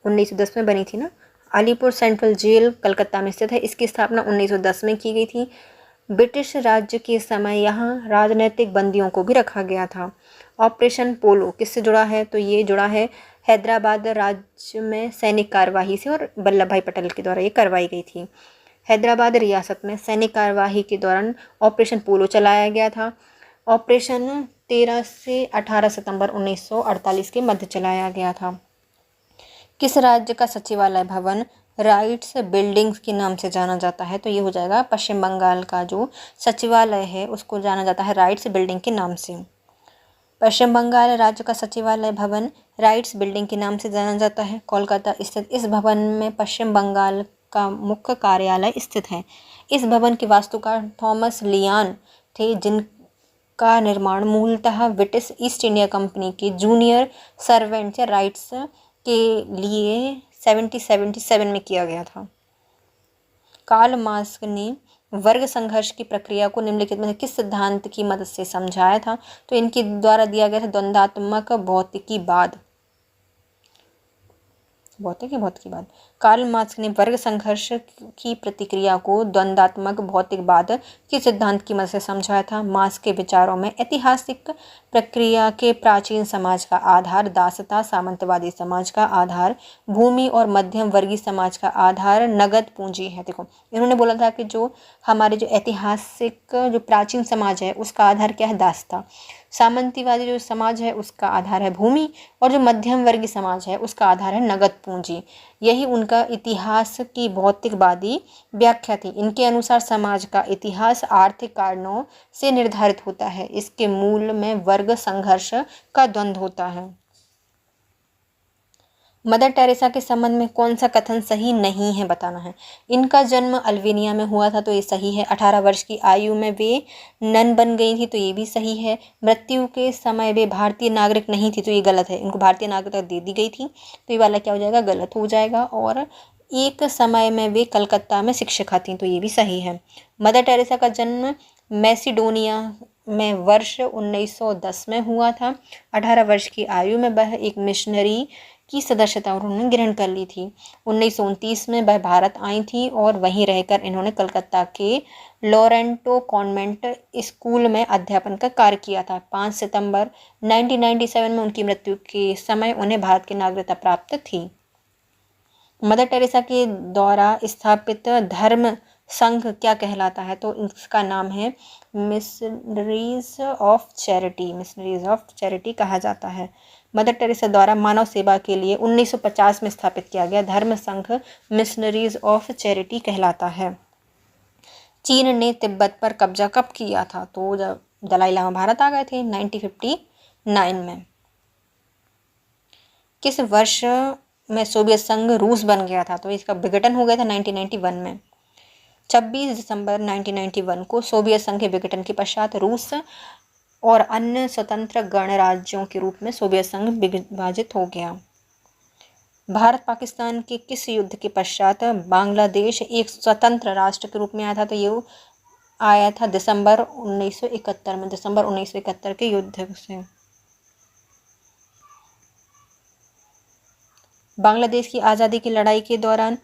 1910 में बनी थी ना। अलीपुर सेंट्रल जेल कलकत्ता में स्थित है। इसकी स्थापना 1910 में की गई थी। ब्रिटिश राज्य के समय यहाँ राजनैतिक बंदियों को भी रखा गया था। ऑपरेशन पोलो किससे जुड़ा है? तो ये जुड़ा है हैदराबाद राज्य में सैनिक कार्यवाही से और वल्लभ भाई पटेल के द्वारा ये करवाई गई थी। हैदराबाद रियासत में सैनिक कार्यवाही के दौरान ऑपरेशन पोलो चलाया गया था। ऑपरेशन 13 से 18 सितंबर 1948 के मध्य चलाया गया था। किस राज्य का सचिवालय भवन राइट्स बिल्डिंग्स के नाम से जाना जाता है? तो ये हो जाएगा पश्चिम बंगाल का जो सचिवालय है उसको जाना जाता है राइट्स बिल्डिंग के नाम से। पश्चिम बंगाल राज्य का सचिवालय भवन राइट्स बिल्डिंग के नाम से जाना जाता है। कोलकाता स्थित इस भवन में पश्चिम बंगाल का मुख्य कार्यालय स्थित है। इस भवन के वास्तुकार थॉमस लियान थे, जिनका निर्माण मूलतः ब्रिटिश ईस्ट इंडिया कंपनी के जूनियर सर्वेंट्स या राइट्स के लिए 1777 में किया गया था। कार्ल मार्क्स ने वर्ग संघर्ष की प्रक्रिया को निम्नलिखित में किस सिद्धांत की मदद से समझाया था? तो इनके द्वारा दिया गया था द्वंद्वात्मक भौतिकीवाद। कार्ल मार्क्स ने वर्ग संघर्ष की प्रतिक्रिया को द्वंद्वात्मक भौतिकवाद के सिद्धांत की मदद से समझाया था। मार्क्स के विचारों में ऐतिहासिक प्रक्रिया के प्राचीन समाज का आधार दासता, सामंतवादी समाज का आधार भूमि और मध्यम वर्गीय समाज का आधार नगद पूंजी है। देखो इन्होंने बोला था कि जो हमारे जो ऐतिहासिक जो प्राचीन समाज है उसका आधार क्या है? दासता। सामंतवादी जो समाज है उसका आधार है भूमि और जो मध्यम वर्गीय समाज है उसका आधार है नगद पूंजी। यही उनका इतिहास की भौतिकवादी व्याख्या थी। इनके अनुसार समाज का इतिहास आर्थिक कारणों से निर्धारित होता है। इसके मूल में वर्ग संघर्ष का द्वंद्व होता है। मदर टेरेसा के संबंध में कौन सा कथन सही नहीं है बताना है। इनका जन्म अल्वेनिया में हुआ था तो ये सही है। 18 वर्ष की आयु में वे नन बन गई थी तो ये भी सही है। मृत्यु के समय वे भारतीय नागरिक नहीं थी तो ये गलत है। इनको भारतीय नागरिकता दे दी गई थी तो ये वाला क्या हो जाएगा? गलत हो जाएगा। और एक समय में वे कलकत्ता में शिक्षिका थी तो ये भी सही है। मदर टेरेसा का जन्म मैसिडोनिया में वर्ष 1910 में हुआ था। 18 वर्ष की आयु में वह एक मिशनरी की सदस्यता उन्होंने ग्रहण कर ली थी। 1929 में वह भारत आई थी और वहीं रहकर इन्होंने कलकत्ता के लॉरेंटो कॉन्वेंट स्कूल में अध्यापन का कार्य किया था। 5 सितंबर 1997 में उनकी मृत्यु के समय उन्हें भारत की नागरिकता प्राप्त थी। मदर टेरेसा के द्वारा स्थापित धर्म संघ क्या कहलाता है? तो इसका नाम है मिशनरीज ऑफ चैरिटी कहा जाता है। मदर टेरेसा द्वारा मानव सेवा के लिए 1950 में स्थापित किया गया धर्म संघ मिशनरीज ऑफ चैरिटी कहलाता है। चीन ने तिब्बत पर कब्जा कब किया था? तो जब दलाई लामा भारत आ गए थे 1959 में। किस वर्ष में सोवियत संघ रूस बन गया था? तो इसका विघटन हो गया था 1991 में। 26 दिसंबर 1991 को सोवियत संघ के विघटन के पश्चात रूस और अन्य स्वतंत्र गणराज्यों के रूप में सोवियत संघ विभाजित हो गया। भारत पाकिस्तान के किस युद्ध के पश्चात बांग्लादेश एक स्वतंत्र राष्ट्र के रूप में आया था? तो ये आया था दिसंबर 1971 में, दिसंबर 1971 के युद्ध से। बांग्लादेश की आज़ादी की लड़ाई के दौरान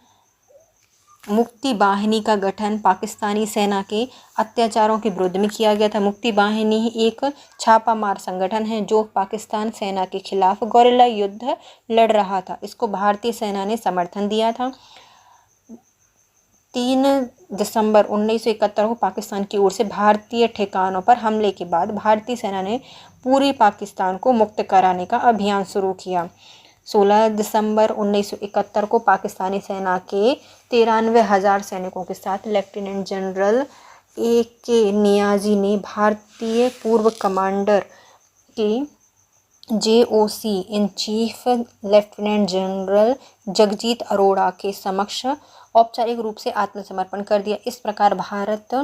मुक्ति बाहिनी का गठन पाकिस्तानी सेना के अत्याचारों के विरुद्ध में किया गया था। मुक्ति बाहिनी एक छापामार संगठन है जो पाकिस्तान सेना के खिलाफ गोरिल्ला युद्ध लड़ रहा था। इसको भारतीय सेना ने समर्थन दिया था। 3 दिसंबर 1971 को पाकिस्तान की ओर से भारतीय ठिकानों पर हमले के बाद भारतीय सेना ने पूरी पाकिस्तान को मुक्त कराने का अभियान शुरू किया। 16 दिसंबर 1971 को पाकिस्तानी सेना के 93,000 सैनिकों के साथ लेफ्टिनेंट जनरल A.K. नियाज़ी ने भारतीय पूर्व कमांडर के JOC in chief lieutenant general Jagjit Arora के समक्ष औपचारिक रूप से आत्मसमर्पण कर दिया। इस प्रकार भारत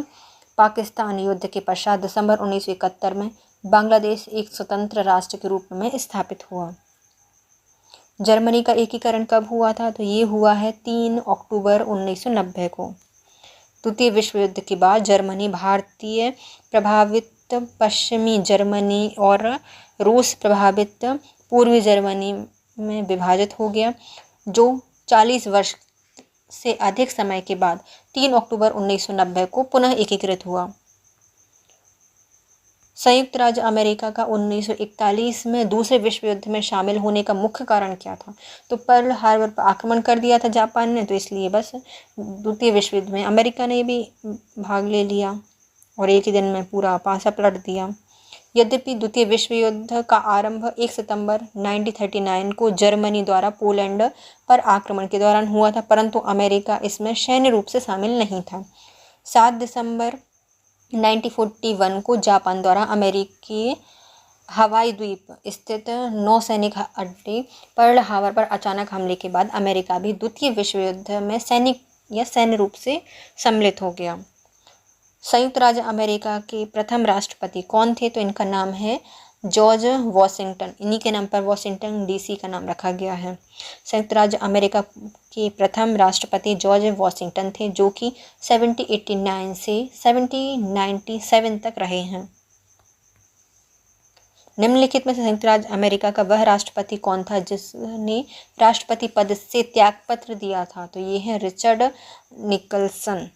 पाकिस्तान युद्ध के पश्चात दिसंबर 1971 में बांग्लादेश एक स्वतंत्र राष्ट्र के रूप में स्थापित हुआ। जर्मनी का एकीकरण कब हुआ था? तो ये हुआ है 3 अक्टूबर 1990 को। द्वितीय विश्व युद्ध के बाद जर्मनी भारतीय प्रभावित पश्चिमी जर्मनी और रूस प्रभावित पूर्वी जर्मनी में विभाजित हो गया, जो 40 वर्ष से अधिक समय के बाद 3 अक्टूबर 1990 को पुनः एकीकृत हुआ। संयुक्त राज्य अमेरिका का 1941 में दूसरे विश्व युद्ध में शामिल होने का मुख्य कारण क्या था? तो पर्ल हार्बर पर आक्रमण कर दिया था जापान ने, तो इसलिए बस द्वितीय विश्व युद्ध में अमेरिका ने भी भाग ले लिया और एक ही दिन में पूरा पासा पलट दिया। यद्यपि द्वितीय विश्व युद्ध का आरंभ 1 सितंबर 1939 को जर्मनी द्वारा पोलैंड पर आक्रमण के दौरान हुआ था, परंतु अमेरिका इसमें सैन्य रूप से शामिल नहीं था। 7 दिसंबर 1941 को जापान द्वारा अमेरिकी हवाई द्वीप स्थित नौसैनिक अड्डे पर्ल हार्बर पर अचानक हमले के बाद अमेरिका भी द्वितीय विश्व युद्ध में सैन्य रूप से सम्मिलित हो गया। संयुक्त राज्य अमेरिका के प्रथम राष्ट्रपति कौन थे? तो इनका नाम है जॉर्ज वॉशिंगटन। इन्हीं के नाम पर वॉशिंगटन DC का नाम रखा गया है। संयुक्त राज्य अमेरिका के प्रथम राष्ट्रपति जॉर्ज वॉशिंगटन थे, जो कि 1789 से 1797 तक रहे हैं। निम्नलिखित में से संयुक्त राज्य अमेरिका का वह राष्ट्रपति कौन था जिसने राष्ट्रपति पद से त्यागपत्र दिया था? तो ये है रिचर्ड निकल्सन।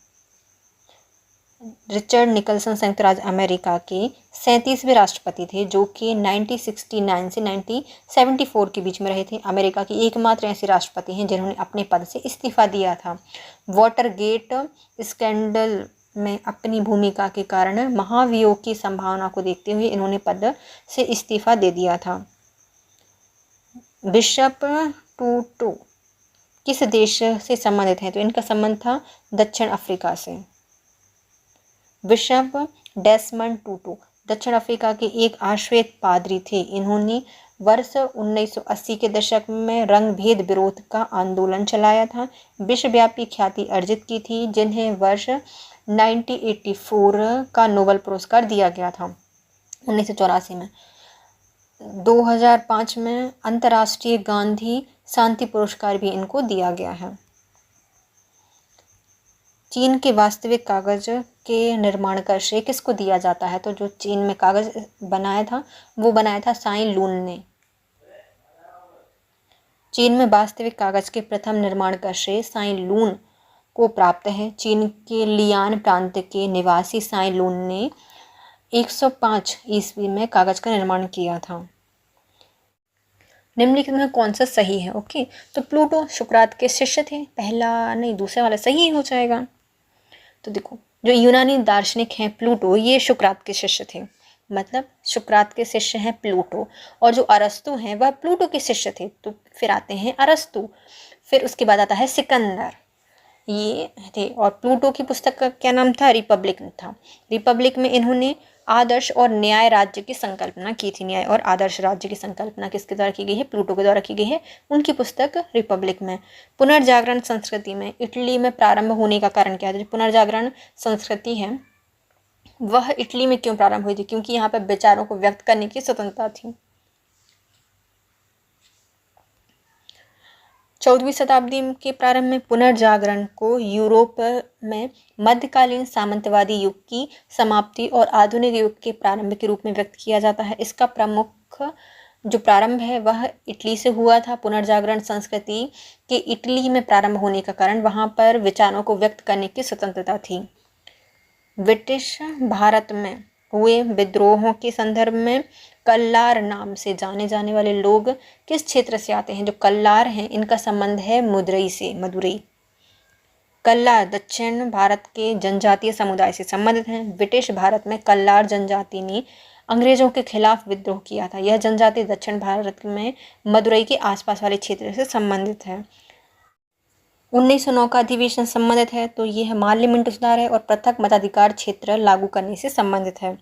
रिचर्ड निकल्सन संयुक्त राज्य अमेरिका के 37वें राष्ट्रपति थे, जो कि 1969 से 1974 के बीच में रहे थे। अमेरिका की एकमात्र ऐसे राष्ट्रपति हैं जिन्होंने अपने पद से इस्तीफा दिया था। वाटरगेट स्कैंडल में अपनी भूमिका के कारण महाभियोग की संभावना को देखते हुए इन्होंने पद से इस्तीफा दे दिया था। बिशप टूटू किस देश से संबंधित हैं? तो इनका संबंध था दक्षिण अफ्रीका से। बिशप डेसमंड टूटू दक्षिण अफ्रीका के एक आश्वेत पादरी थे। इन्होंने वर्ष 1980 के दशक में रंगभेद विरोध का आंदोलन चलाया था, विश्वव्यापी ख्याति अर्जित की थी, जिन्हें वर्ष 1984 का नोबेल पुरस्कार दिया गया था 1984 में। 2005 में अंतर्राष्ट्रीय गांधी शांति पुरस्कार भी इनको दिया गया है। चीन के वास्तविक कागज के निर्माण का श्रेय किसको दिया जाता है? तो जो चीन में कागज बनाया था वो बनाया था साई लून ने। चीन में वास्तविक कागज के प्रथम निर्माण का श्रेय साई लून को प्राप्त है। चीन के लियान प्रांत के निवासी साई लून ने 105 ईस्वी में कागज का निर्माण किया था। निम्नलिखित में कौन सा सही है? ओके, तो प्लूटो सुकरात के शिष्य थे। पहला नहीं, दूसरा वाला सही हो जाएगा। तो देखो, जो यूनानी दार्शनिक हैं प्लूटो, ये सुकरात के शिष्य थे, मतलब सुकरात के शिष्य हैं प्लूटो। और जो अरस्तु हैं वह प्लूटो के शिष्य थे। तो फिर आते हैं अरस्तु, फिर उसके बाद आता है सिकंदर, ये थे। और प्लूटो की पुस्तक का क्या नाम था? रिपब्लिक था। रिपब्लिक में इन्होंने आदर्श और न्याय राज्य की संकल्पना की थी। न्याय और आदर्श राज्य की संकल्पना किसके द्वारा की गई है? प्लूटो के द्वारा की गई है, उनकी पुस्तक रिपब्लिक में। पुनर्जागरण संस्कृति में इटली में प्रारंभ होने का कारण क्या है? जो पुनर्जागरण संस्कृति है वह इटली में क्यों प्रारंभ हुई थी? क्योंकि यहाँ पर विचारों को व्यक्त करने की स्वतंत्रता थी। 14वीं शताब्दी के प्रारंभ में पुनर्जागरण को यूरोप में मध्यकालीन सामंतवादी युग की समाप्ति और आधुनिक युग के प्रारंभ के रूप में व्यक्त किया जाता है। इसका प्रमुख जो प्रारंभ है वह इटली से हुआ था। पुनर्जागरण संस्कृति के इटली में प्रारंभ होने का कारण वहाँ पर विचारों को व्यक्त करने की स्वतंत्रता थी। ब्रिटिश भारत में हुए विद्रोहों के संदर्भ में कल्लार नाम से जाने जाने वाले लोग किस क्षेत्र से आते हैं? जो कल्लार हैं इनका संबंध है मदुरई से। मदुरई कल्लार दक्षिण भारत के जनजातीय समुदाय से संबंधित हैं। ब्रिटिश भारत में कल्लार जनजाति ने अंग्रेजों के खिलाफ विद्रोह किया था। यह जनजाति दक्षिण भारत में मदुरई के आसपास वाले क्षेत्र से संबंधित है। 1909 का अधिवेशन संबंधित है, तो यह माल्य मिंट सुधार है और पृथक मताधिकार क्षेत्र लागू करने से संबंधित है।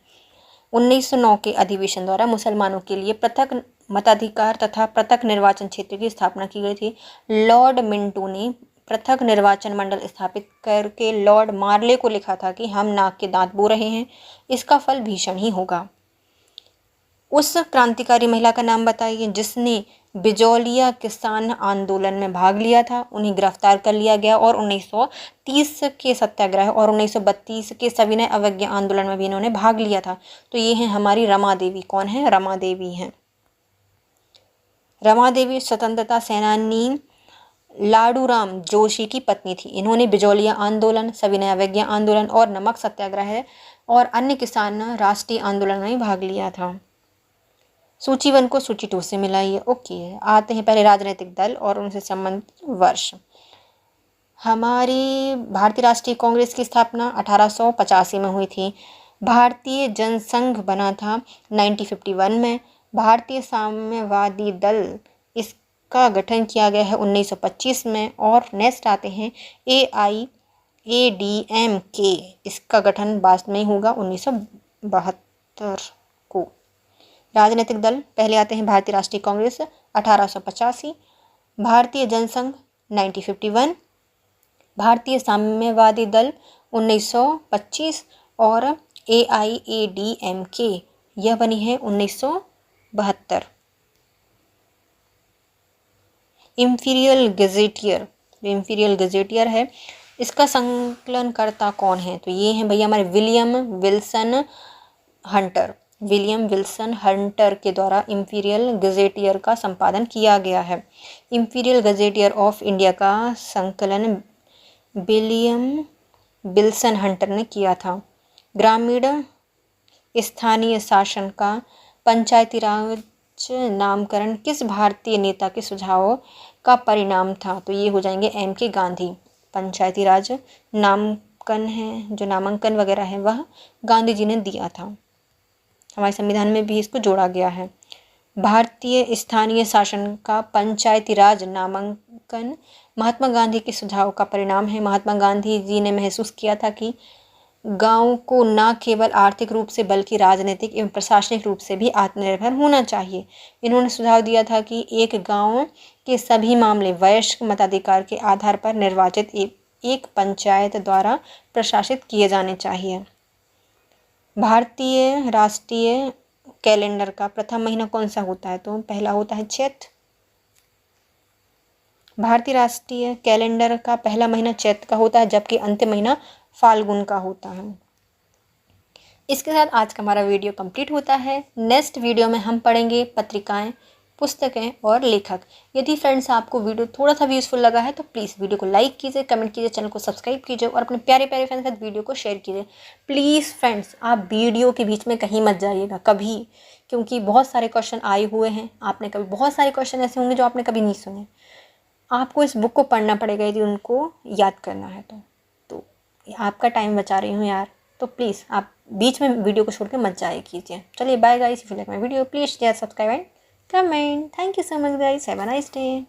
1909 के अधिवेशन द्वारा मुसलमानों के लिए पृथक मताधिकार तथा पृथक निर्वाचन क्षेत्र की स्थापना की गई थी। लॉर्ड मिंटो ने पृथक निर्वाचन मंडल स्थापित करके लॉर्ड मार्ले को लिखा था कि हम नाक के दांत बो रहे हैं, इसका फल भीषण ही होगा। उस क्रांतिकारी महिला का नाम बताइए जिसने बिजौलिया किसान आंदोलन में भाग लिया था। उन्हें गिरफ्तार कर लिया गया और 1930 के सत्याग्रह और 1932 के सविनय अवज्ञा आंदोलन में भी इन्होंने भाग लिया था। तो ये हैं हमारी रमा देवी। कौन है? रमा देवी हैं। रमा देवी स्वतंत्रता सेनानी लाडूराम जोशी की पत्नी थी। इन्होंने बिजौलिया आंदोलन, सविनय अवज्ञा आंदोलन और नमक सत्याग्रह और अन्य किसान राष्ट्रीय आंदोलन में भाग लिया था। सूची 1 को सूची 2 से मिलाइए। ओके, आते हैं पहले राजनीतिक दल और उनसे संबंधित वर्ष। हमारी भारतीय राष्ट्रीय कांग्रेस की स्थापना 1885 में हुई थी। भारतीय जनसंघ बना था 1951 में। भारतीय साम्यवादी दल, इसका गठन किया गया है 1925 में। और नेक्स्ट आते हैं AIADMK, इसका गठन बाद में होगा 1972 को। राजनीतिक दल पहले आते हैं भारतीय राष्ट्रीय कांग्रेस 1885, भारतीय जनसंघ 1951, भारतीय साम्यवादी दल 1925 और AIADMK यह बनी है 1972। इंपीरियल गजेटियर, जो इंपीरियल गजेटियर है इसका संकलनकर्ता कौन है? तो ये हैं भैया हमारे William Wilson Hunter. William Wilson Hunter के द्वारा इंपीरियल गजेटियर का संपादन किया गया है। इंपीरियल गजेटियर ऑफ इंडिया का संकलन विलियम विल्सन हंटर ने किया था। ग्रामीण स्थानीय शासन का पंचायती राज नामकरण किस भारतीय नेता के सुझाव का परिणाम था? तो ये हो जाएंगे MK गांधी। पंचायती राज नामांकन है, जो नामांकन वगैरह है वह गांधी जी ने दिया था। हमारे संविधान में भी इसको जोड़ा गया है। भारतीय स्थानीय शासन का पंचायती राज नामांकन महात्मा गांधी के सुझाव का परिणाम है। महात्मा गांधी जी ने महसूस किया था कि गांव को न केवल आर्थिक रूप से बल्कि राजनीतिक एवं प्रशासनिक रूप से भी आत्मनिर्भर होना चाहिए। इन्होंने सुझाव दिया था कि एक गांव के सभी मामले वयस्क मताधिकार के आधार पर निर्वाचित एक पंचायत द्वारा प्रशासित किए जाने चाहिए। भारतीय राष्ट्रीय कैलेंडर का प्रथम महीना कौन सा होता है? तो पहला होता है चैत। भारतीय राष्ट्रीय कैलेंडर का पहला महीना चैत का होता है, जबकि अंतिम महीना फाल्गुन का होता है। इसके साथ आज का हमारा वीडियो कंप्लीट होता है। नेक्स्ट वीडियो में हम पढ़ेंगे पत्रिकाएं, पुस्तकें और लेखक। यदि फ्रेंड्स आपको वीडियो थोड़ा सा भी यूज़फुल लगा है तो प्लीज़ वीडियो को लाइक कीजिए, कमेंट कीजिए, चैनल को सब्सक्राइब कीजिए और अपने प्यारे प्यारे फ्रेंड्स के साथ वीडियो को शेयर कीजिए। प्लीज़ फ्रेंड्स, आप वीडियो के बीच में कहीं मत जाइएगा कभी, क्योंकि बहुत सारे क्वेश्चन आए हुए हैं। आपने कभी बहुत सारे क्वेश्चन ऐसे होंगे जो आपने कभी नहीं सुने। आपको इस बुक को पढ़ना पड़ेगा यदि उनको याद करना है तो आपका टाइम बचा रही हूँ यार, तो प्लीज़ आप बीच में वीडियो को छोड़ के मत जाए कीजिए। चलिए bye guys, if you like my video please share, subscribe and comment. Thank you so much guys. Have a nice day.